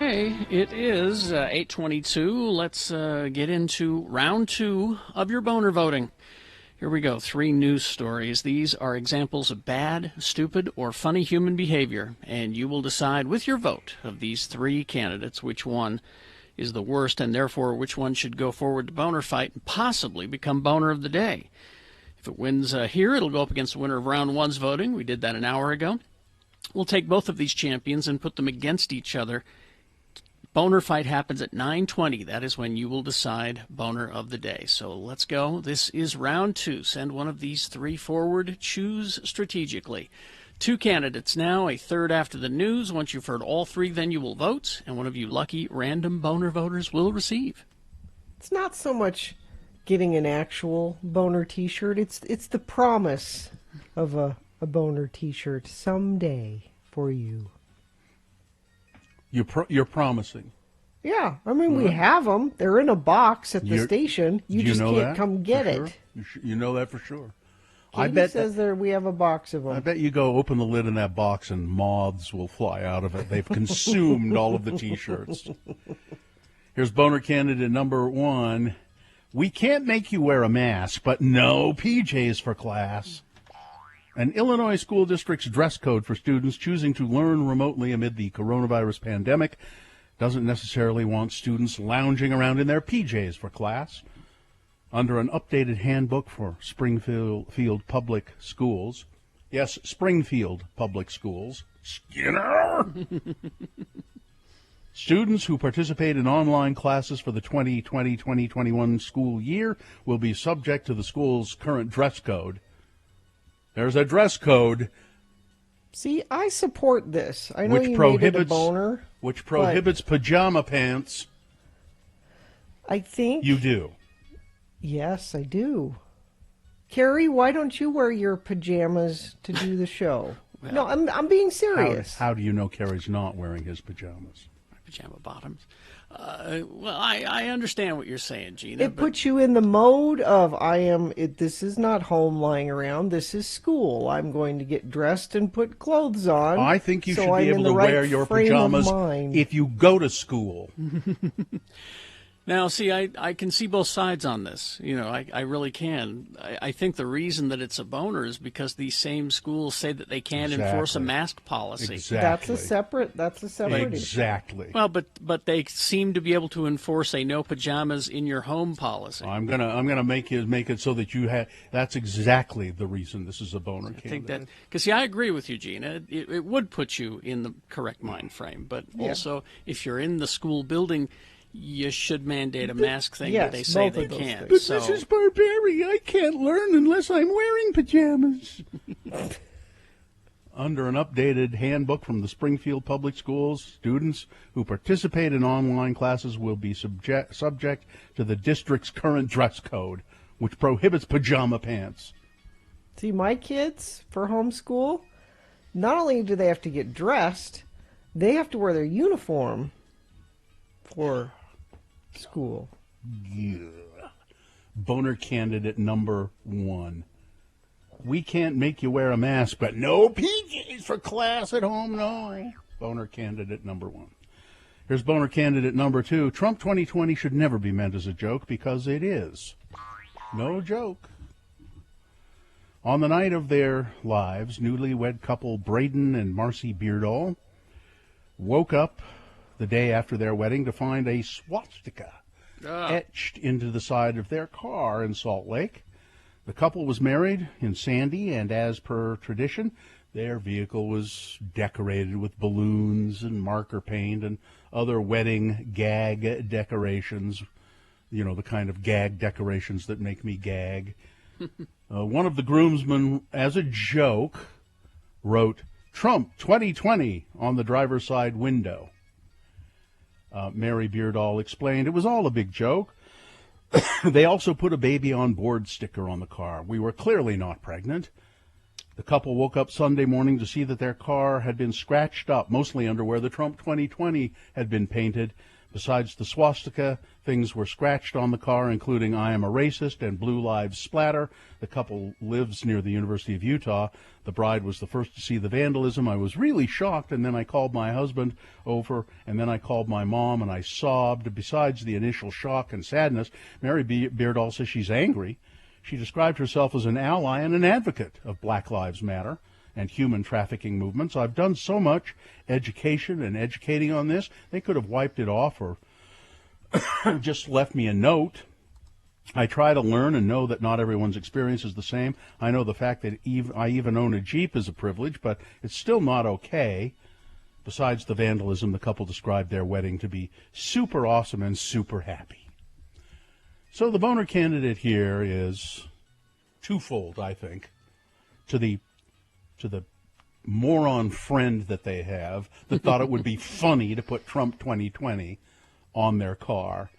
Okay, it is 8:22. Let's get into round 2 of your boner voting. Here we go. 3 news stories. These are examples of bad, stupid, or funny human behavior, and you will decide with your vote of these 3 candidates which one is the worst, and therefore which one should go forward to boner fight and possibly become boner of the day. If it wins here, it'll go up against the winner of round 1's voting. We did that an hour ago. We'll take both of these champions and put them against each other. Boner fight happens at 9:20. That is when you will decide boner of the day. So let's go. This is round 2. Send one of these 3 forward. Choose strategically. 2 candidates now, a third after the news. Once you've heard all 3, then you will vote, and one of you lucky random boner voters will receive. It's not so much getting an actual boner T-shirt. It's the promise of a boner T-shirt someday for you. You're promising. Yeah, I mean, we have them. They're in a box at the station. You just can't come get it. You know that for sure. Katie I bet says we have a box of them. I bet you go open the lid in that box and moths will fly out of it. They've consumed all of the T-shirts. Here's boner candidate number 1. We can't make you wear a mask, but no PJs for class. An Illinois school district's dress code for students choosing to learn remotely amid the coronavirus pandemic doesn't necessarily want students lounging around in their PJs for class. Under an updated handbook for Springfield Public Schools, yes, Springfield Public Schools, Skinner! Students who participate in online classes for the 2020-2021 school year will be subject to the school's current dress code. There's a dress code. See, I support this. I know you made it a boner. Which prohibits pajama pants. I think you do. Yes, I do. Carrie, why don't you wear your pajamas to do the show? Well, no, I'm being serious. How do you know Carrie's not wearing his pajamas? Pajama bottoms. Well, I understand what you're saying, Gina. It puts you in the mode of this is not home lying around. This is school. I'm going to get dressed and put clothes on. I think you so should be I'm able in to the right wear your frame of pajamas mind. if you go to school. Now, see, I can see both sides on this. You know, I really can. I think the reason that it's a boner is because these same schools say that they can't enforce a mask policy. Exactly. That's a separate Exactly. Well, but they seem to be able to enforce a no pajamas in your home policy. I'm gonna make it so that you have. That's exactly the reason this is a boner candidate. I think that because I agree with you, Gina. It would put you in the correct mind frame, but also if you're in the school building, you should mandate a mask thing that they say they can't. But Mrs. Barberry, I can't learn unless I'm wearing pajamas. Under an updated handbook from the Springfield Public Schools, students who participate in online classes will be subject to the district's current dress code, which prohibits pajama pants. See, my kids, for homeschool, not only do they have to get dressed, they have to wear their uniform for school. Yeah. Boner candidate number 1. We can't make you wear a mask, but no PJs for class at home, no. Boner candidate number 1. Here's boner candidate number 2. Trump 2020 should never be meant as a joke because it is. No joke. On the night of their lives, newlywed couple Braden and Marcy Beardall woke up the day after their wedding to find a swastika etched into the side of their car in Salt Lake. The couple was married in Sandy, and as per tradition, their vehicle was decorated with balloons and marker paint and other wedding gag decorations, you know, the kind of gag decorations that make me gag. One of the groomsmen, as a joke, wrote, "Trump 2020 on the driver's side window." Mary Beardall explained it was all a big joke. They also put a baby on board sticker on the car. We were clearly not pregnant. The couple woke up Sunday morning to see that their car had been scratched up, mostly under where the Trump 2020 had been painted. Besides the swastika, things were scratched on the car, including "I am a racist" and "Blue Lives Splatter." The couple lives near the University of Utah. The bride was the first to see the vandalism. I was really shocked, and then I called my husband over, and then I called my mom, and I sobbed. Besides the initial shock and sadness, Mary Beardall says she's angry. She described herself as an ally and an advocate of Black Lives Matter and human trafficking movements. I've done so much education and educating on this. They could have wiped it off or just left me a note. I try to learn and know that not everyone's experience is the same. I know the fact that I even own a Jeep is a privilege, but it's still not okay. Besides the vandalism, the couple described their wedding to be super awesome and super happy. So the boner candidate here is twofold, I think, to the moron friend that they have that thought it would be funny to put Trump 2020 on their car,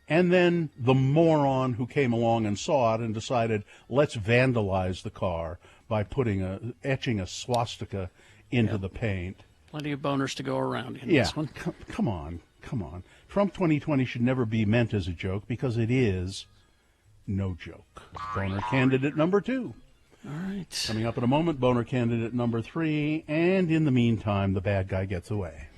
and then the moron who came along and saw it and decided, let's vandalize the car by etching a swastika into the paint. Plenty of boners to go around in this one. Come on. Trump 2020 should never be meant as a joke because it is no joke. Boner candidate number 2. All right. Coming up in a moment, boner candidate number 3, and in the meantime, the bad guy gets away.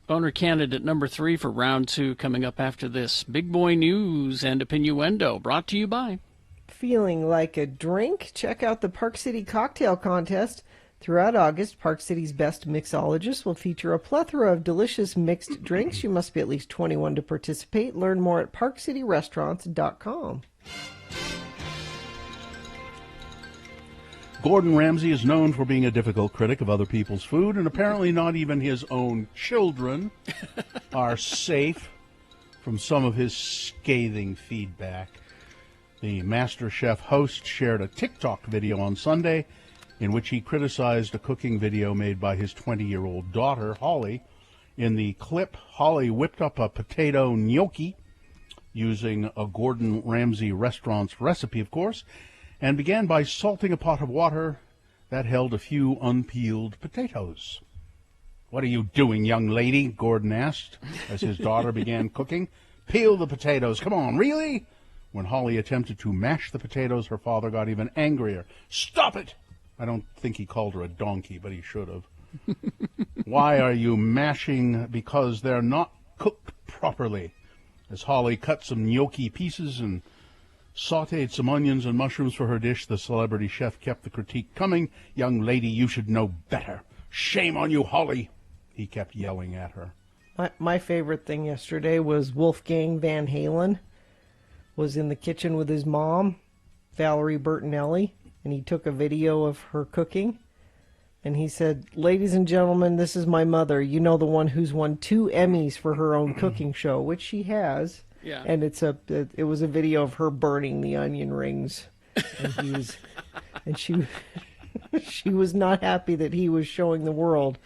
Boner candidate number 3 for round 2 coming up after this. Big Boy News and Opinnuendo, brought to you by... Feeling like a drink? Check out the Park City Cocktail Contest. Throughout August, Park City's best mixologists will feature a plethora of delicious mixed drinks. You must be at least 21 to participate. Learn more at parkcityrestaurants.com. Gordon Ramsay is known for being a difficult critic of other people's food, and apparently not even his own children are safe from some of his scathing feedback. The MasterChef host shared a TikTok video on Sunday in which he criticized a cooking video made by his 20-year-old daughter, Holly. In the clip, Holly whipped up a potato gnocchi, using a Gordon Ramsay restaurant's recipe, of course, and began by salting a pot of water that held a few unpeeled potatoes. "What are you doing, young lady?" Gordon asked as his daughter began cooking. "Peel the potatoes. Come on, really?" When Holly attempted to mash the potatoes, her father got even angrier. "Stop it!" I don't think he called her a donkey, but he should have. "Why are you mashing? Because they're not cooked properly." As Holly cut some gnocchi pieces and sautéed some onions and mushrooms for her dish, the celebrity chef kept the critique coming. "Young lady, you should know better. Shame on you, Holly," he kept yelling at her. My favorite thing yesterday was Wolfgang Van Halen was in the kitchen with his mom, Valerie Bertinelli, and he took a video of her cooking. And he said, "Ladies and gentlemen, this is my mother. You know, the one who's won 2 Emmys for her own cooking show," which she has. Yeah. And it was a video of her burning the onion rings. And she was not happy that he was showing the world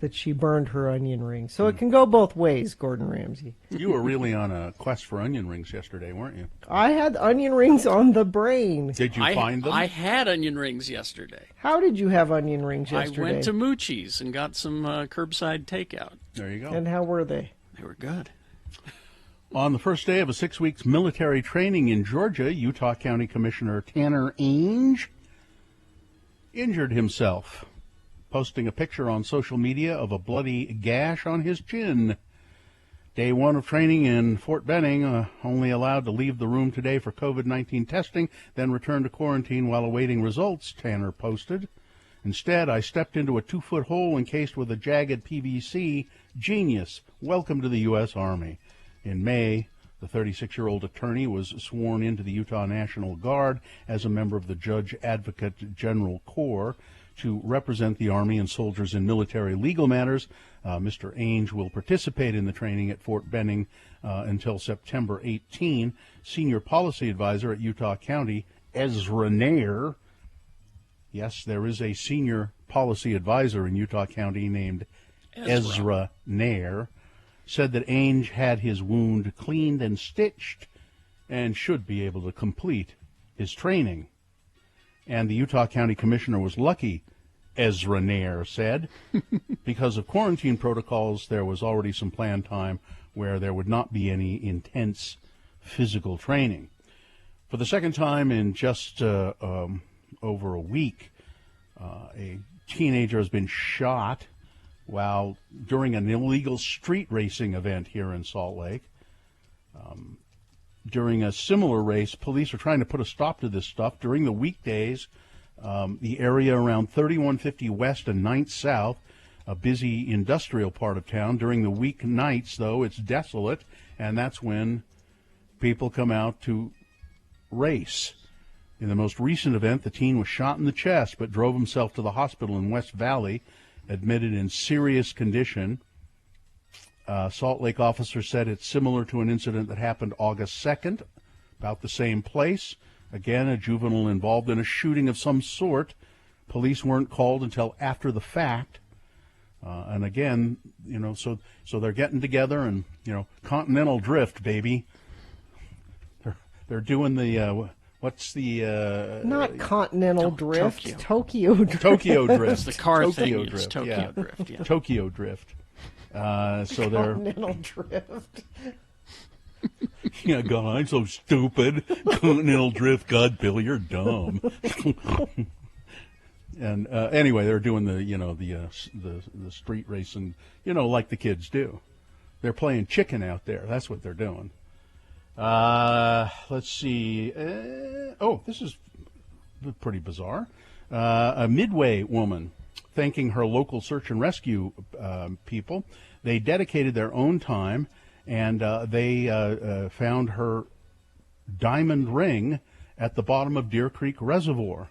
that she burned her onion rings. So it can go both ways, Gordon Ramsay. You were really on a quest for onion rings yesterday, weren't you? I had onion rings on the brain. Did you find them? I had onion rings yesterday. How did you have onion rings yesterday? I went to Moochie's and got some curbside takeout. There you go. And how were they? They were good. On the first day of a 6-week military training in Georgia, Utah County Commissioner Tanner Ainge injured himself, posting a picture on social media of a bloody gash on his chin. Day 1 of training in Fort Benning, only allowed to leave the room today for COVID-19 testing, then return to quarantine while awaiting results, Tanner posted. "Instead, I stepped into a 2-foot hole encased with a jagged PVC. Genius. Welcome to the U.S. Army." In May, the 36-year-old attorney was sworn into the Utah National Guard as a member of the Judge Advocate General Corps to represent the Army and soldiers in military legal matters. Mr. Ainge will participate in the training at Fort Benning until September 18. Senior policy advisor at Utah County, Ezra Nair. Yes, there is a senior policy advisor in Utah County named Ezra Nair. Said that Ainge had his wound cleaned and stitched and should be able to complete his training. And the Utah County Commissioner was lucky, Ezra Nair said. Because of quarantine protocols, there was already some planned time where there would not be any intense physical training. For the second time in just over a week, a teenager has been shot while during an illegal street racing event here in Salt Lake. During a similar race, police are trying to put a stop to this stuff. During the weekdays, the area around 3150 West and 9th South, a busy industrial part of town. During the weeknights, though, it's desolate, and that's when people come out to race. In the most recent event, the teen was shot in the chest but drove himself to the hospital in West Valley, admitted in serious condition. Salt Lake officers said it's similar to an incident that happened August 2nd, about the same place. Again, a juvenile involved in a shooting of some sort. Police weren't called until after the fact. And again, so they're getting together and, continental drift, baby. They're doing the, what's the... Not continental drift, Tokyo drift. Tokyo drift. It's the car Tokyo thing. drift. Tokyo drift, yeah. Tokyo drift. So they're... Continental drift. Yeah, God, I'm so stupid. Continental drift. God, Bill, you're dumb. And anyway, they're doing the street racing, like the kids do. They're playing chicken out there. That's what they're doing. Let's see. This is pretty bizarre. A Midway woman thanking her local search and rescue people. They dedicated their own time, and they found her diamond ring at the bottom of Deer Creek Reservoir.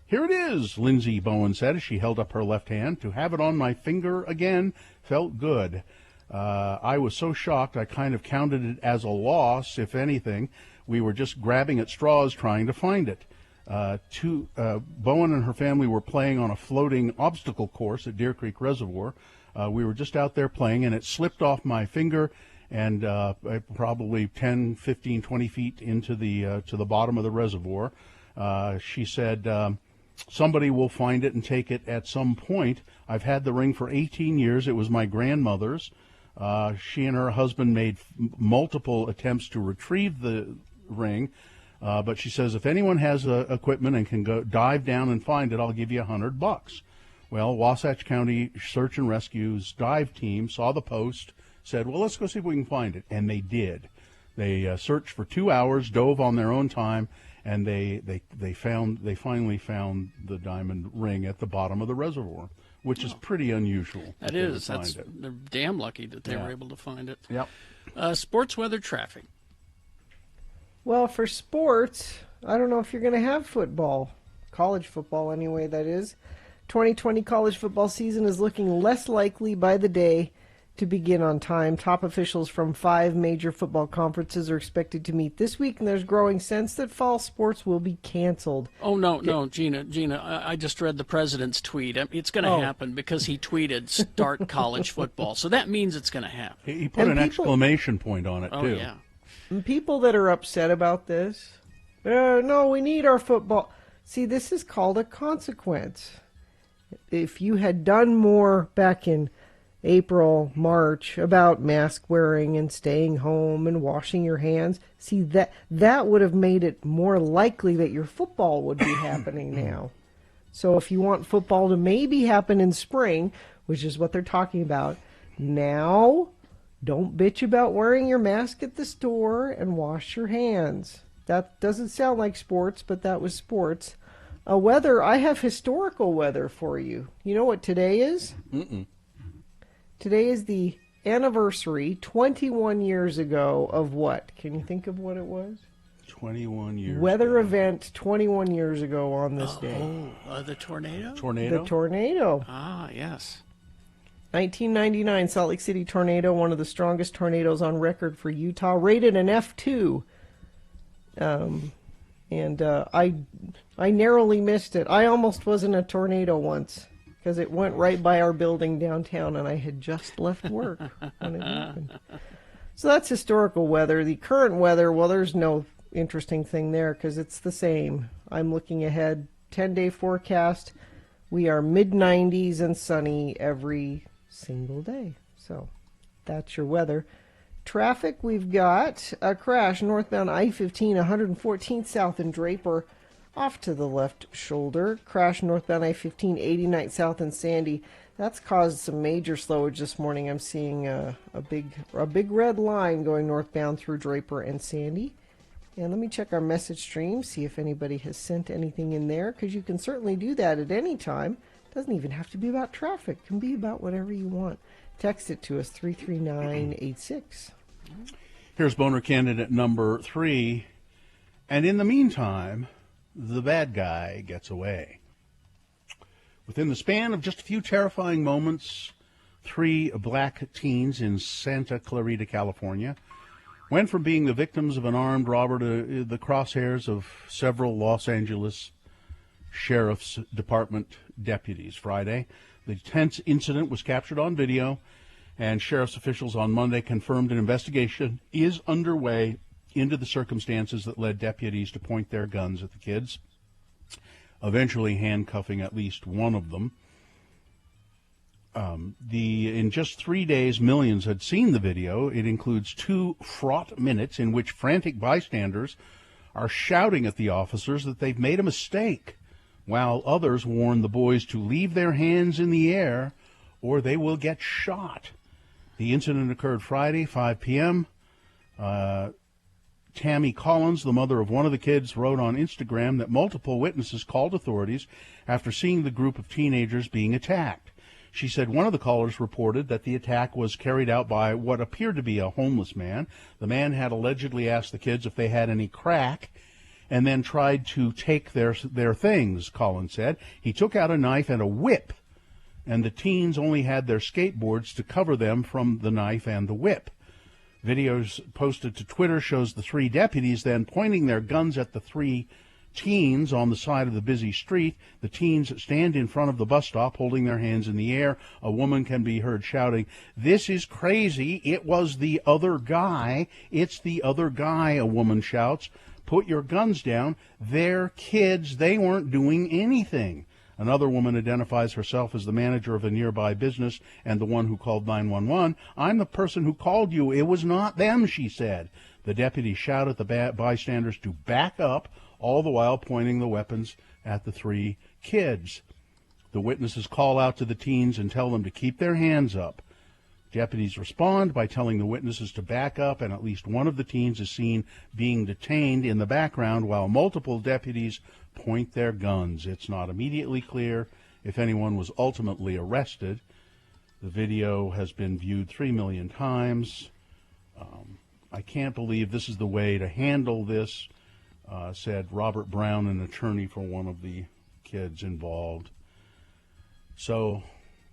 Here it is, Lindsay Bowen said as she held up her left hand. To have it on my finger again felt good. I was so shocked I kind of counted it as a loss, if anything. We were just grabbing at straws trying to find it. Bowen and her family were playing on a floating obstacle course at Deer Creek Reservoir. We were just out there playing, and it slipped off my finger, and probably 10, 15, 20 feet into to the bottom of the reservoir. She said, somebody will find it and take it at some point. I've had the ring for 18 years. It was my grandmother's. She and her husband made multiple attempts to retrieve the ring, but she says, if anyone has equipment and can go dive down and find it, I'll give you $100. Well, Wasatch County Search and Rescue's dive team saw the post, said, well, let's go see if we can find it, and they did. They searched for 2 hours, dove on their own time, and they finally found the diamond ring at the bottom of the reservoir, which is pretty unusual. That is. They're damn lucky that they were able to find it. Yep. Sports weather traffic. Well, for sports, I don't know if you're going to have football. College football, anyway, that is. 2020 college football season is looking less likely by the day to begin on time. Top officials from 5 major football conferences are expected to meet this week, and there's growing sense that fall sports will be canceled. Oh, no, Gina, I just read the president's tweet. It's going to happen because he tweeted, start college football. So that means it's going to happen. He put an exclamation point on it, too. Oh, yeah. And people that are upset about this, no, we need our football. See, this is called a consequence. If you had done more back in April, March about mask wearing and staying home and washing your hands, see, that would have made it more likely that your football would be happening now. So if you want football to maybe happen in spring, which is what they're talking about, now don't bitch about wearing your mask at the store and wash your hands. That doesn't sound like sports, but that was sports. Weather, I have historical weather for you. You know what today is? Mm-mm. Today is the anniversary, 21 years ago, of what? Can you think of what it was? 21 years Weather event 21 years ago on this day. The tornado? Tornado? The tornado. Ah, yes. 1999 Salt Lake City tornado, one of the strongest tornadoes on record for Utah, rated an F2. I narrowly missed it. I almost was in a tornado once because it went right by our building downtown, and I had just left work when it happened. So that's historical weather. The current weather, well, there's no interesting thing there because it's the same. I'm looking ahead. 10-day forecast. We are mid-90s and sunny every single day. So that's your weather. Traffic, we've got a crash northbound I-15, 114th south in Draper, off to the left shoulder. Crash northbound I-15, 89th south in Sandy. That's caused some major slowage this morning. I'm seeing a big red line going northbound through Draper and Sandy. And let me check our message stream, see if anybody has sent anything in there, because you can certainly do that at any time. It doesn't even have to be about traffic. It can be about whatever you want. Text it to us, 33986. Here's boner candidate number 3. And in the meantime, the bad guy gets away. Within the span of just a few terrifying moments, 3 black teens in Santa Clarita, California, went from being the victims of an armed robber to the crosshairs of several Los Angeles Sheriff's Department deputies. Friday, the tense incident was captured on video, and sheriff's officials on Monday confirmed an investigation is underway into the circumstances that led deputies to point their guns at the kids, eventually handcuffing at least one of them. In just 3 days, millions had seen the video. It includes 2 fraught minutes in which frantic bystanders are shouting at the officers that they've made a mistake, while others warn the boys to leave their hands in the air or they will get shot. The incident occurred Friday, 5 p.m. Tammy Collins, the mother of one of the kids, wrote on Instagram that multiple witnesses called authorities after seeing the group of teenagers being attacked. She said one of the callers reported that the attack was carried out by what appeared to be a homeless man. The man had allegedly asked the kids if they had any crack and then tried to take their things, Collins said. He took out a knife and a whip, and the teens only had their skateboards to cover them from the knife and the whip. Videos posted to Twitter shows the 3 deputies then pointing their guns at the 3 teens on the side of the busy street. The teens stand in front of the bus stop holding their hands in the air. A woman can be heard shouting, "This is crazy. It was the other guy. It's the other guy," a woman shouts. "Put your guns down. They're kids. They weren't doing anything." Another woman identifies herself as the manager of a nearby business and the one who called 911. "I'm the person who called you. It was not them," she said. The deputy shouted at the bystanders to back up, all the while pointing the weapons at the three kids. The witnesses call out to the teens and tell them to keep their hands up. Deputies respond by telling the witnesses to back up, and at least one of the teens is seen being detained in the background while multiple deputies point their guns. It's not immediately clear if anyone was ultimately arrested. The video has been viewed 3 million times. I can't believe this is the way to handle this, said Robert Brown, an attorney for one of the kids involved. So,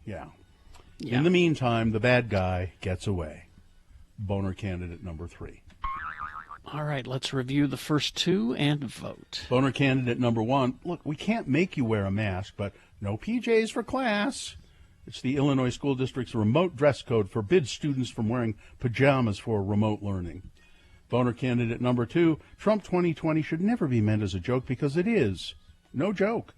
yeah. In the meantime, the bad guy gets away. Boner candidate number 3. All right, let's review the first two and vote. Boner candidate number 1. Look, we can't make you wear a mask, but no PJs for class. It's the Illinois School District's remote dress code forbids students from wearing pajamas for remote learning. Boner candidate number 2. Trump 2020 should never be meant as a joke because it is. No joke.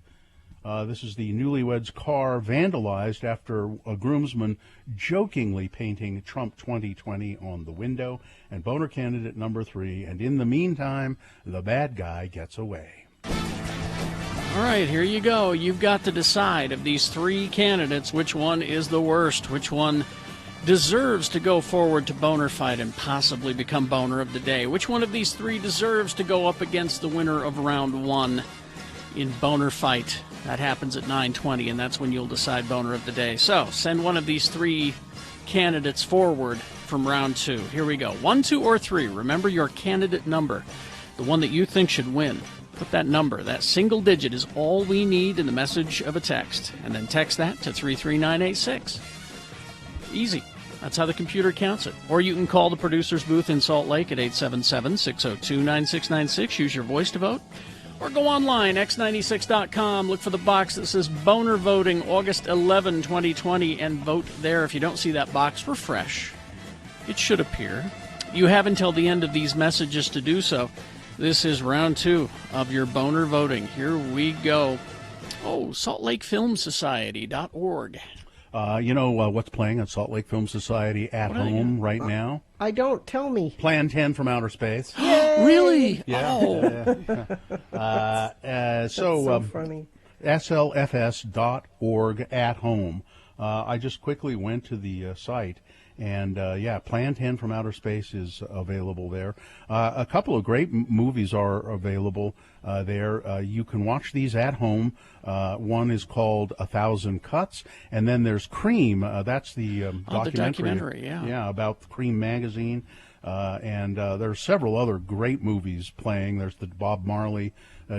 This is the newlyweds' car vandalized after a groomsman jokingly painting Trump 2020 on the window. And boner candidate number 3. And in the meantime, the bad guy gets away. All right, here you go. You've got to decide of these 3 candidates which one is the worst, which one deserves to go forward to Boner Fight and possibly become Boner of the Day. Which one of these 3 deserves to go up against the winner of round 1 in Boner Fight? That happens at 9:20, and that's when you'll decide Boner of the Day. So send one of these 3 candidates forward from round 2. Here we go. 1, 2, or 3. Remember your candidate number, the one that you think should win. Put that number, that single digit is all we need in the message of a text, and then text that to 33986. Easy. That's how the computer counts it. Or you can call the producer's booth in Salt Lake at 877-602-9696. Use your voice to vote. Or go online, x96.com, look for the box that says Boner Voting August 11, 2020, and vote there. If you don't see that box, refresh. It should appear. You have until the end of these messages to do so. This is round 2 of your Boner Voting. Here we go. Oh, SaltLakeFilmSociety.org. You know what's playing at Salt Lake Film Society at home right now? I don't. Tell me. Plan 10 from Outer Space. Really? Yeah. Oh. So funny. slfs.org at home. I just quickly went to the site, and Plan 10 from Outer Space is available there. A couple of great movies are available there. You can watch these at home. One is called 1,000 Cuts, and then there's Cream. That's the documentary. The documentary, yeah. Yeah, about Cream magazine. And there are several other great movies playing. There's the Bob Marley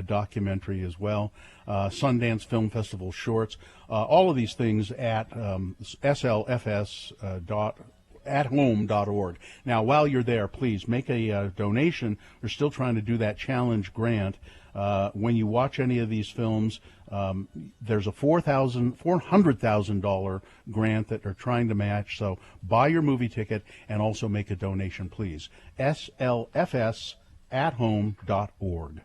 documentary as well. Sundance Film Festival shorts. All of these things at slfs.athome.org. Now, while you're there, please make a donation. We're still trying to do that challenge grant. When you watch any of these films, there's a $400,000 grant that they're trying to match. So buy your movie ticket and also make a donation, please. slfs.athome.org.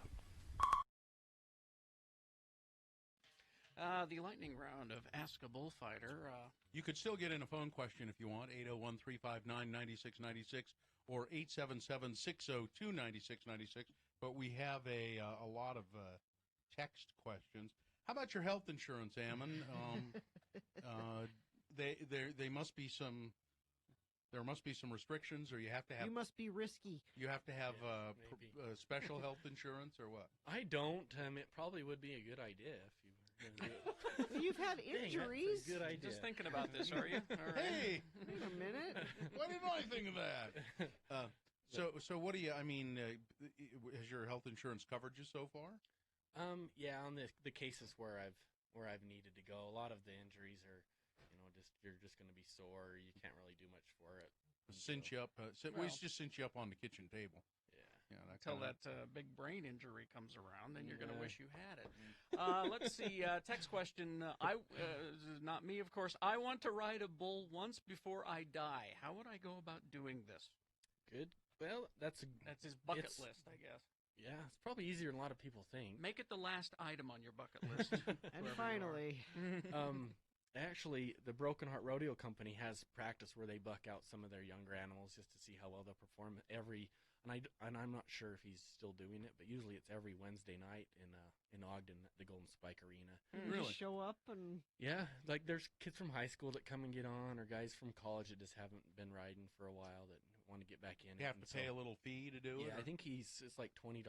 The lightning round of Ask a Bullfighter. You could still get in a phone question if you want, 801-359-9696 or 877-602-9696. But we have a lot of text questions. How about your health insurance, Ammon? They must be some. There must be some restrictions, or you have to have. You must be risky. You have to have special health insurance, or what? I don't. It probably would be a good idea if you. You've had injuries. Good idea. Just thinking about this, are you? All right. Hey, wait a minute. What did I think of that? So what do you? I mean, has your health insurance covered you so far? Yeah, on the cases where I've needed to go, a lot of the injuries are, you're just going to be sore. You can't really do much for it. Cinch you up. We just cinch you up on the kitchen table. until that big brain injury comes around, then you're going to wish you had it. Let's see. Text question. Not me, of course. I want to ride a bull once before I die. How would I go about doing this? Good. Well, that's his bucket list, I guess. Yeah, it's probably easier than a lot of people think. Make it the last item on your bucket list. And finally, actually, the Broken Heart Rodeo Company has practice where they buck out some of their younger animals just to see how well they'll perform and I'm not sure if he's still doing it, but usually it's every Wednesday night in Ogden at the Golden Spike Arena. You just show up and yeah, like there's kids from high school that come and get on, or guys from college that just haven't been riding for a while that want to get back in. You have to pay a little fee to do it? Yeah, I think it's like $20,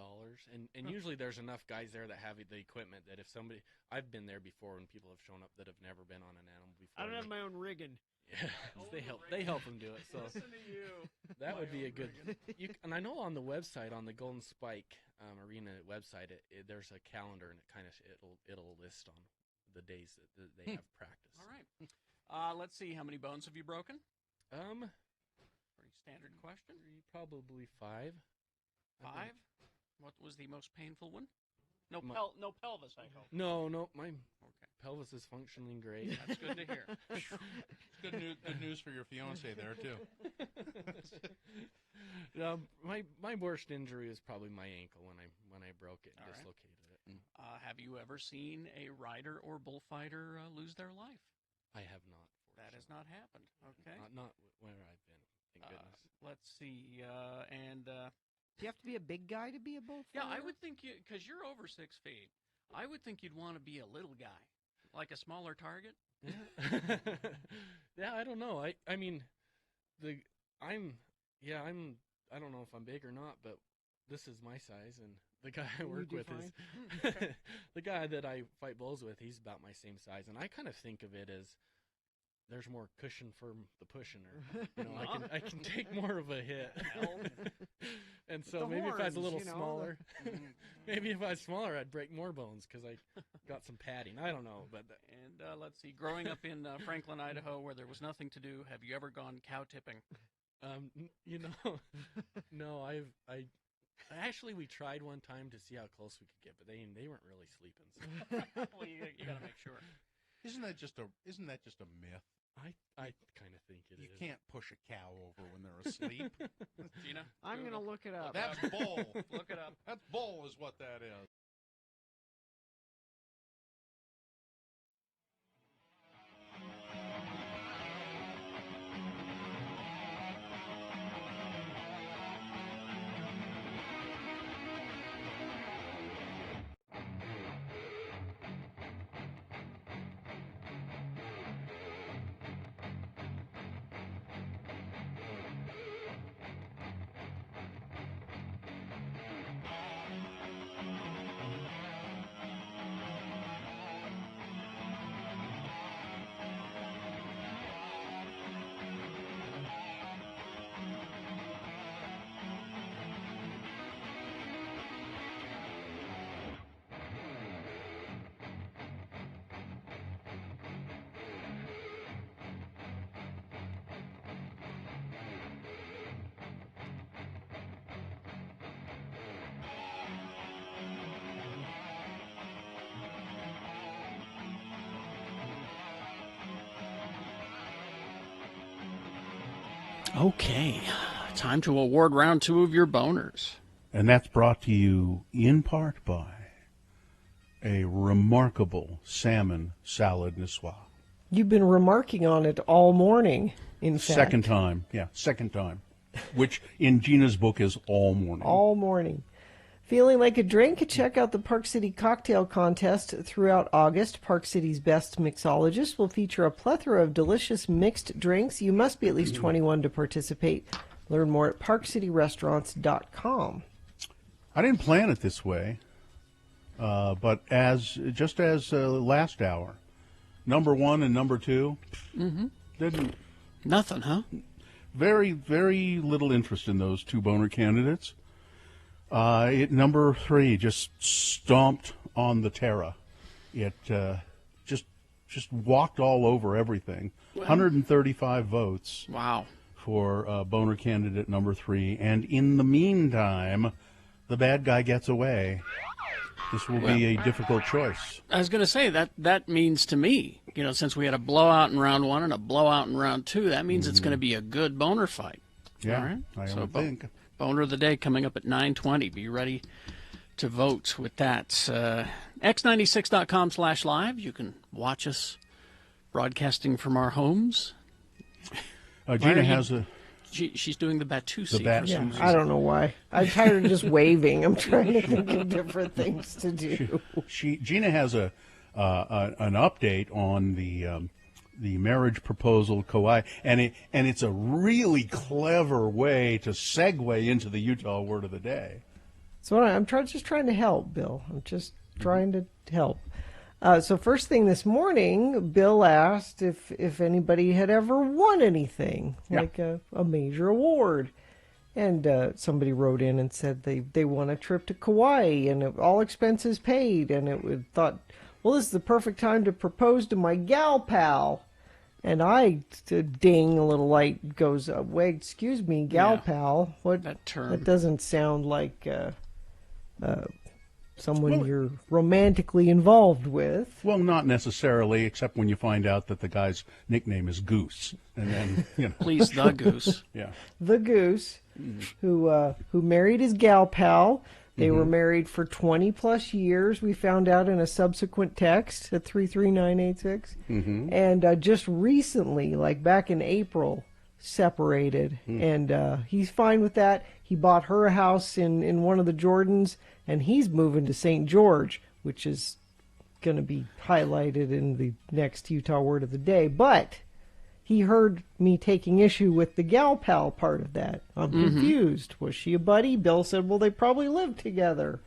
and usually there's enough guys there that have the equipment that if somebody, I've been there before when people have shown up that have never been on an animal before. I don't have my own rigging. Yeah, they help them do it. So listen to you. That would be a good. And I know on the website, on the Golden Spike Arena website, there's a calendar, and it'll list on the days that they have practice. All right. Let's see. How many bones have you broken? Pretty standard question. Probably 5. 5. What was the most painful one? No pelvis, I hope. No, my pelvis is functioning great. That's good to hear. Good news for your fiance there too. My worst injury is probably my ankle when I broke it and dislocated it. Have you ever seen a rider or bullfighter lose their life? I have not. That has not happened. Okay. Not where I've been. Thank goodness. Let's see. Do you have to be a big guy to be a bullfighter? Yeah, I would think because you're over 6 feet. I would think you'd want to be a little guy, like a smaller target. Yeah, I don't know. I mean, I don't know if I'm big or not, but this is my size, and the guy I work with is the guy that I fight bulls with. He's about my same size, and I kind of think of it as there's more cushion for the pushing, or I can take more of a hit. And so maybe if I was a little smaller, maybe if I was smaller, I'd break more bones because I got some padding. I don't know, but let's see. Growing up in Franklin, Idaho, where there was nothing to do, have you ever gone cow tipping? No. Actually, we tried one time to see how close we could get, but they weren't really sleeping. So. Well, you got to make sure. Isn't that just a myth? I kind of think it is. You can't push a cow over when they're asleep. Gina, I'm going to look it up. That's bull. Look it up. That's bull is what that is. Okay, time to award round 2 of your boners. And that's brought to you in part by a remarkable salmon salad niçoise. You've been remarking on it all morning, in fact. Second time, which in Gina's book is all morning. All morning. Feeling like a drink? Check out the Park City Cocktail Contest throughout August. Park City's best mixologists will feature a plethora of delicious mixed drinks. You must be at least 21 to participate. Learn more at parkcityrestaurants.com. I didn't plan it this way, but as last hour, number 1 and number 2 didn't. Nothing, huh? Very, very little interest in those 2 boner candidates. Number 3 just stomped on the Terra. It just walked all over everything. 135 votes. Wow. For boner candidate number 3. And in the meantime, the bad guy gets away. This will be a difficult choice. I was going to say that means to me, since we had a blowout in round 1 and a blowout in round 2, that means it's going to be a good boner fight. Yeah, all right? I would think. Boner of the day coming up at 9:20. Be ready to vote with that. X96.com/live. You can watch us broadcasting from our homes. Gina has a... She's doing the Batusi. I don't know why. I'm tired of just waving. I'm trying to think of different things to do. Gina has an update on the marriage proposal, Kauai, and it's a really clever way to segue into the Utah word of the day. So I'm just trying to help, Bill. I'm just trying to help. So first thing this morning, Bill asked if anybody had ever won anything, like a major award. And somebody wrote in and said they won a trip to Kauai and all expenses paid. And it thought, well, this is the perfect time to propose to my gal pal. And I, ding, a little light goes up. Wait, excuse me, gal pal. What that term? That doesn't sound like someone you're romantically involved with. Well, not necessarily, except when you find out that the guy's nickname is Goose, and then Please, the Goose. Yeah, the Goose, who married his gal pal. They were married for 20+ years. We found out in a subsequent text at 33986, and just recently, like back in April, separated, and he's fine with that. He bought her a house in one of the Jordans, and he's moving to St. George, which is going to be highlighted in the next Utah word of the day. But he heard me taking issue with the gal pal part of that. I'm confused. Was she a buddy? Bill said, well, they probably lived together.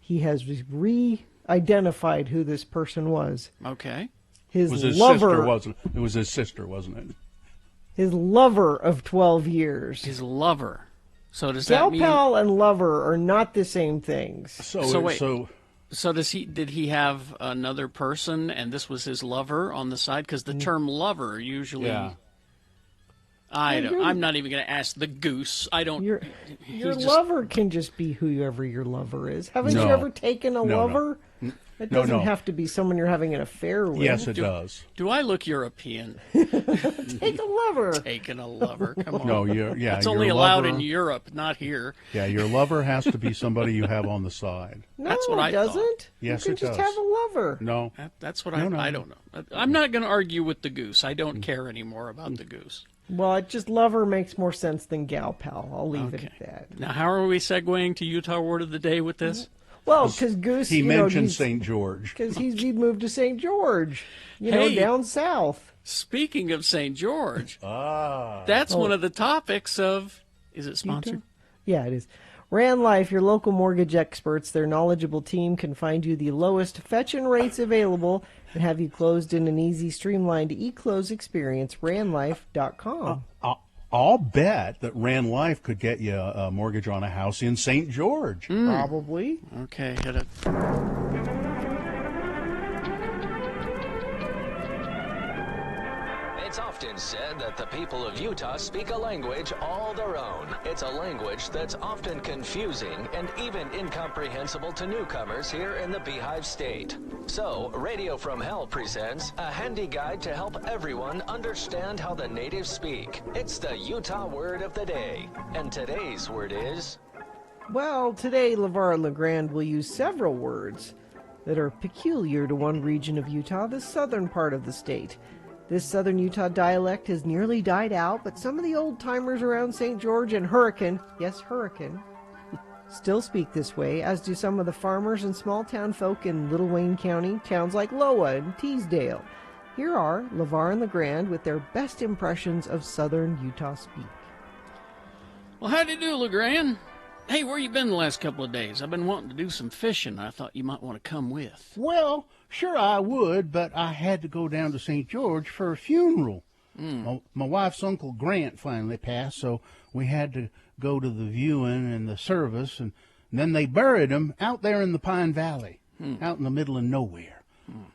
He has re-identified who this person was. Okay. It was his sister, wasn't it? It was his sister, wasn't it? His lover of 12 years. His lover. So does gal that mean... pal and lover are not the same things. So wait. So did he have another person, and this was his lover on the side? Because the term lover usually... Yeah. I'm not even going to ask the Goose. I don't... Your lover can just be whoever your lover is. Haven't you ever taken a lover? It doesn't have to be someone you're having an affair with. Yes, it does. Do I look European? Take a lover. Taking a lover. Come on. No, it's only allowed in Europe, not here. Yeah, your lover has to be somebody you have on the side. No, that's what it doesn't. Thought. Yes, you it can does. just have a lover. No. That's what I don't know. I'm not going to argue with the Goose. I don't care anymore about the Goose. Well, lover makes more sense than gal pal. I'll leave it at that. Now, how are we segueing to Utah word of the day with this? Well, because Goose... He mentioned St. George. Because he moved to St. George, down south. Speaking of St. George, that's one of the topics of... Is it sponsored? Yeah, it is. Ran Life, your local mortgage experts, their knowledgeable team can find you the lowest fetch-in rates available and have you closed in an easy, streamlined e-close experience. RanLife.com. I'll bet that Ran Life could get you a mortgage on a house in St. George. Probably. Okay, hit it. It's often said that the people of Utah speak a language all their own. It's a language that's often confusing and even incomprehensible to newcomers here in the Beehive State. So, Radio from Hell presents a handy guide to help everyone understand how the natives speak. It's the Utah word of the day. And today's word is... Well, today, LeVar and LeGrand will use several words that are peculiar to one region of Utah, the southern part of the state. This southern Utah dialect has nearly died out, but some of the old-timers around St. George and Hurricane, yes, Hurricane, still speak this way, as do some of the farmers and small-town folk in Little Wayne County, towns like Loa and Teasdale. Here are LeVar and LeGrand with their best impressions of southern Utah speak. Well, how do you do, LeGrand? Hey, where you been the last couple of days? I've been wanting to do some fishing. I thought you might want to come with. Well, sure I would, but I had to go down to St. George for a funeral. My wife's Uncle Grant finally passed, so we had to go to the viewing and the service, and then they buried him out there in the Pine Valley, out in the middle of nowhere.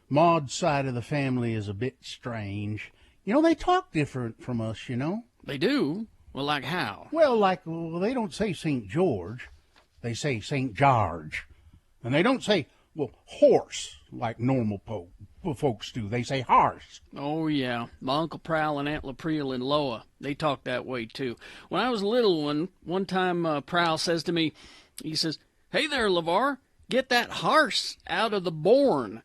Maud's side of the family is a bit strange. They talk different from us, They do? Well, like how? Well, they don't say St. George. They say St. George. And they don't say, well, horse, like normal folks do. They say horse. Oh, yeah. My Uncle Prowl and Aunt Lapreel in Loa, they talk that way, too. When I was a little one time Prowl says to me, he says, "Hey there, LeVar, get that horse out of the barn."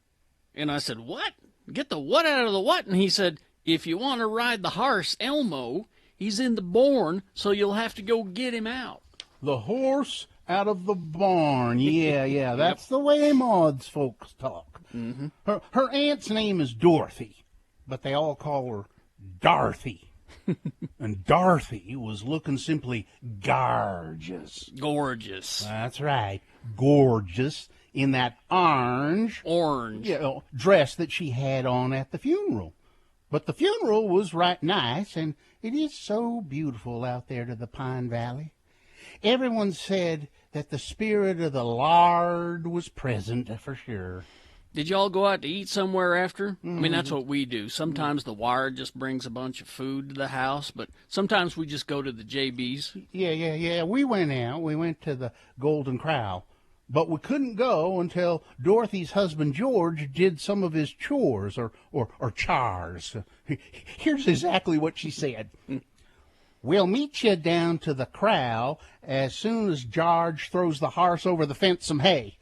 And I said, "What? Get the what out of the what?" And he said, "If you want to ride the horse, Elmo, he's in the barn, so you'll have to go get him out." The horse out of the barn. Yeah. That's the way Maud's folks talk. Mm-hmm. Her aunt's name is Dorothy, but they all call her Dorothy. And Dorothy was looking simply gorgeous. Gorgeous. That's right. Gorgeous in that orange dress that she had on at the funeral. But the funeral was right nice, and it is so beautiful out there to the Pine Valley. Everyone said that the spirit of the Lord was present for sure. Did y'all go out to eat somewhere after? I mean, that's what we do. Sometimes the wire just brings a bunch of food to the house, but sometimes we just go to the JB's. Yeah. We went out. We went to the Golden Corral. But we couldn't go until Dorothy's husband, George, did some of his chores or chars. Here's exactly what she said. "We'll meet you down to the corral as soon as George throws the horse over the fence some hay."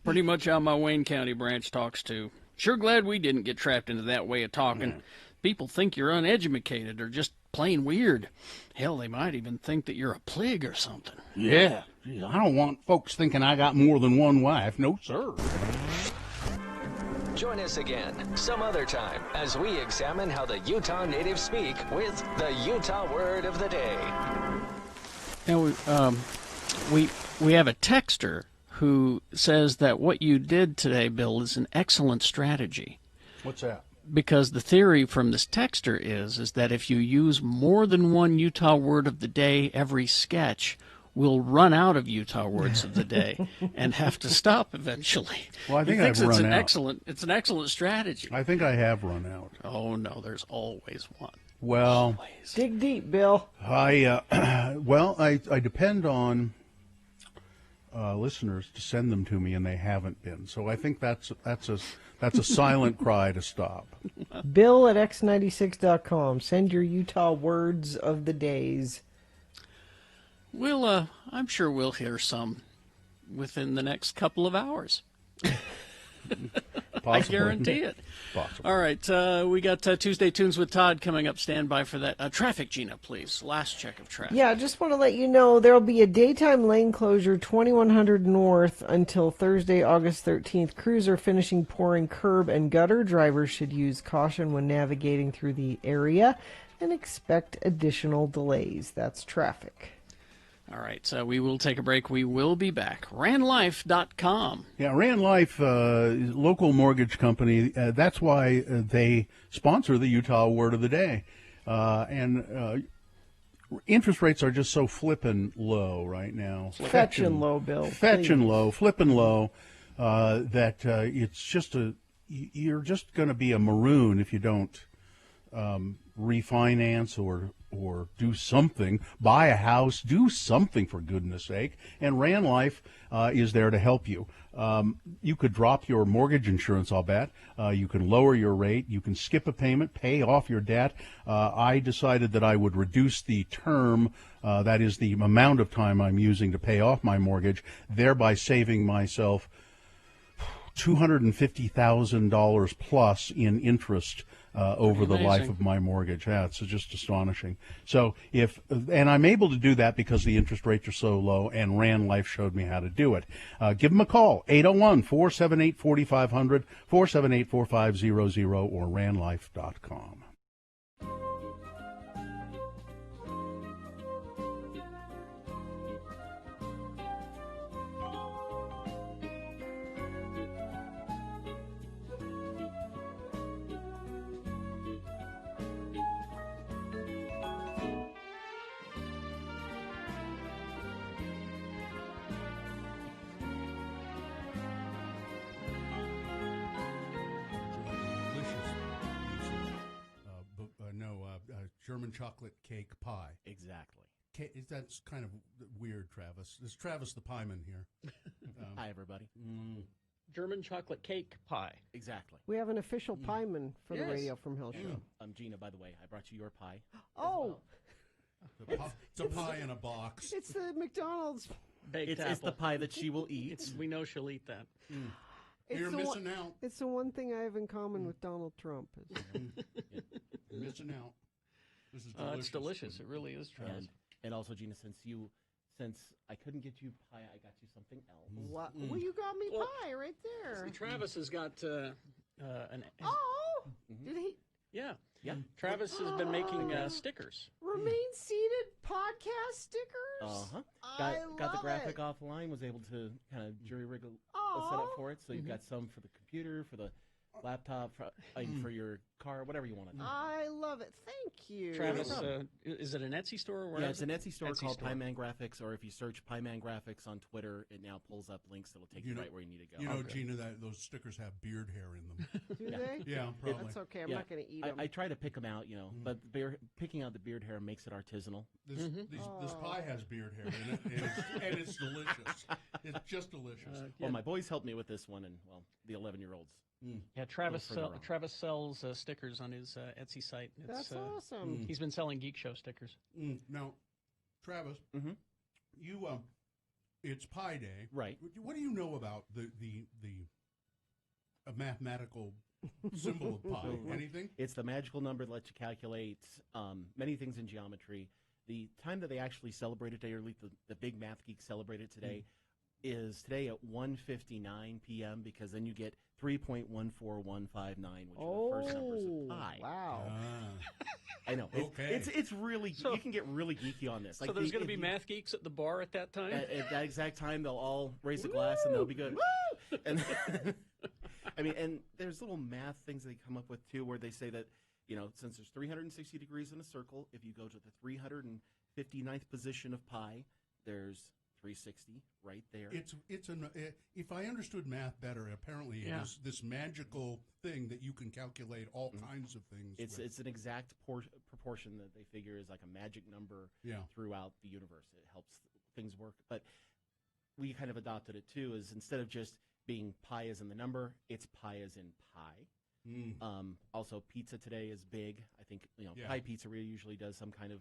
Pretty much how my Wayne County branch talks too. Sure glad we didn't get trapped into that way of talking. People think you're uneducated or just plain weird. Hell, they might even think that you're a plig or something. Yeah. I don't want folks thinking I got more than one wife. No, sir. Join us again some other time as we examine how the Utah natives speak with the Utah word of the day. Now, we have a texter who says that what you did today, Bill, is an excellent strategy. What's that? Because the theory from this texter is that if you use more than one Utah word of the day every sketch, we'll run out of Utah words of the day and have to stop eventually. Well, I think He thinks I've it's run an out. excellent strategy. I think I have run out. Oh no, there's always one. Well, dig deep, Bill. I depend on listeners to send them to me, and they haven't been. So I think that's a silent cry to stop. Bill at x96.com. Send your Utah words of the days. I'm sure we'll hear some within the next couple of hours. I guarantee it. Possibly. All right, we got Tuesday Tunes with Todd coming up. Stand by for that. Traffic, Gina, please. Last check of traffic. Yeah, I just want to let you know there will be a daytime lane closure 2100 north until Thursday, August 13th. Crews are finishing pouring curb and gutter. Drivers should use caution when navigating through the area and expect additional delays. That's traffic. All right, so we will take a break. We will be back. RanLife.com. Yeah, Rand Life, local mortgage company. That's why they sponsor the Utah Word of the Day. And interest rates are just so flippin' low right now. Fetchin' low, Bill. Fetchin' low, flippin' low, that it's just you're just going to be a maroon if you don't refinance or do something, buy a house, do something for goodness sake. And Rand Life is there to help you. You could drop your mortgage insurance, I'll bet. You can lower your rate. You can skip a payment, pay off your debt. I decided that I would reduce the term, that is the amount of time I'm using to pay off my mortgage, thereby saving myself $250,000 plus in interest over the life of my mortgage. Yeah, it's just astonishing. So and I'm able to do that because the interest rates are so low, and Rand Life showed me how to do it. Give them a call, 801-478-4500, 478-4500, or randlife.com. German chocolate cake pie. Exactly. That's kind of weird, Travis. It's Travis the Pieman here. Hi, everybody. German chocolate cake pie. Exactly. We have an official pieman for the Radio from Hill show. Gina, by the way, I brought you your pie. Oh, It's a pie in a box. it's the McDonald's. Baked It's the pie that she will eat. We know she'll eat that. It's You're the missing out. It's the one thing I have in common with Donald Trump. You're missing out. This is delicious. It's delicious. It really is, Travis. And also, Gina, since I couldn't get you pie, I got you something else. What? Well, you got me pie right there. Travis has got an. Oh, did he? Yeah. Yeah. Travis has been making stickers. Remain seated podcast stickers. Uh-huh. I Got the love graphic it. offline, was able to kind of jury rig a Aw. setup for it. So you've got some for the computer, for the laptop, for your car, whatever you want to do. I love it. Thank you. Travis, is it an Etsy store? Or where Yeah, is it's an it? Etsy store called Pieman Graphics, or if you search Pieman Graphics on Twitter, it now pulls up links that'll take you right where you need to go. You know, Gina, that those stickers have beard hair in them. Do they? Yeah, probably. That's okay. I'm not going to eat them. I try to pick them out, but picking out the beard hair makes it artisanal. This pie has beard hair in it, and it's delicious. It's just delicious. Well, my boys helped me with this one, and, the 11-year-olds. Yeah, Travis sells stickers on his Etsy site. That's awesome. He's been selling Geek Show stickers. Now, Travis, you it's Pi Day, right? What do you know about the mathematical symbol of pi? Anything? It's the magical number that lets you calculate many things in geometry. The time that they actually celebrate it today, or at least the big math geeks celebrate it today, is today at 1:59 p.m. because then you get 3.14159, which are the first numbers of pi. Wow. I know. It's really you can get really geeky on this. So there's going to be math geeks at the bar at that time? At that exact time, they'll all raise a glass and they'll be good. Woo! And and there's little math things they come up with too, where they say that since there's 360 degrees in a circle, if you go to the 359th position of pi, there's 360 right there. If I understood math better, apparently it is this magical thing that you can calculate all kinds of things. It's an exact proportion that they figure is like a magic number throughout the universe. It helps things work. But we kind of adopted it too, is instead of just being pi as in the number, it's pi as in pie. Also, pizza today is big. I think Pie Pizzeria usually does some kind of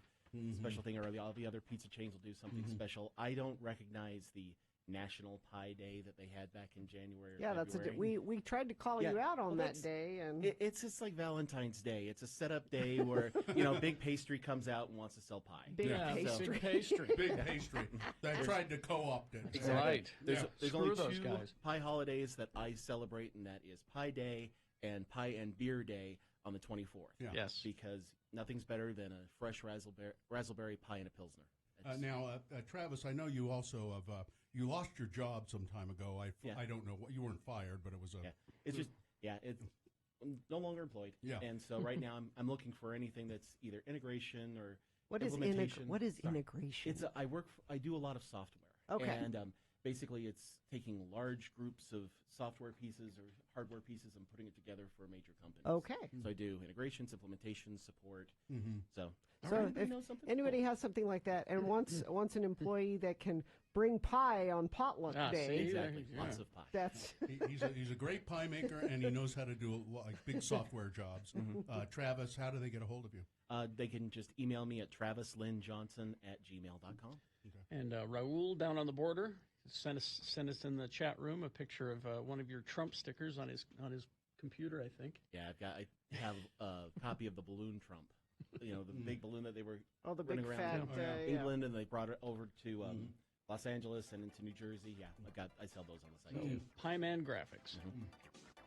special thing, or all the other pizza chains will do something special. I don't recognize the National Pie Day that they had back in January. Or February. We tried to call you out on that day, and it's just like Valentine's Day. It's a setup day where Big Pastry comes out and wants to sell pie. Big Pastry. Big Pastry. They tried to co-opt it. Exactly. Right. There's only two pie holidays that I celebrate, and that is Pie Day and Pie and Beer Day on the 24th. Yes. Because nothing's better than a fresh raspberry pie and a Pilsner. Now, Travis, I know you also have you lost your job some time ago. I don't know what you weren't fired, but it was a. It's I'm no longer employed. Yeah. And so right now I'm looking for anything that's either integration or what is implementation. What is integration? I do a lot of software. Okay. And basically, it's taking large groups of software pieces or hardware pieces and putting it together for a major company. Okay. So I do integrations, implementations, support. So if anybody has something like that and wants an employee that can bring pie on potluck day, exactly, lots of pie. That's he's a great pie maker, and he knows how to do big software jobs. Travis, how do they get a hold of you? They can just email me at travislynnjohnson@gmail.com. Okay. And Raul down on the border send us in the chat room a picture of one of your Trump stickers on his computer, I think. Yeah, I have a copy of the balloon Trump. The big balloon that they were running around fat, England, and they brought it over to Los Angeles and into New Jersey. Yeah, I sell those on the site too. Pieman Graphics.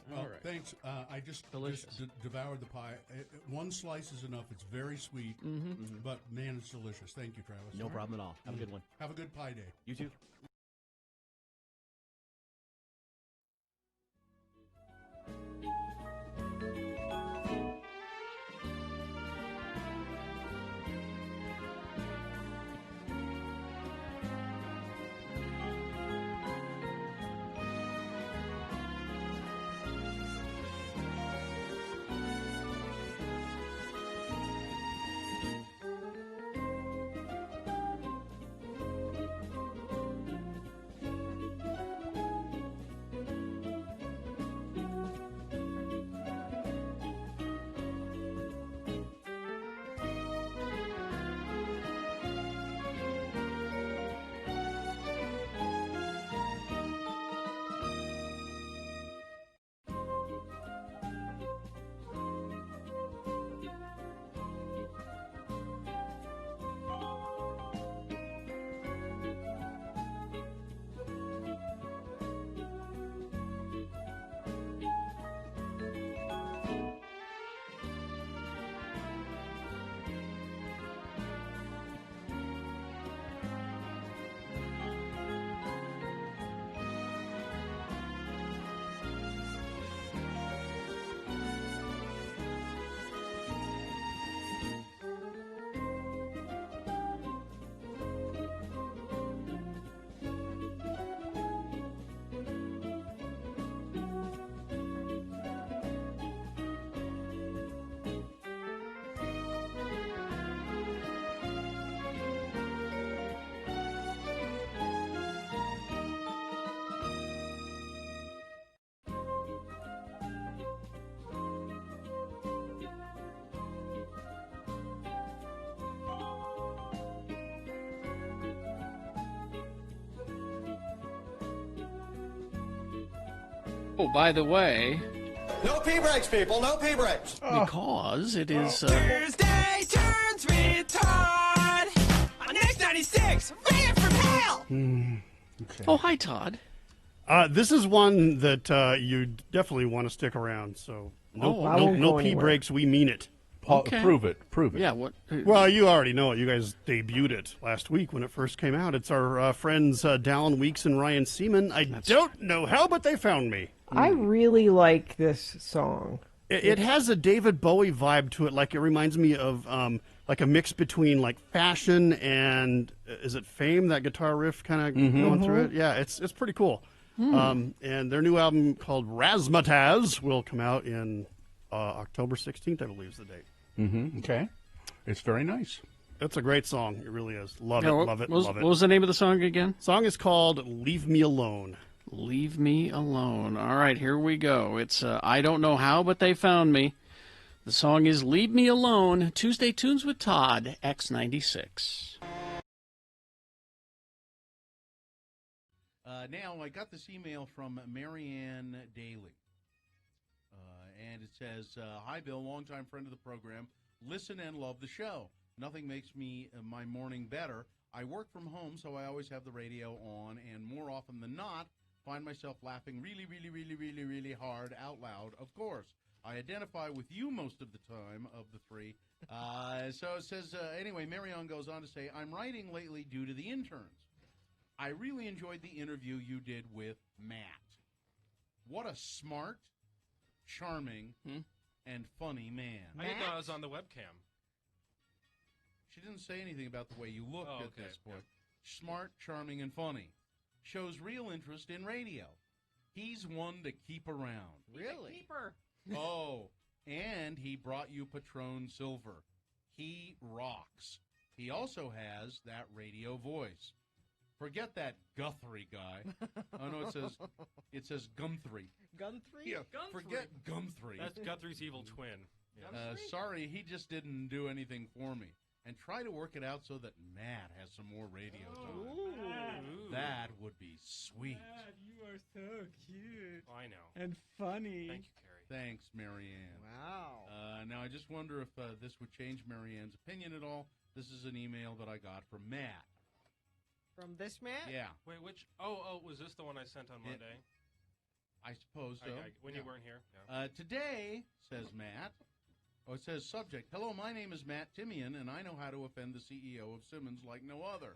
Well, all right. Thanks. I just devoured the pie. One slice is enough. It's very sweet, but man, it's delicious. Thank you, Travis. No problem at all. Have a good one. Have a good pie day. You too. Oh, by the way, No pee breaks, people. No pee breaks. because it is... Tuesday turns retard. On X96, fan from hell. Oh, hi, Todd. This is one that you definitely want to stick around. So no pee breaks. We mean it. Okay. Prove it. Yeah. What? Well, you already know it. You guys debuted it last week when it first came out. It's our friends Dallin Weeks and Ryan Seaman. I don't know how, but they found me. I really like this song. It has a David Bowie vibe to it. Like it reminds me of like a mix between like Fashion and is it Fame? That guitar riff kind of going through it. Yeah, it's pretty cool. And their new album called Razzmatazz will come out in October 16th, I believe is the date. Okay. It's very nice. It's a great song. It really is. Love it. What was the name of the song again? Song is called Leave Me Alone. Leave Me Alone. All right, here we go. It's I Don't Know How, But They Found Me. The song is Leave Me Alone. Tuesday Tunes with Todd, X96. Now, I got this email from Marianne Daly. And it says, hi, Bill, longtime friend of the program. Listen and love the show. Nothing makes me my morning better. I work from home, so I always have the radio on, and more often than not, find myself laughing really, really, really, really, really hard out loud, of course. I identify with you most of the time of the three. So it says, anyway, Marianne goes on to say, I'm writing lately due to the interns. I really enjoyed the interview you did with Matt. What a smart, charming, and funny man. I didn't know I was on the webcam. She didn't say anything about the way you looked at this point. Smart, charming, and funny. Shows real interest in radio. He's one to keep around. Really? Keeper. Oh, and he brought you Patron Silver. He rocks. He also has that radio voice. Forget that Guthrie guy. Oh no, it says Gumthrie. Gunthrie? Yeah, forget Gumthrie. That's Guthrie's evil twin. Sorry, he just didn't do anything for me. And try to work it out so that Matt has some more radio time. Ooh. That would be sweet. Matt, you are so cute. I know. And funny. Thank you, Carrie. Thanks, Marianne. Wow. Now, I just wonder if this would change Marianne's opinion at all. This is an email that I got from Matt. From this Matt? Yeah. Wait, which? Oh, was this the one I sent on Monday? I suppose so. When you weren't here. Yeah. Today, says Matt. Oh, it says subject. Hello, my name is Matt Timian, and I know how to offend the CEO of Simmons like no other.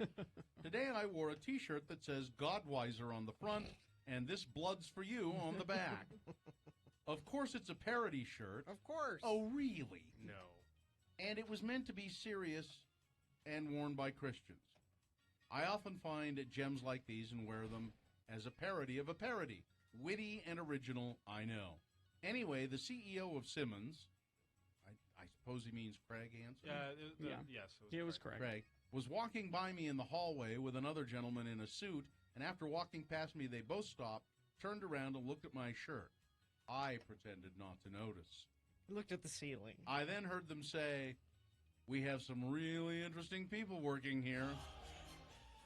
Today I wore a T-shirt that says Godweiser on the front and This Blood's for You on the back. Of course it's a parody shirt. Of course. Oh, really? No. And it was meant to be serious and worn by Christians. I often find gems like these and wear them as a parody of a parody. Witty and original, I know. Anyway, the CEO of Simmons... I suppose he means Craig Hansen? Yes. It was Craig. Craig was walking by me in the hallway with another gentleman in a suit, and after walking past me, they both stopped, turned around, and looked at my shirt. I pretended not to notice. He looked at the ceiling. I then heard them say, "We have some really interesting people working here."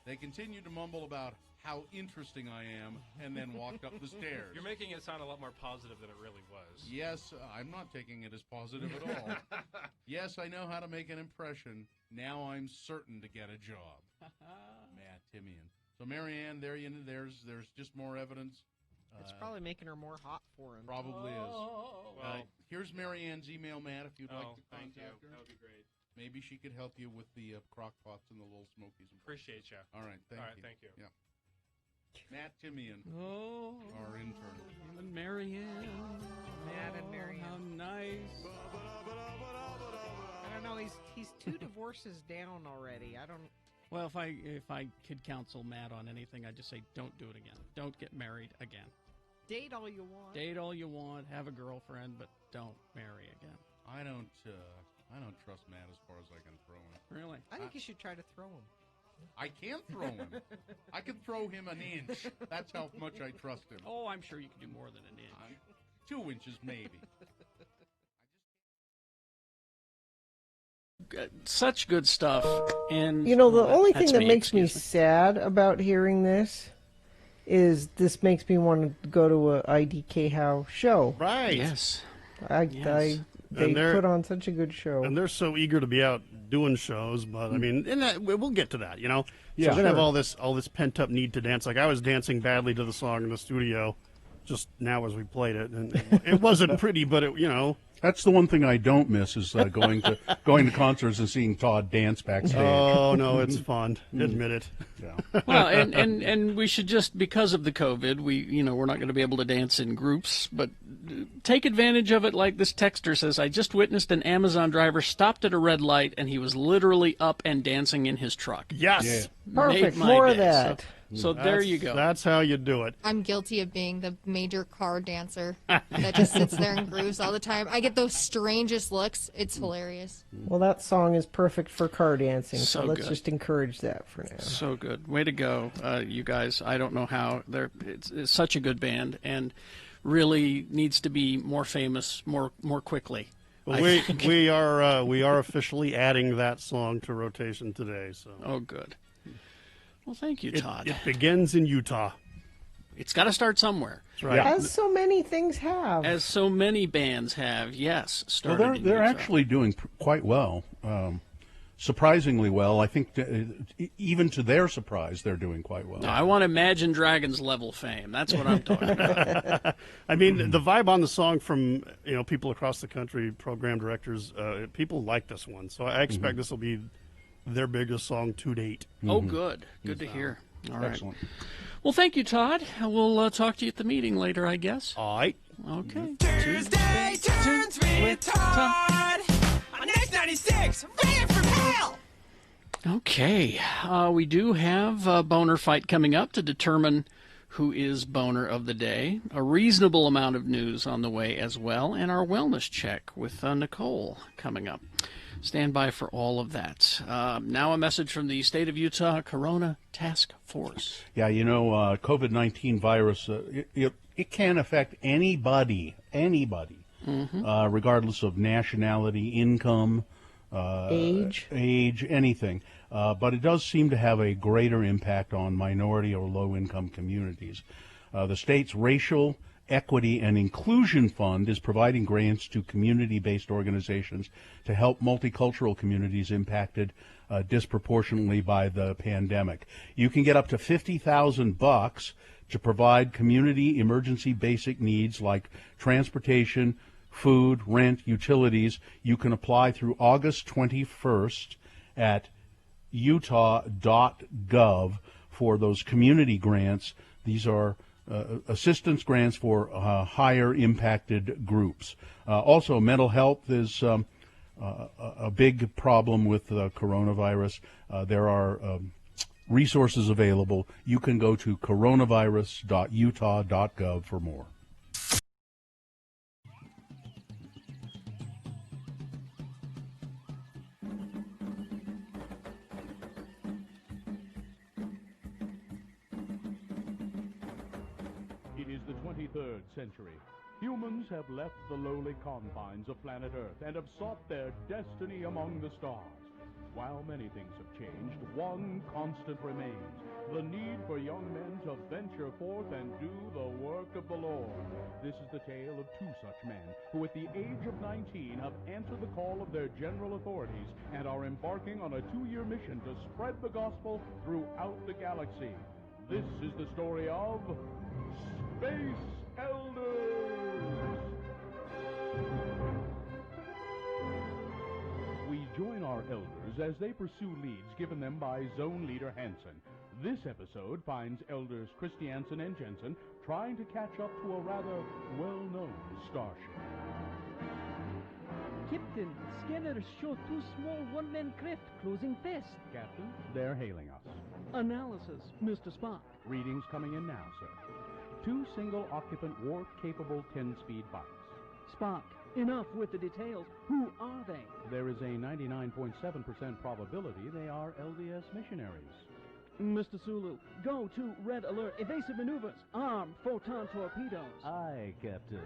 They continued to mumble about how interesting I am, and then walked up the stairs. You're making it sound a lot more positive than it really was. Yes, I'm not taking it as positive at all. Yes, I know how to make an impression. Now I'm certain to get a job. Matt Timian. So, Marianne, there's just more evidence. It's probably making her more hot for him. Probably is. Well, here's Marianne's email, Matt, if you'd like to thank you. contact her. That would be great. Maybe she could help you with the crock pots and the little smokies. Appreciate you. All right, thank you. Yeah. Matt Timian, our intern. Him and Marianne. Matt and Marianne. How nice. I don't know. He's 2 divorces down already. I don't. Well, if I could counsel Matt on anything, I'd just say don't do it again. Don't get married again. Date all you want. Date all you want. Have a girlfriend, but don't marry again. I don't trust Matt as far as I can throw him. Really? I think you should try to throw him. I can't throw him. I can throw him an inch. That's how much I trust him. Oh, I'm sure you can do more than an inch. 2 inches, maybe. Such good stuff. And the only thing that's that makes me sad about hearing this is this makes me want to go to a IDK How show. Right. Yes. They put on such a good show. And they're so eager to be out doing shows, but I mean, we'll get to that, Yeah, so we're gonna have sure. all this pent up need to dance. Like I was dancing badly to the song in the studio, just now as we played it, and it wasn't pretty, but it. That's the one thing I don't miss is going to concerts and seeing Todd dance backstage. Oh no, it's fun. Admit it. Yeah. Well, and we should just, because of the COVID, we're not going to be able to dance in groups, but take advantage of it. Like this texter says, I just witnessed an Amazon driver stopped at a red light and he was literally up and dancing in his truck. Yes. Made Perfect. my More of day. that. So there you go. That's how you do it. I'm guilty of being the major car dancer that just sits there and grooves all the time. I get those strangest looks. It's hilarious. Well, that song is perfect for car dancing, so So let's good. just encourage that for now. So good. Way to go, you guys. I don't know how. It's such a good band and really needs to be more famous more quickly. Well, we are officially adding that song to rotation today. So. Oh, good. Well, thank you, Todd. It begins in Utah. It's got to start somewhere. That's right. As so many things have. As so many bands have, yes. Well, Started in they're Utah. actually doing quite well, surprisingly well. I think even to their surprise, they're doing quite well. No, I want Imagine Dragons level fame. That's what I'm talking about. I mean, the vibe on the song from people across the country, program directors, people like this one. So I expect this will be their biggest song to date. Oh, good. Good to hear. All right. Excellent. Well, thank you, Todd. We'll talk to you at the meeting later, I guess. All right. Okay. Tuesday turns with Todd on X96, ran for mail. Okay. We do have a boner fight coming up to determine who is boner of the day. A reasonable amount of news on the way as well, and our wellness check with Nicole coming up. Stand by for all of that. Now a message from the State of Utah Corona Task Force. Yeah, COVID-19 virus, it can affect anybody, regardless of nationality, income, age, anything. But it does seem to have a greater impact on minority or low-income communities. The state's Racial Equity and Inclusion Fund is providing grants to community-based organizations to help multicultural communities impacted disproportionately by the pandemic. You can get up to $50,000 to provide community emergency basic needs like transportation, food, rent, utilities. You can apply through August 21st at utah.gov for those community grants. These are assistance grants for higher impacted groups. Also, mental health is a big problem with the coronavirus. There are resources available. You can go to coronavirus.utah.gov for more. It is the 23rd century. Humans have left the lowly confines of planet Earth and have sought their destiny among the stars. While many things have changed, one constant remains: the need for young men to venture forth and do the work of the Lord. This is the tale of two such men who at the age of 19 have answered the call of their general authorities and are embarking on a 2-year mission to spread the gospel throughout the galaxy. This is the story of Space Elders. We join our elders as they pursue leads given them by Zone Leader Hansen. This episode finds elders Christiansen and Jensen trying to catch up to a rather well-known starship. Captain, scanners show two small one-man craft closing fast. Captain, they're hailing us. Analysis, Mr. Spock. Readings coming in now, sir. 2 single-occupant warp-capable 10-speed bikes. Spock, enough with the details. Who are they? There is a 99.7% probability they are LDS missionaries. Mr. Sulu, go to red alert. Evasive maneuvers. Armed photon torpedoes. Aye, Captain.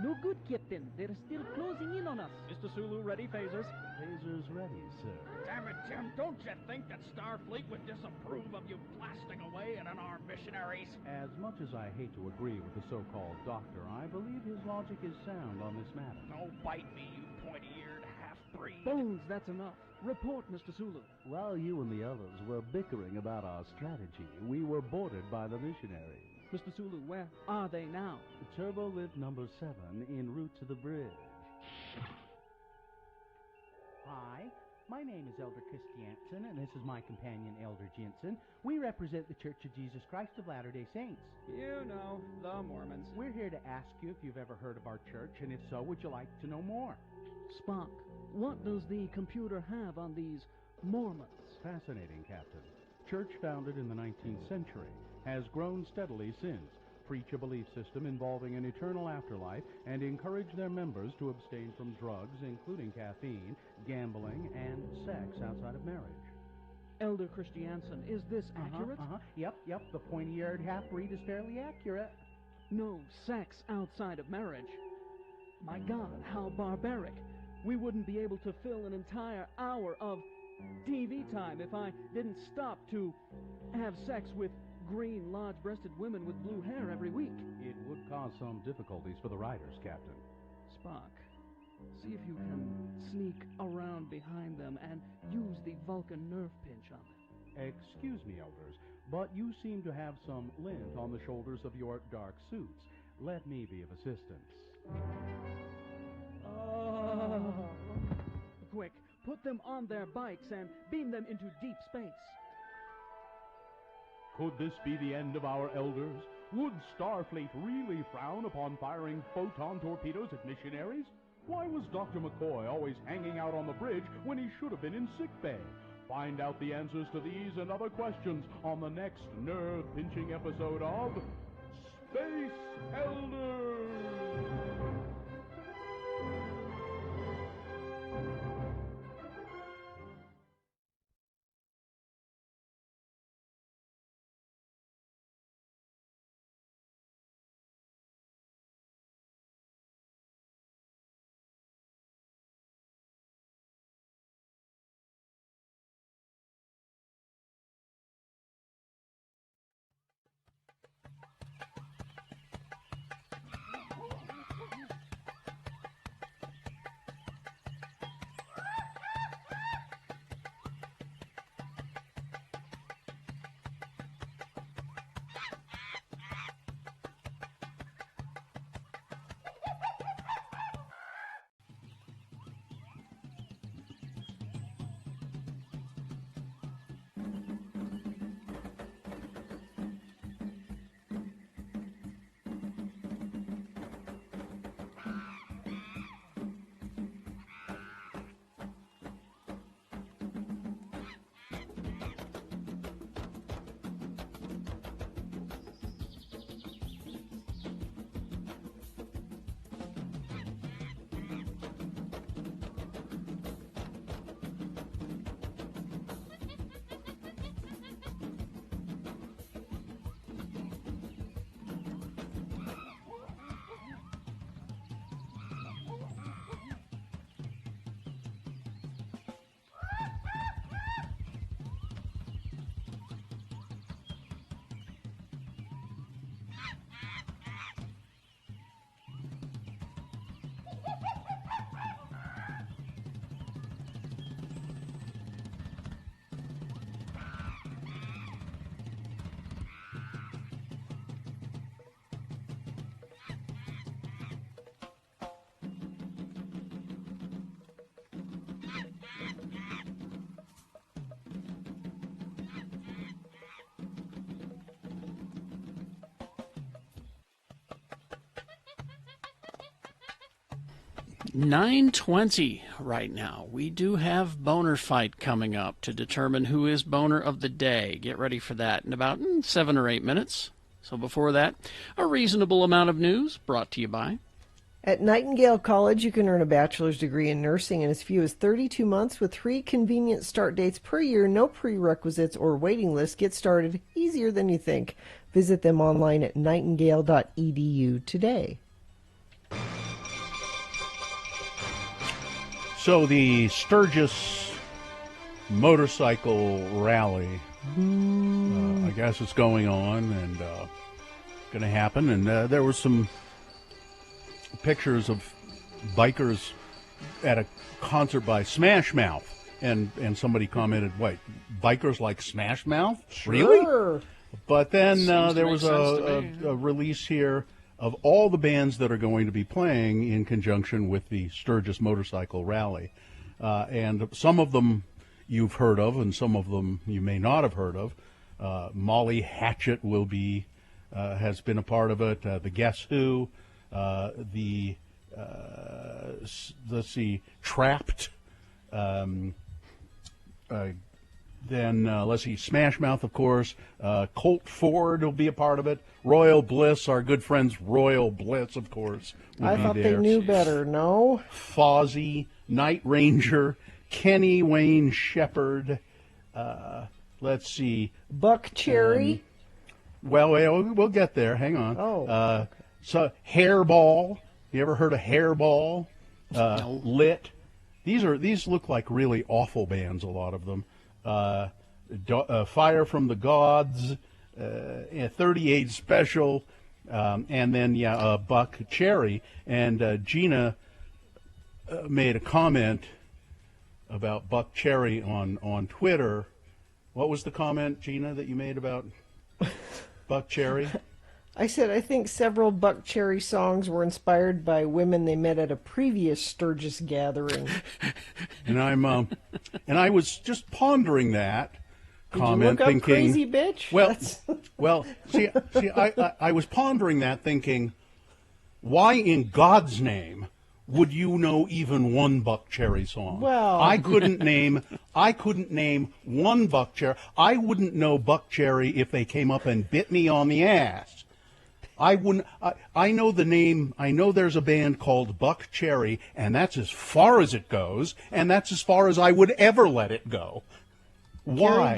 No good, Captain. They're still closing in on us. Mr. Sulu, ready phasers. Phasers ready, sir. Damn it, Jim, don't you think that Starfleet would disapprove of you blasting away at unarmed missionaries? As much as I hate to agree with the so-called doctor, I believe his logic is sound on this matter. Don't bite me, you pointy-eared half-breed. Bones, that's enough. Report, Mr. Sulu. While you and the others were bickering about our strategy, we were boarded by the missionaries. Mr. Sulu, where are they now? Turbo lift number 7 en route to the bridge. Hi, my name is Elder Christiansen, and this is my companion, Elder Jensen. We represent the Church of Jesus Christ of Latter-day Saints. You know, the Mormons. We're here to ask you if you've ever heard of our church, and if so, would you like to know more? Spock, what does the computer have on these Mormons? Fascinating, Captain. Church founded in the 19th century, has grown steadily since, preach a belief system involving an eternal afterlife, and encourage their members to abstain from drugs, including caffeine, gambling, and sex outside of marriage. Elder Christiansen, is this accurate? Yep, the pointy-eared half-breed is fairly accurate. No sex outside of marriage. My God, how barbaric. We wouldn't be able to fill an entire hour of TV time if I didn't stop to have sex with green, large-breasted women with blue hair every week. It would cause some difficulties for the riders, Captain. Spock, see if you can sneak around behind them and use the Vulcan nerve pinch on them. Excuse me, Elders, but you seem to have some lint on the shoulders of your dark suits. Let me be of assistance. Quick, put them on their bikes and beam them into deep space. Could this be the end of our elders? Would Starfleet really frown upon firing photon torpedoes at missionaries? Why was Dr. McCoy always hanging out on the bridge when he should have been in sickbay? Find out the answers to these and other questions on the next nerve-pinching episode of Space Elders! $9:20 right now. We do have boner fight coming up to determine who is boner of the day. Get ready for that in about 7 or 8 minutes. So before that, a reasonable amount of news brought to you by At Nightingale College, you can earn a bachelor's degree in nursing in as few as 32 months with 3 convenient start dates per year, no prerequisites or waiting lists. Get started easier than you think. Visit them online at nightingale.edu today. So the Sturgis motorcycle rally, I guess it's going on and going to happen. And there were some pictures of bikers at a concert by Smash Mouth, and somebody commented, "Wait, bikers like Smash Mouth? Sure. Really?" But then Seems there to was make sense to me. a release here of all the bands that are going to be playing in conjunction with the Sturgis Motorcycle Rally, and some of them you've heard of, and some of them you may not have heard of. Molly Hatchet will be has been a part of it. The Guess Who. Let's see, Trapped, then let's see, Smash Mouth, of course, Colt Ford will be a part of it, Royal Bliss, our good friends Royal Bliss, of course, will I be thought there. they knew better, no? Fozzy, Night Ranger, Kenny Wayne Shepherd, let's see, Buck Cherry. Well, we'll get there. Hang on. Oh, okay. So Hairball. You ever heard of Hairball? Lit. These look like really awful bands. A lot of them. Fire from the Gods, 38 Special, and then Buck Cherry. And Gina made a comment about Buck Cherry on Twitter. What was the comment, Gina, that you made about Buck Cherry? I said I think several Buck Cherry songs were inspired by women they met at a previous Sturgis gathering. And I was just pondering that comment, Did you look up thinking, crazy bitch? Well, see, I was pondering that, thinking, why in God's name would you know even one Buck Cherry song? Well, I couldn't name one Buck Cherry. I wouldn't know Buck Cherry if they came up and bit me on the ass. I wouldn't. I know the name. I know there's a band called Buck Cherry, and that's as far as it goes, and that's as far as I would ever let it go. Why?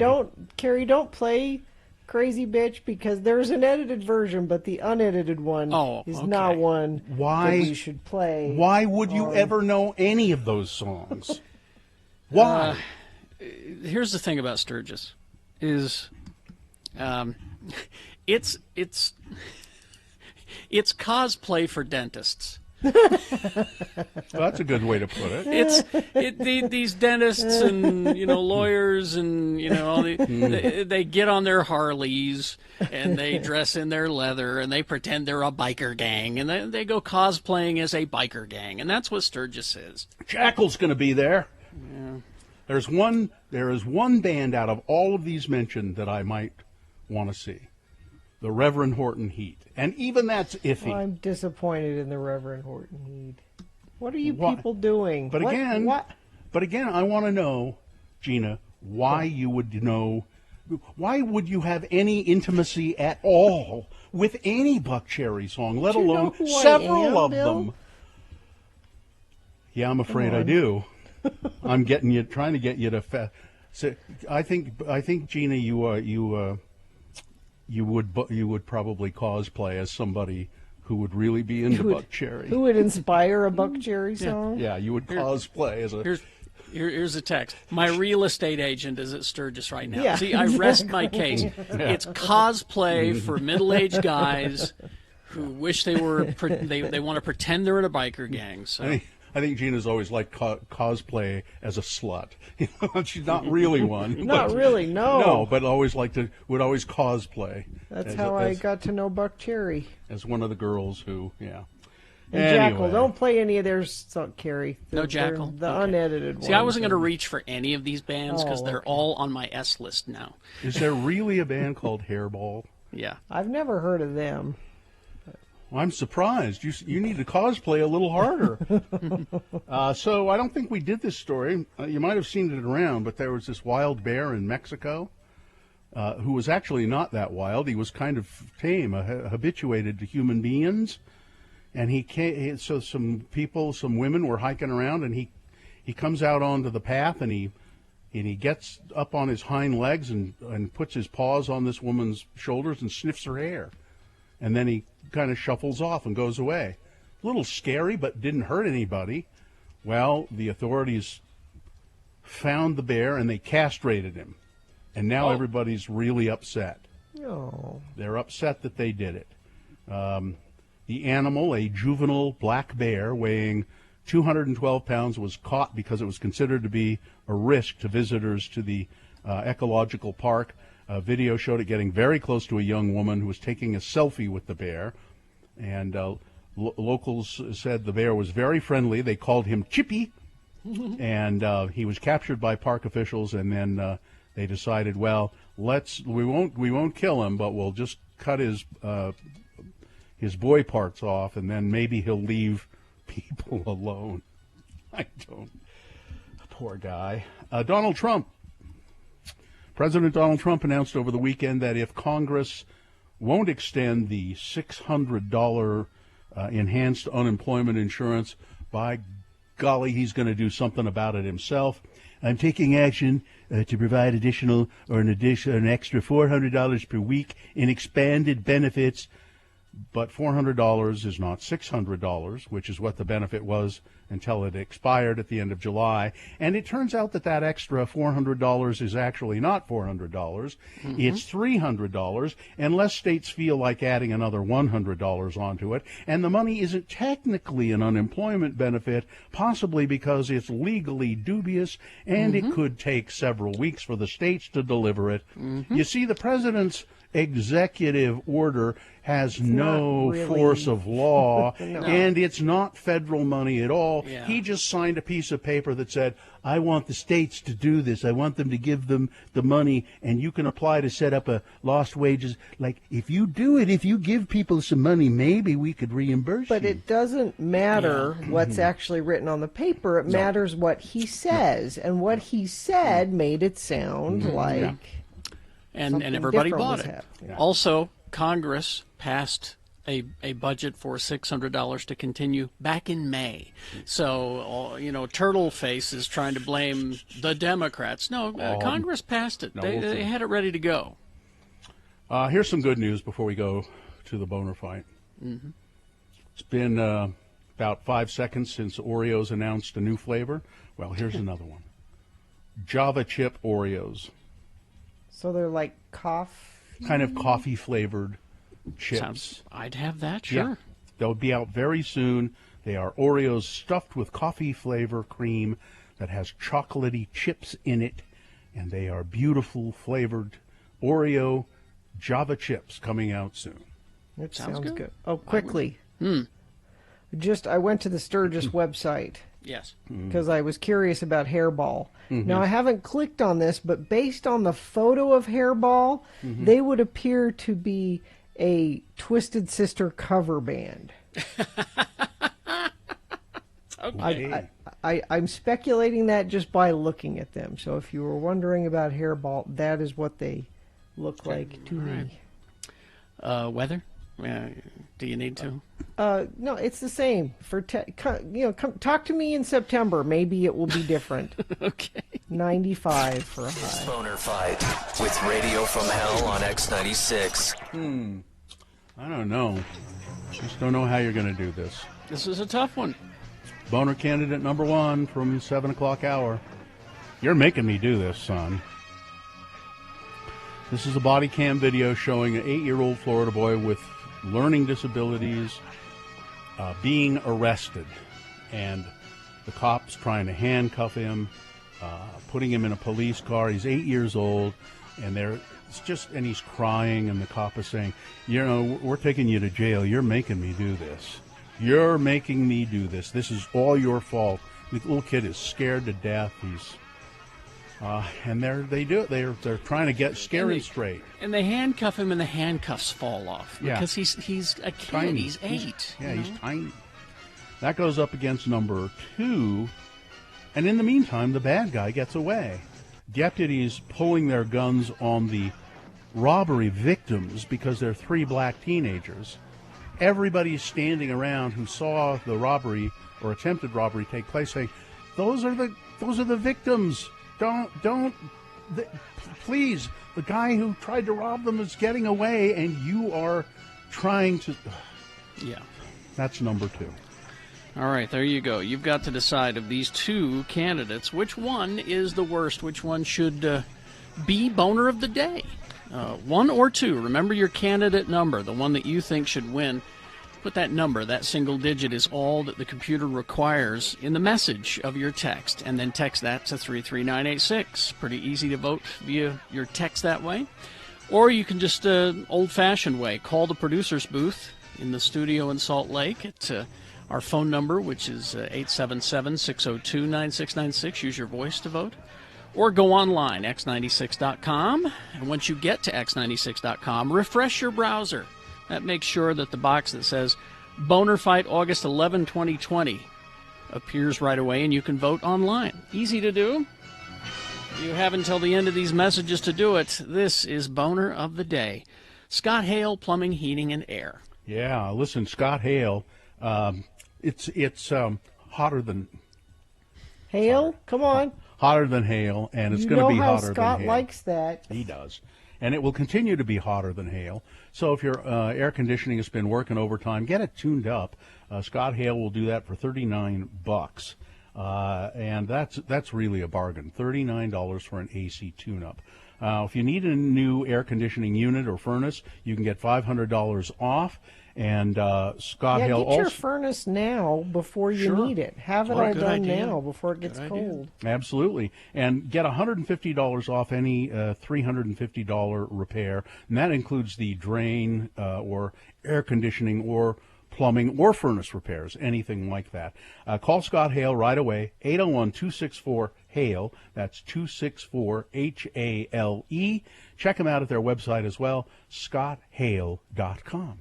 Carrie, don't play Crazy Bitch, because there's an edited version, but the unedited one is not one that we should play. Why would you ever know any of those songs? Why? Here's the thing about Sturgis, is it's cosplay for dentists. Well, that's a good way to put it. These dentists and lawyers and all they get on their Harleys and they dress in their leather and they pretend they're a biker gang and they go cosplaying as a biker gang, and that's what Sturgis is. Jackal's going to be there. Yeah. There is one band out of all of these mentioned that I might want to see. The Reverend Horton Heat. And even that's iffy. Well, I'm disappointed in the Reverend Horton Heat. What are you people doing? But again, I want to know, Gina, why you would know, why would you have any intimacy at all with any Buck Cherry song, let alone several of them? Yeah, I'm afraid I do. I'm trying to get you to. So I think, Gina, you would probably cosplay as somebody who would really be into Buck Cherry. Who would inspire a Buck Cherry song? Yeah, you would cosplay as a. Here's a text. My real estate agent is at Sturgis right now. Yeah, See, I rest my case. It's cosplay for middle-aged guys who wish they were. They want to pretend they're in a biker gang. So. I think Gina's always liked cosplay as a slut. She's not really one. Not really, no. No, but would always cosplay. That's how I got to know Buck Cherry. As one of the girls who, And Jackal, don't play any of their stuff, Carrie. No Jackal? The unedited ones. See, I wasn't going to reach for any of these bands because they're all on my S list now. Is there really a band called Hairball? Yeah. I've never heard of them. I'm surprised. You need to cosplay a little harder. So I don't think we did this story. You might have seen it around, but there was this wild bear in Mexico who was actually not that wild. He was kind of tame, habituated to human beings. And so some women were hiking around, and he comes out onto the path, and he gets up on his hind legs and puts his paws on this woman's shoulders and sniffs her hair. And then he kind of shuffles off and goes away. A little scary, but didn't hurt anybody. Well, the authorities found the bear, and they castrated him. And now everybody's really upset. Oh. They're upset that they did it. The animal, a juvenile black bear weighing 212 pounds, was caught because it was considered to be a risk to visitors to the ecological park. A video showed it getting very close to a young woman who was taking a selfie with the bear. And locals said the bear was very friendly. They called him Chippy. And he was captured by park officials, and then they decided, well, we won't kill him, but we'll just cut his boy parts off, and then maybe he'll leave people alone. I don't. Poor guy. President Donald Trump announced over the weekend that if Congress won't extend the $600 enhanced unemployment insurance, by golly, he's going to do something about it himself. I'm taking action to provide an extra $400 per week in expanded benefits. But $400 is not $600, which is what the benefit was until it expired at the end of July. And it turns out that extra $400 is actually not $400. It's $300, unless states feel like adding another $100 onto it. And the money isn't technically an unemployment benefit, possibly because it's legally dubious, and it could take several weeks for the states to deliver it. You see, the president's executive order has no force of law, and it's not federal money at all. Yeah. He just signed a piece of paper that said, I want the states to do this. I want them to give them the money, and you can apply to set up a lost wages. Like, if you do it, if you give people some money, maybe we could reimburse But you. it doesn't matter what's actually written on the paper. It matters what he says, and what he said made it sound like... And something everybody different bought was it. happening. Also, Congress passed a budget for $600 to continue back in May. So, Turtle Face is trying to blame the Democrats. No, Congress passed it. They had it ready to go. Here's some good news before we go to the boner fight. It's been about 5 seconds since Oreos announced a new flavor. Well, here's another one. Java chip Oreos. So they're like kind of coffee-flavored chips. I'd have that, sure. Yeah. They'll be out very soon. They are Oreos stuffed with coffee flavor cream that has chocolatey chips in it, and they are beautiful flavored Oreo Java chips coming out soon. It sounds good. Oh, quickly. I went to the Sturgis website. Yes. Because I was curious about Hairball. Now, I haven't clicked on this, but based on the photo of Hairball, they would appear to be a Twisted Sister cover band. Okay. I'm speculating that just by looking at them. So if you were wondering about Hairball, that is what they look like to me. Weather? Do you need to? No, it's the same. Talk to me in September. Maybe it will be different. Okay. 95 for a high. Boner Fight with Radio from Hell on X96. I don't know. Just don't know how you're going to do this. This is a tough one. Boner candidate number 1 from 7 o'clock hour. You're making me do this, son. This is a body cam video showing an 8-year-old Florida boy with learning disabilities being arrested, and the cops trying to handcuff him, putting him in a police car. He's 8 years old, and he's crying, and the cop is saying, we're taking you to jail. You're making me do this. You're making me do this. This is all your fault. The little kid is scared to death. And they do it. They're trying to get scary straight. And they handcuff him, and the handcuffs fall off because he's a kid. Tiny. He's 8. He's tiny. That goes up against number 2, and in the meantime, the bad guy gets away. Deputies pulling their guns on the robbery victims because they're 3 black teenagers. everybody's standing around who saw the robbery or attempted robbery take place saying, those are the victims. Please, the guy who tried to rob them is getting away, and you are trying to. Yeah. That's number 2. All right, there you go. You've got to decide of these 2 candidates, which one is the worst, which one should be boner of the day. 1 or 2. Remember your candidate number, the one that you think should win. Put that number, that single digit is all that the computer requires in the message of your text, and then text that to 33986. Pretty easy to vote via your text that way. Or you can just old-fashioned way, call the producer's booth in the studio in Salt Lake at our phone number, which is 877-602-9696. Use your voice to vote. Or go online, x96.com. And once you get to x96.com, refresh your browser. That makes sure that the box that says Boner Fight August 11, 2020 appears right away, and you can vote online. Easy to do. You have until the end of these messages to do it. This is Boner of the Day. Scott Hale, Plumbing, Heating, and Air. Yeah, listen, Scott Hale, it's hotter than Hale. Come on, hotter than hail, and it's you going to know be how hotter Scott than hail. likes that. He does, and it will continue to be hotter than hail. So if your air conditioning has been working overtime, get it tuned up. Scott Hale will do that for $39, and that's really a bargain. $39 for an AC tune-up. If you need a new air conditioning unit or furnace, you can get $500 off. And Scott Hale get your furnace now before you need it. Have it all done now before it gets cold. Absolutely. And get $150 off any $350 repair. And that includes the drain or air conditioning or plumbing or furnace repairs, anything like that. Call Scott Hale right away, 801-264-HALE. That's 264-HALE. Check them out at their website as well, scotthale.com.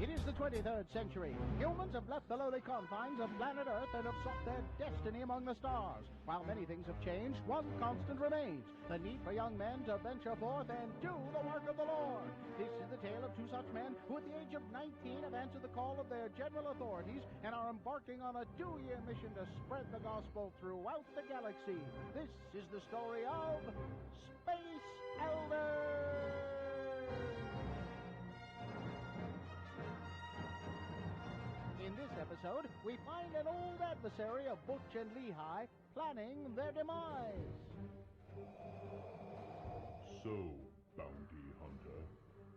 It is the 23rd century. Humans have left the lowly confines of planet Earth and have sought their destiny among the stars. While many things have changed, one constant remains: the need for young men to venture forth and do the work of the Lord. This is the tale of 2 such men who at the age of 19 have answered the call of their general authorities and are embarking on a 2-year mission to spread the gospel throughout the galaxy. This is the story of Space Elders. In this episode, we find an old adversary of Butch and Lehigh planning their demise. So, bounty hunter,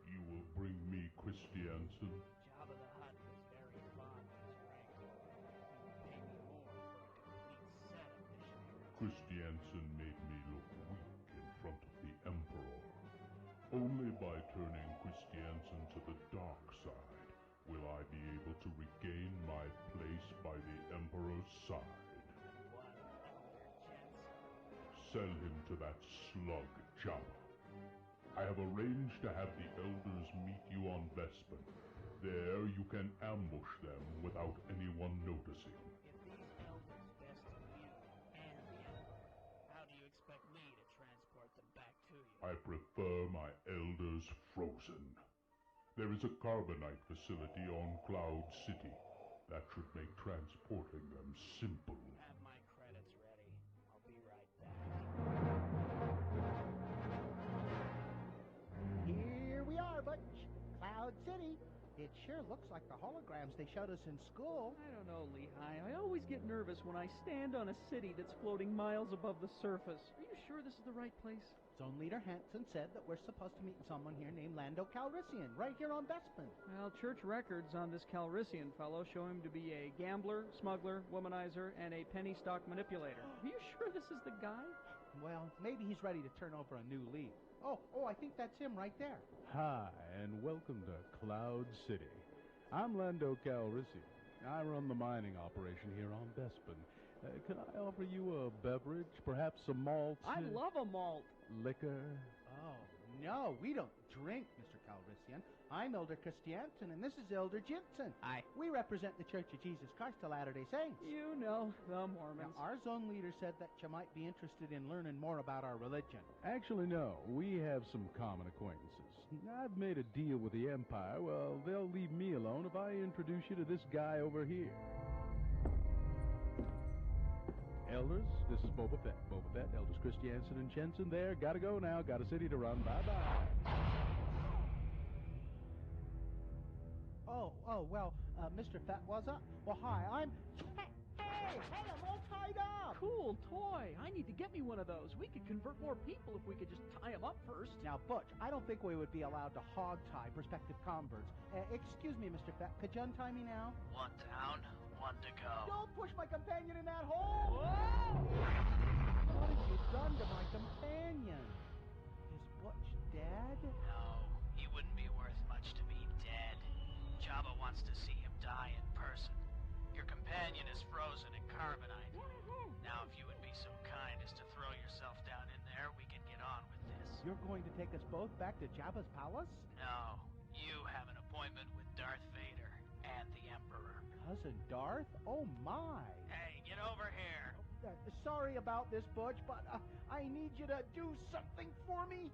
you will bring me Christiansen? Jabba the Hutt was very fond of his wrangler. He would pay me more for a complete set of missionary. Christiansen made me look weak in front of the Emperor. Only by turning Christiansen to the dark side will I be able to regain my place by the Emperor's side. Sell him to that slug, Jabba. I have arranged to have the elders meet you on Bespin. There you can ambush them without anyone noticing. If these elders bested you and the Emperor, how do you expect me to transport them back to you? I prefer my elders frozen. There is a carbonite facility on Cloud City. That should make transporting them simple. Have my credits ready. I'll be right back. Here we are, Butch. Cloud City. It sure looks like the holograms they showed us in school. I don't know, Lehigh. I always get nervous when I stand on a city that's floating miles above the surface. Are you sure this is the right place? Zone Leader Hanson said that we're supposed to meet someone here named Lando Calrissian, right here on Bespin. Well, church records on this Calrissian fellow show him to be a gambler, smuggler, womanizer, and a penny stock manipulator. Are you sure this is the guy? Well, maybe he's ready to turn over a new leaf. Oh, I think that's him right there. Hi, and welcome to Cloud City. I'm Lando Calrissian. I run the mining operation here on Bespin. Can I offer you a beverage? Perhaps some malt? I love a malt. Liquor? Oh, no, we don't drink, Mr. Calrissian. I'm Elder Christiansen, and this is Elder Jensen. Hi. We represent the Church of Jesus Christ of Latter-day Saints. You know, the Mormons. Now, our zone leader said that you might be interested in learning more about our religion. Actually, no. We have some common acquaintances. I've made a deal with the Empire. Well, they'll leave me alone if I introduce you to this guy over here. Elders, this is Boba Fett. Boba Fett, Elders Christiansen and Jensen there. Gotta go now. Got a city to run. Bye-bye. Well, Mr. Fett was up. Well, hi, I'm... Hey, I'm all tied up. Cool toy. I need to get me one of those. We could convert more people if we could just tie them up first. Now, Butch, I don't think we would be allowed to hog-tie prospective converts. Excuse me, Mr. Fett, could you untie me now? One down, one to go. Don't push my companion in that hole! Whoa! What have you done to my companion? Is Butch dead? No, he wouldn't be worth much to me dead. Jabba wants to see him die in person. Your companion is frozen in carbonite. Now, if you would be so kind as to throw yourself down in there, we can get on with this. You're going to take us both back to Jabba's palace? No, you have an appointment with Darth Vader and the Emperor. Cousin Darth? Oh, my. Hey, get over here. Sorry about this, Butch, but I need you to do something for me.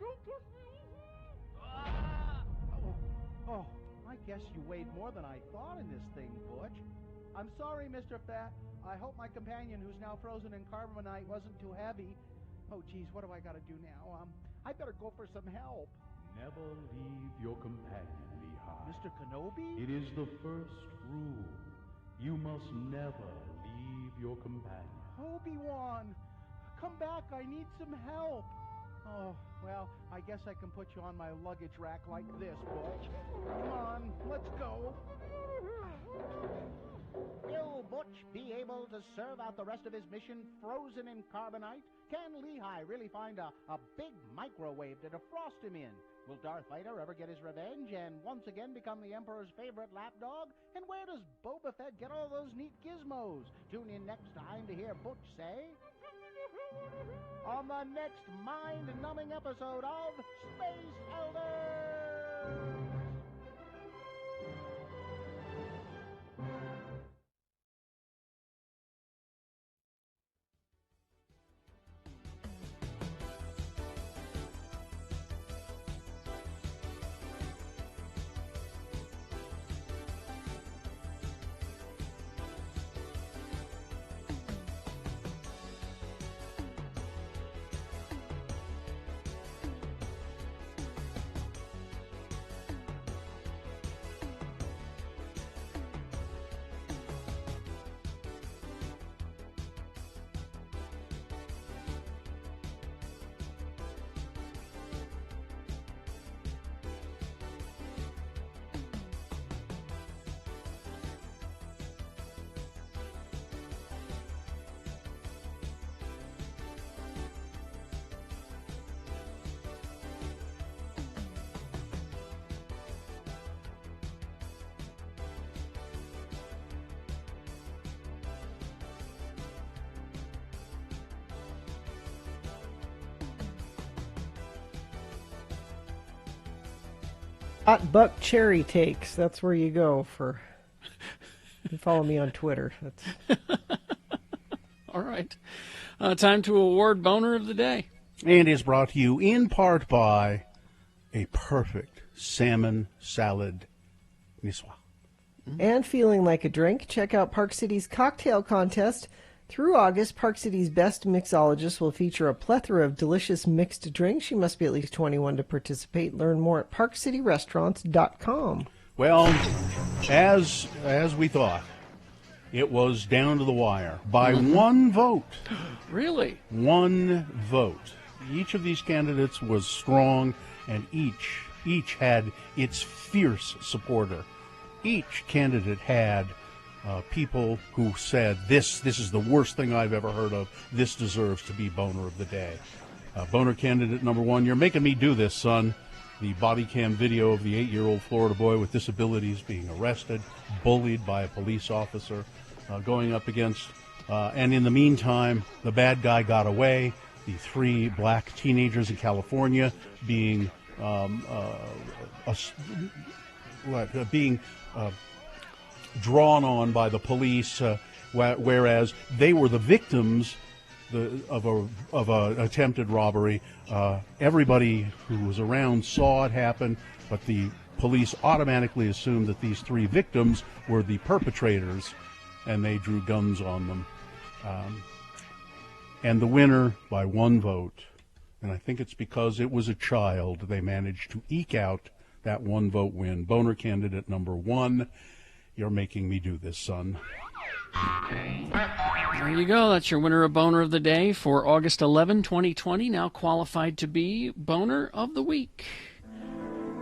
Oh, I guess you weighed more than I thought in this thing, Butch. I'm sorry, Mr. Fett. I hope my companion, who's now frozen in carbonite, wasn't too heavy. Oh, geez, what do I got to do now? I better go for some help. Never leave your companion, Lehigh. Mr. Kenobi? It is the first rule. You must never leave your companion. Obi-Wan, come back. I need some help. Oh, well, I guess I can put you on my luggage rack like this, Butch. Come on, let's go. Will Butch be able to serve out the rest of his mission frozen in carbonite? Can Lehigh really find a big microwave to defrost him in? Will Darth Vader ever get his revenge and once again become the Emperor's favorite lapdog? And where does Boba Fett get all those neat gizmos? Tune in next time to hear Butch say... on the next mind-numbing episode of Space Elders! Hot Buck Cherry Takes. That's where you go for. You follow me on Twitter. That's all right. Time to award Boner of the Day. And is brought to you in part by a perfect salmon salad niçoise. And feeling like a drink, check out Park City's cocktail contest. Through August, Park City's best mixologist will feature a plethora of delicious mixed drinks. You must be at least 21 to participate. Learn more at parkcityrestaurants.com. Well, as we thought, it was down to the wire by one vote. Really? One vote. Each of these candidates was strong, and each had its fierce supporter. Each candidate had people who said, this is the worst thing I've ever heard of. This deserves to be Boner of the Day. Boner candidate number one, you're making me do this, son. The body cam video of the 8-year-old Florida boy with disabilities being arrested, bullied by a police officer, going up against, and in the meantime, the bad guy got away. The 3 black teenagers in California being drawn on by the police, whereas they were the victims of a attempted robbery. Everybody who was around saw it happen, but the police automatically assumed that these 3 victims were the perpetrators, and they drew guns on them. And the winner by 1 vote, and I think it's because it was a child, they managed to eke out that 1 vote win. Boner candidate number 1. You're making me do this, son. There you go. That's your winner of Boner of the Day for August 11, 2020, now qualified to be Boner of the Week.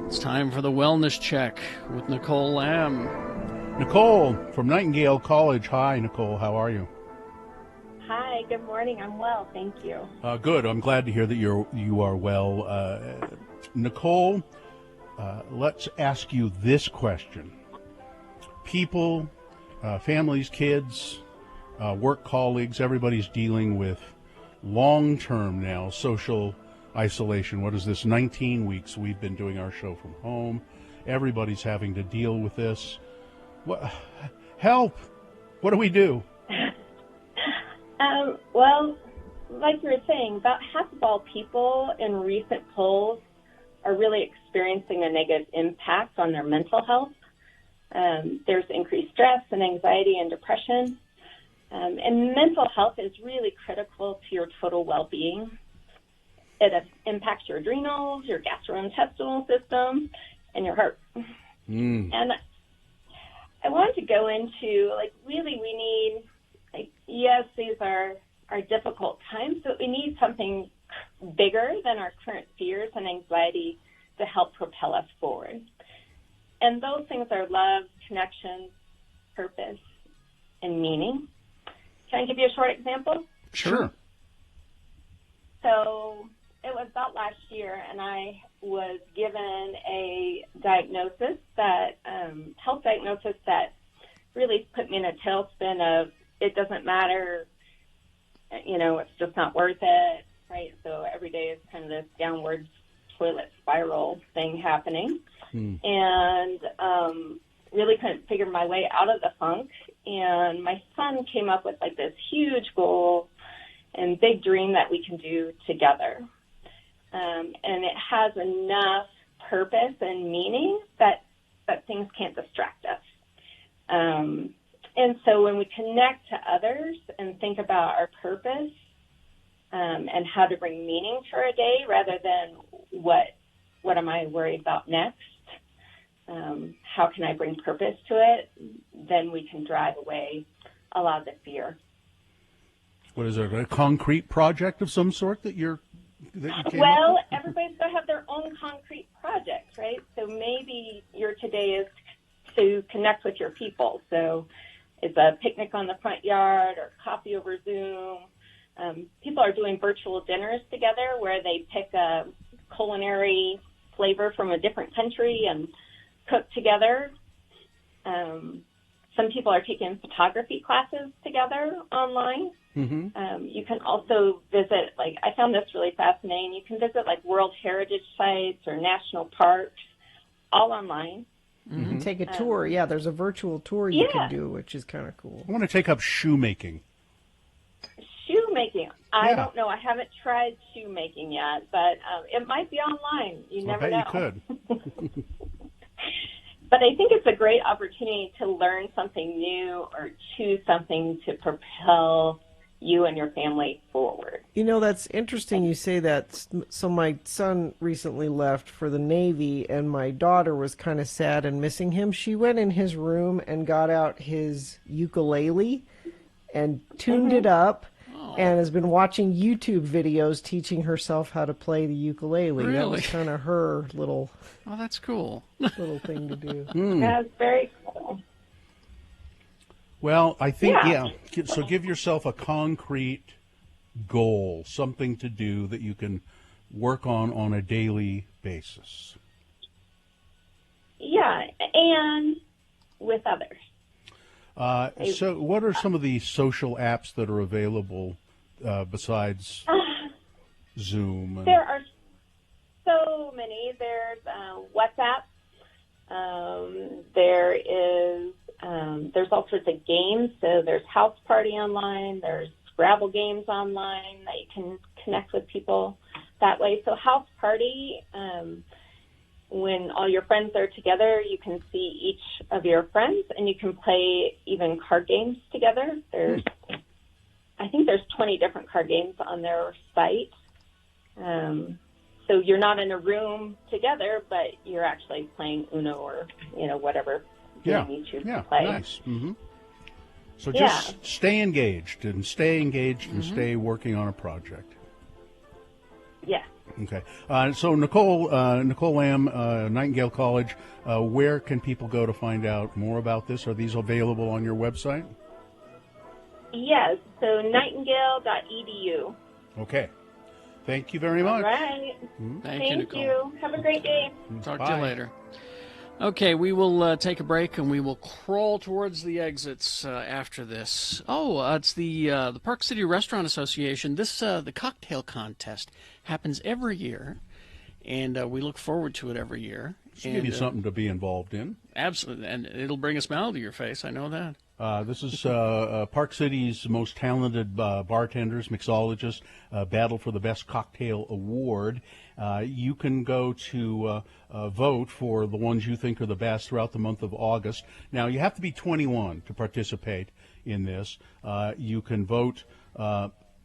It's time for the Wellness Check with Nicole Lamb. Nicole from Nightingale College. Hi, Nicole. How are you? Hi, good morning. I'm well, thank you. Good. I'm glad to hear that you are well. Nicole, let's ask you this question. People, families, kids, work colleagues, everybody's dealing with long-term now social isolation. What is this, 19 weeks we've been doing our show from home. Everybody's having to deal with this. Help! What do we do? Well, like you were saying, about half of all people in recent polls are really experiencing a negative impact on their mental health. There's increased stress and anxiety and depression. And mental health is really critical to your total well-being. It impacts your adrenals, your gastrointestinal system, and your heart. And I wanted to go into, really we need, yes, these are difficult times, but we need something bigger than our current fears and anxiety to help propel us forward. And those things are love, connection, purpose, and meaning. Can I give you a short example? Sure. So it was about last year, and I was given a diagnosis health diagnosis that really put me in a tailspin of it doesn't matter, it's just not worth it, right? So every day is kind of this downward toilet spiral thing happening. And really couldn't figure my way out of the funk. And my son came up with this huge goal and big dream that we can do together. And it has enough purpose and meaning that things can't distract us. And so when we connect to others and think about our purpose and how to bring meaning to our day rather than what am I worried about next, how can I bring purpose to it, then we can drive away a lot of the fear. What is it, a concrete project of some sort that you came Well, up with? everybody's going to have their own concrete project, right? So maybe your today is to connect with your people. So it's a picnic on the front yard or coffee over Zoom. People are doing virtual dinners together where they pick a culinary flavor from a different country and cook together. Some people are taking photography classes together online. You can also visit, I found this really fascinating. You can visit World Heritage sites or national parks, all online. Take a tour. Yeah, there's a virtual tour you can do, which is kind of cool. I want to take up shoemaking. Shoemaking. I don't know. I haven't tried shoemaking yet, but it might be online. You never know. I bet you could. But I think it's a great opportunity to learn something new or choose something to propel you and your family forward. That's interesting you say that. So my son recently left for the Navy, and my daughter was kind of sad and missing him. She went in his room and got out his ukulele and tuned it up and has been watching YouTube videos teaching herself how to play the ukulele. Really? That was kind of her little... Oh, that's cool. little thing to do. That's very cool. Well, I think, so give yourself a concrete goal, something to do that you can work on a daily basis. Yeah, and with others. So what are some of the social apps that are available besides Zoom? There are so many. There's WhatsApp. There's all sorts of games. So there's House Party online. There's Scrabble games online that you can connect with people that way. So house party, when all your friends are together, you can see each of your friends and you can play even card games together. I think there's 20 different card games on their site. So you're not in a room together, but you're actually playing Uno or, whatever game you choose to play. Nice. Mm-hmm. So just stay engaged and stay working on a project. Yeah. Okay. So Nicole Lamb, Nightingale College, where can people go to find out more about this? Are these available on your website? Yes. So nightingale.edu. Okay. Thank you very much. All right. Thank you, Nicole. you. Have a great day. Talk to you later. Okay, we will take a break and we will crawl towards the exits after this. It's the Park City Restaurant Association. The cocktail contest happens every year, and we look forward to it every year. Just give you something to be involved in. Absolutely, and it'll bring a smile to your face. I know that. This is Park City's most talented bartenders, mixologists, battle for the Best Cocktail Award. You can go to vote for the ones you think are the best throughout the month of August. Now, you have to be 21 to participate in this. You can vote,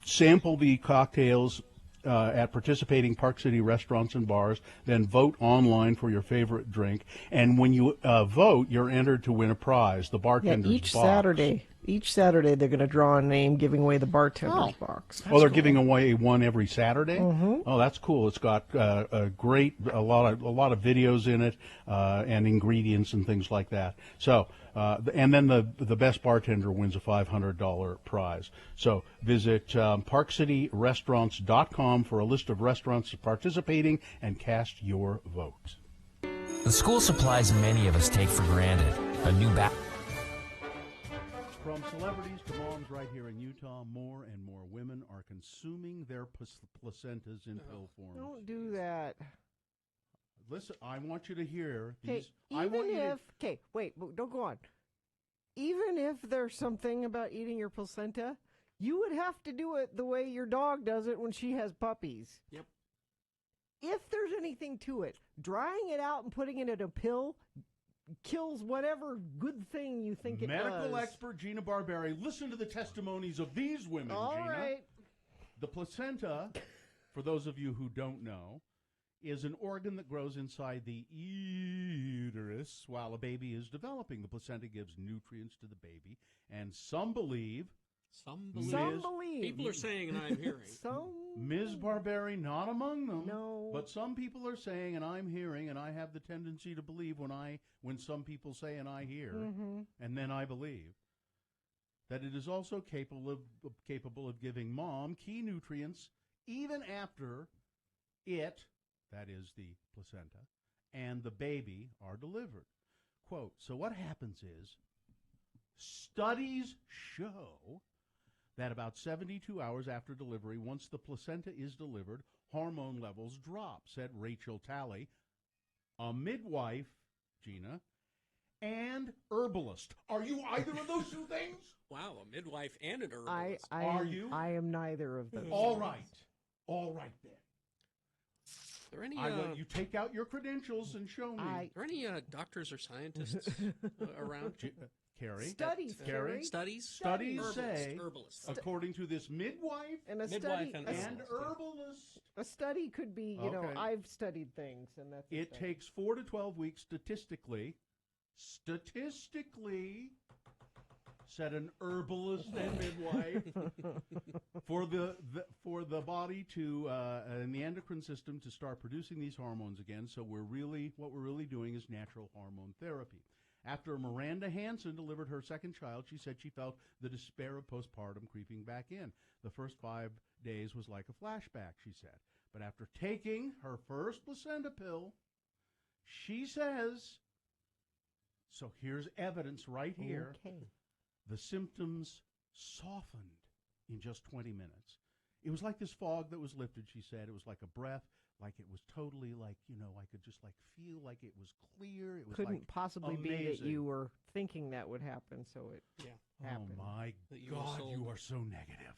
sample the cocktails at participating Park City restaurants and bars, then vote online for your favorite drink. And when you vote, you're entered to win a prize, the bartender's box. Each Saturday they're going to draw a name giving away the bartender's box. They're giving away one every Saturday? Mm-hmm. Oh, that's cool. It's got a lot of videos in it and ingredients and things like that. So, and then the best bartender wins a $500 prize. So visit parkcityrestaurants.com for a list of restaurants participating and cast your vote. The school supplies many of us take for granted. A new From celebrities to moms right here in Utah, more and more women are consuming their placentas in pill form. Don't do that. Listen, I want you to hear these. Wait, don't go on. Even if there's something about eating your placenta, you would have to do it the way your dog does it when she has puppies. Yep. If there's anything to it, drying it out and putting it in a pill kills whatever good thing you think it does. Medical expert Gina Barberi, listen to the testimonies of these women, All Gina. right. The placenta, for those of you who don't know, is an organ that grows inside the uterus while a baby is developing. The placenta gives nutrients to the baby, and some believe... People are saying, and I'm hearing. Ms. Barberi, not among them. No. But some people are saying, and I'm hearing, and I have the tendency to believe when some people say and I hear, and then I believe, that it is also capable of giving mom key nutrients even after it, that is the placenta, and the baby are delivered. Quote, so what happens is, studies show that about 72 hours after delivery, once the placenta is delivered, hormone levels drop, said Rachel Talley, a midwife, Gina, and herbalist. Are you either of those two things? Wow, a midwife and an herbalist. Are you? I am neither of them. All right then. Are there any, I want you take out your credentials and show me. Are there any doctors or scientists around? Carrie? Studies, Carrie. Studies say, herbalists. according to this midwife and herbalist. A study could be, I've studied things, and that's it takes 4 to 12 weeks statistically, said an herbalist and midwife, for the body to and the endocrine system to start producing these hormones again. So what we're really doing is natural hormone therapy. After Miranda Hansen delivered her second child, she said she felt the despair of postpartum creeping back in. The first 5 days was like a flashback, she said. But after taking her first placenta pill, she says, so here's evidence right here, the symptoms softened in just 20 minutes. It was like this fog that was lifted, she said. It was like a breath. Like it was totally like, I could just like feel like it was clear. It was couldn't possibly amazing. be that you were thinking that would happen, so it happened. Oh my God, you are so negative.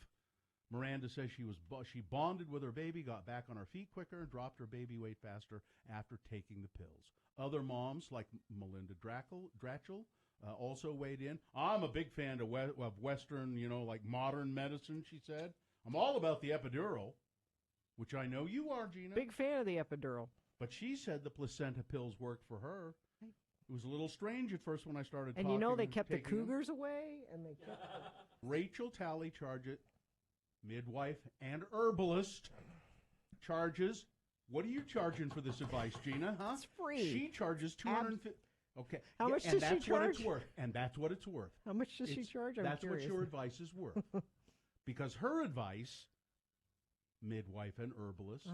Miranda says she bonded with her baby, got back on her feet quicker, and dropped her baby weight faster after taking the pills. Other moms, like Melinda Dratchell, also weighed in. I'm a big fan of Western, like modern medicine, she said. I'm all about the epidural, which I know you are, Gina. Big fan of the epidural. But she said the placenta pills worked for her. It was a little strange at first when I started talking. And they kept the taking them. cougars away, and they kept Rachel Talley charges, midwife and herbalist charges. What are you charging for this advice, Gina? Huh? It's free. She charges $250. Okay. How much and does she that's what it's charge? worth. And that's what it's worth. How much does she charge? I'm That's curious. what your advice is worth. Because her advice, midwife and herbalist,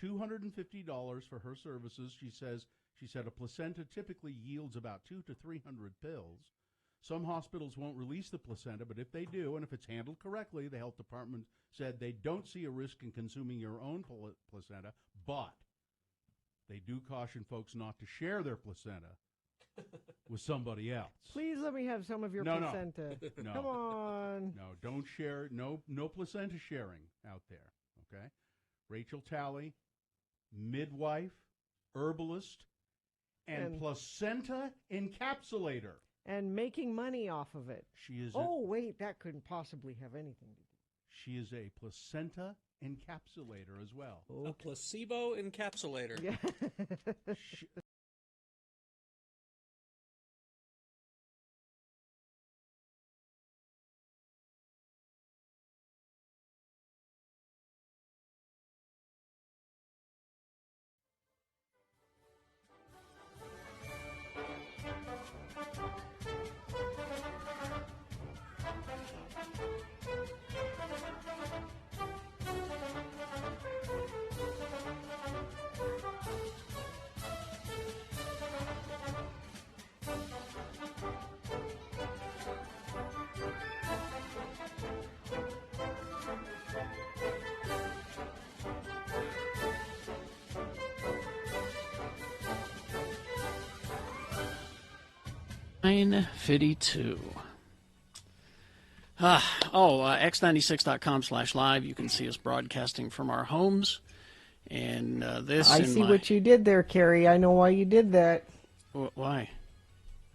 $250 for her services. She said a placenta typically yields about 200 to 300 pills. Some hospitals won't release the placenta, but if they do, and if it's handled correctly, the health department said they don't see a risk in consuming your own placenta, but they do caution folks not to share their placenta with somebody else. Please let me have some of your placenta. No. Come on. No, don't share. No placenta sharing out there, okay? Rachel Talley, midwife, herbalist, and placenta encapsulator. And making money off of it. She is. Wait, that couldn't possibly have anything to do. She is a placenta encapsulator as well. A placebo encapsulator. Yeah. $9.52. X96.com/live. You can see us broadcasting from our homes. And this. I see what you did there, Carrie. I know why you did that. Why?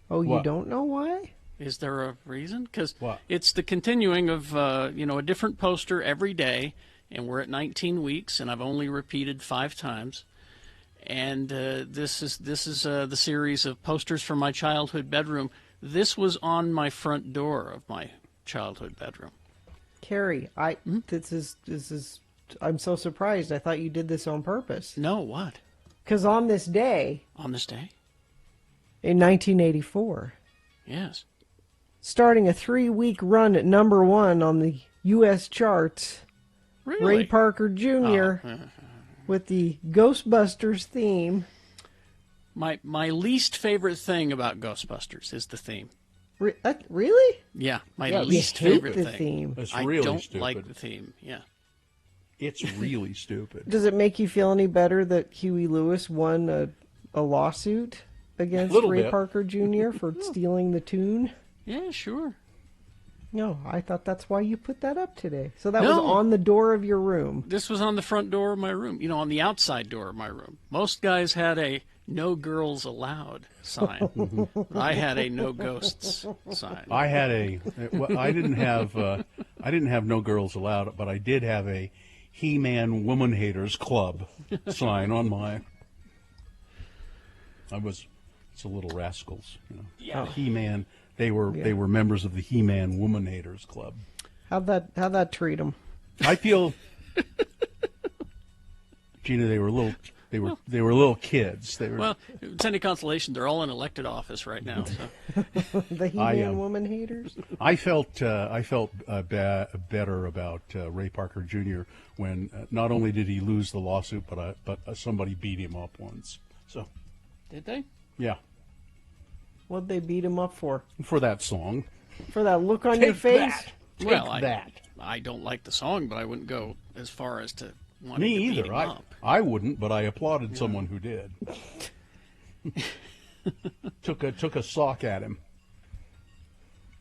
Oh, you don't know why? Is there a reason? Because it's the continuing of a different poster every day, and we're at 19 weeks, and I've only repeated 5 times. And this is the series of posters from my childhood bedroom. This was on my front door of my childhood bedroom. Carrie, this is. I'm so surprised. I thought you did this on purpose. No, what? Because on this day. On this day? In 1984. Yes. Starting a 3-week run at #1 on the U.S. charts. Really? Ray Parker Jr. With the Ghostbusters theme. My least favorite thing about Ghostbusters is the theme. Really? Yeah, my you least hate favorite the thing. Theme. It's I really don't stupid. like the theme. Yeah. It's really stupid. Does it make you feel any better that Huey Lewis won a lawsuit against Ray bit. Parker Jr. for stealing the tune? Yeah, sure. No, I thought that's why you put that up today. So that was on the door of your room. This was on the front door of my room, on the outside door of my room. Most guys had a "No Girls Allowed" sign. I had a "No Ghosts" sign. I had I didn't have "No Girls Allowed," but I did have a He-Man Woman Haters Club sign on my. It's a Little Rascals, Yeah. He-Man. They were members of the He-Man Woman Haters Club. How'd that treat them? I feel, Gina, they were little kids. Well, it's any consolation. They're all in elected office right now. So. The He-Man Woman Haters. I felt better about Ray Parker Jr. when not only did he lose the lawsuit, but somebody beat him up once. So. Did they? Yeah. What'd they beat him up for? For that song. For that look on your face? I don't like the song, but I wouldn't go as far as to want Me to beat either. him up. I wouldn't, but I applauded someone who did. took a sock at him.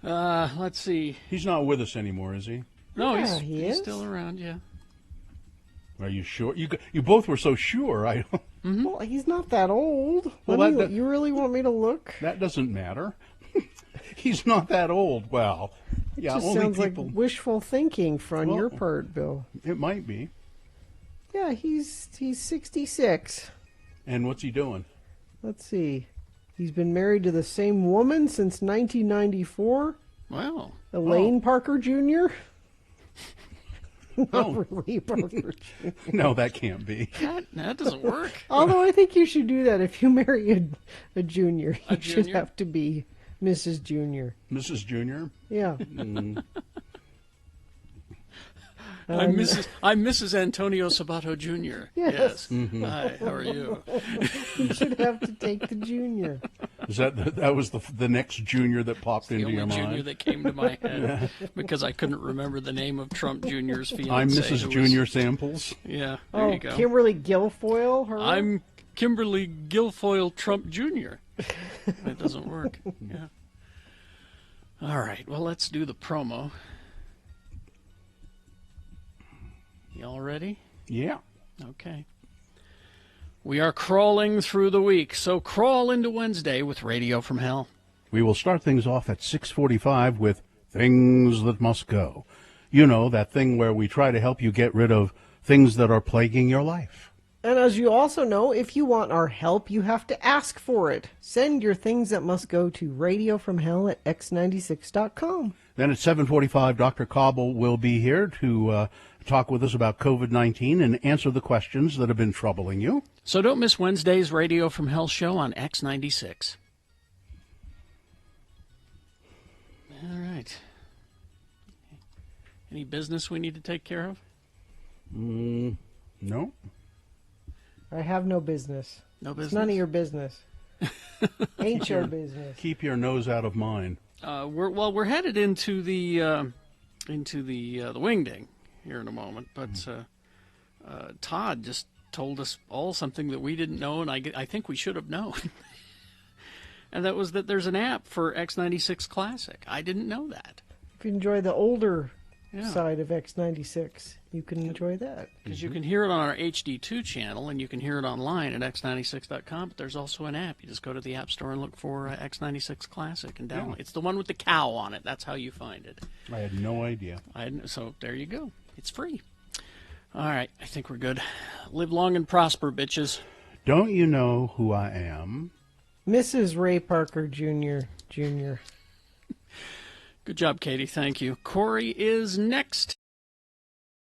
Let's see. He's not with us anymore, is he? No, Yeah, he's still around. Yeah. Are you sure? You both were so sure. Well, he's not that old. Well, You really want me to look? That doesn't matter. He's not that old. Well, It yeah, just only sounds people. like wishful thinking from your part, Bill. It might be. Yeah, he's 66. And what's he doing? Let's see. He's been married to the same woman since 1994. Wow. Elaine Parker Jr. No. Really, Parker Jr. No, that can't be. That doesn't work. Although I think you should do that if you marry a junior. A You should junior? have to be Mrs. Junior. Mrs. Junior? Yeah. I'm Mrs. Antonio Sabato Jr. Yes. Mhm. Hi, how are you? You should have to take the junior. Is that was the next junior that popped The into only your mind? junior that came to my head because I couldn't remember the name of Trump Jr.'s fiance. I'm Mrs. who was- Junior Samples. Yeah, there you go. Kimberly Guilfoyle. Her. I'm Kimberly Guilfoyle Trump Jr. That doesn't work. Yeah. All right. Well, let's do the promo. Y'all ready? Yeah. Okay. We are crawling through the week, so crawl into Wednesday with Radio from Hell. We will start things off at 6:45 with Things That Must Go. You know, that thing where we try to help you get rid of things that are plaguing your life. And as you also know, if you want our help, you have to ask for it. Send your things that must go to radiofromhell@x96.com. Then at 7:45, Dr. Cobble will be here to talk with us about COVID-19 and answer the questions that have been troubling you. So don't miss Wednesday's Radio from Hell show on X96. All right. Any business we need to take care of? No. I have no business. No It's business? none of your business. Ain't your business. Keep your nose out of mine. We're headed into the wingding here in a moment, but Todd just told us all something that we didn't know, and I think we should have known. And that was that there's an app for X96 Classic. I didn't know that. If you enjoy the older Yeah. side of X96, you can enjoy that. Because you can hear it on our HD2 channel, and you can hear it online at x96.com, but there's also an app. You just go to the App Store and look for X96 Classic and download. Yeah. It's the one with the cow on it. That's how you find it. I had no idea. So there you go. It's free. All right, I think we're good. Live long and prosper, bitches. Don't you know who I am? Mrs. Ray Parker Jr. Good job, Katie. Thank you. Corey is next.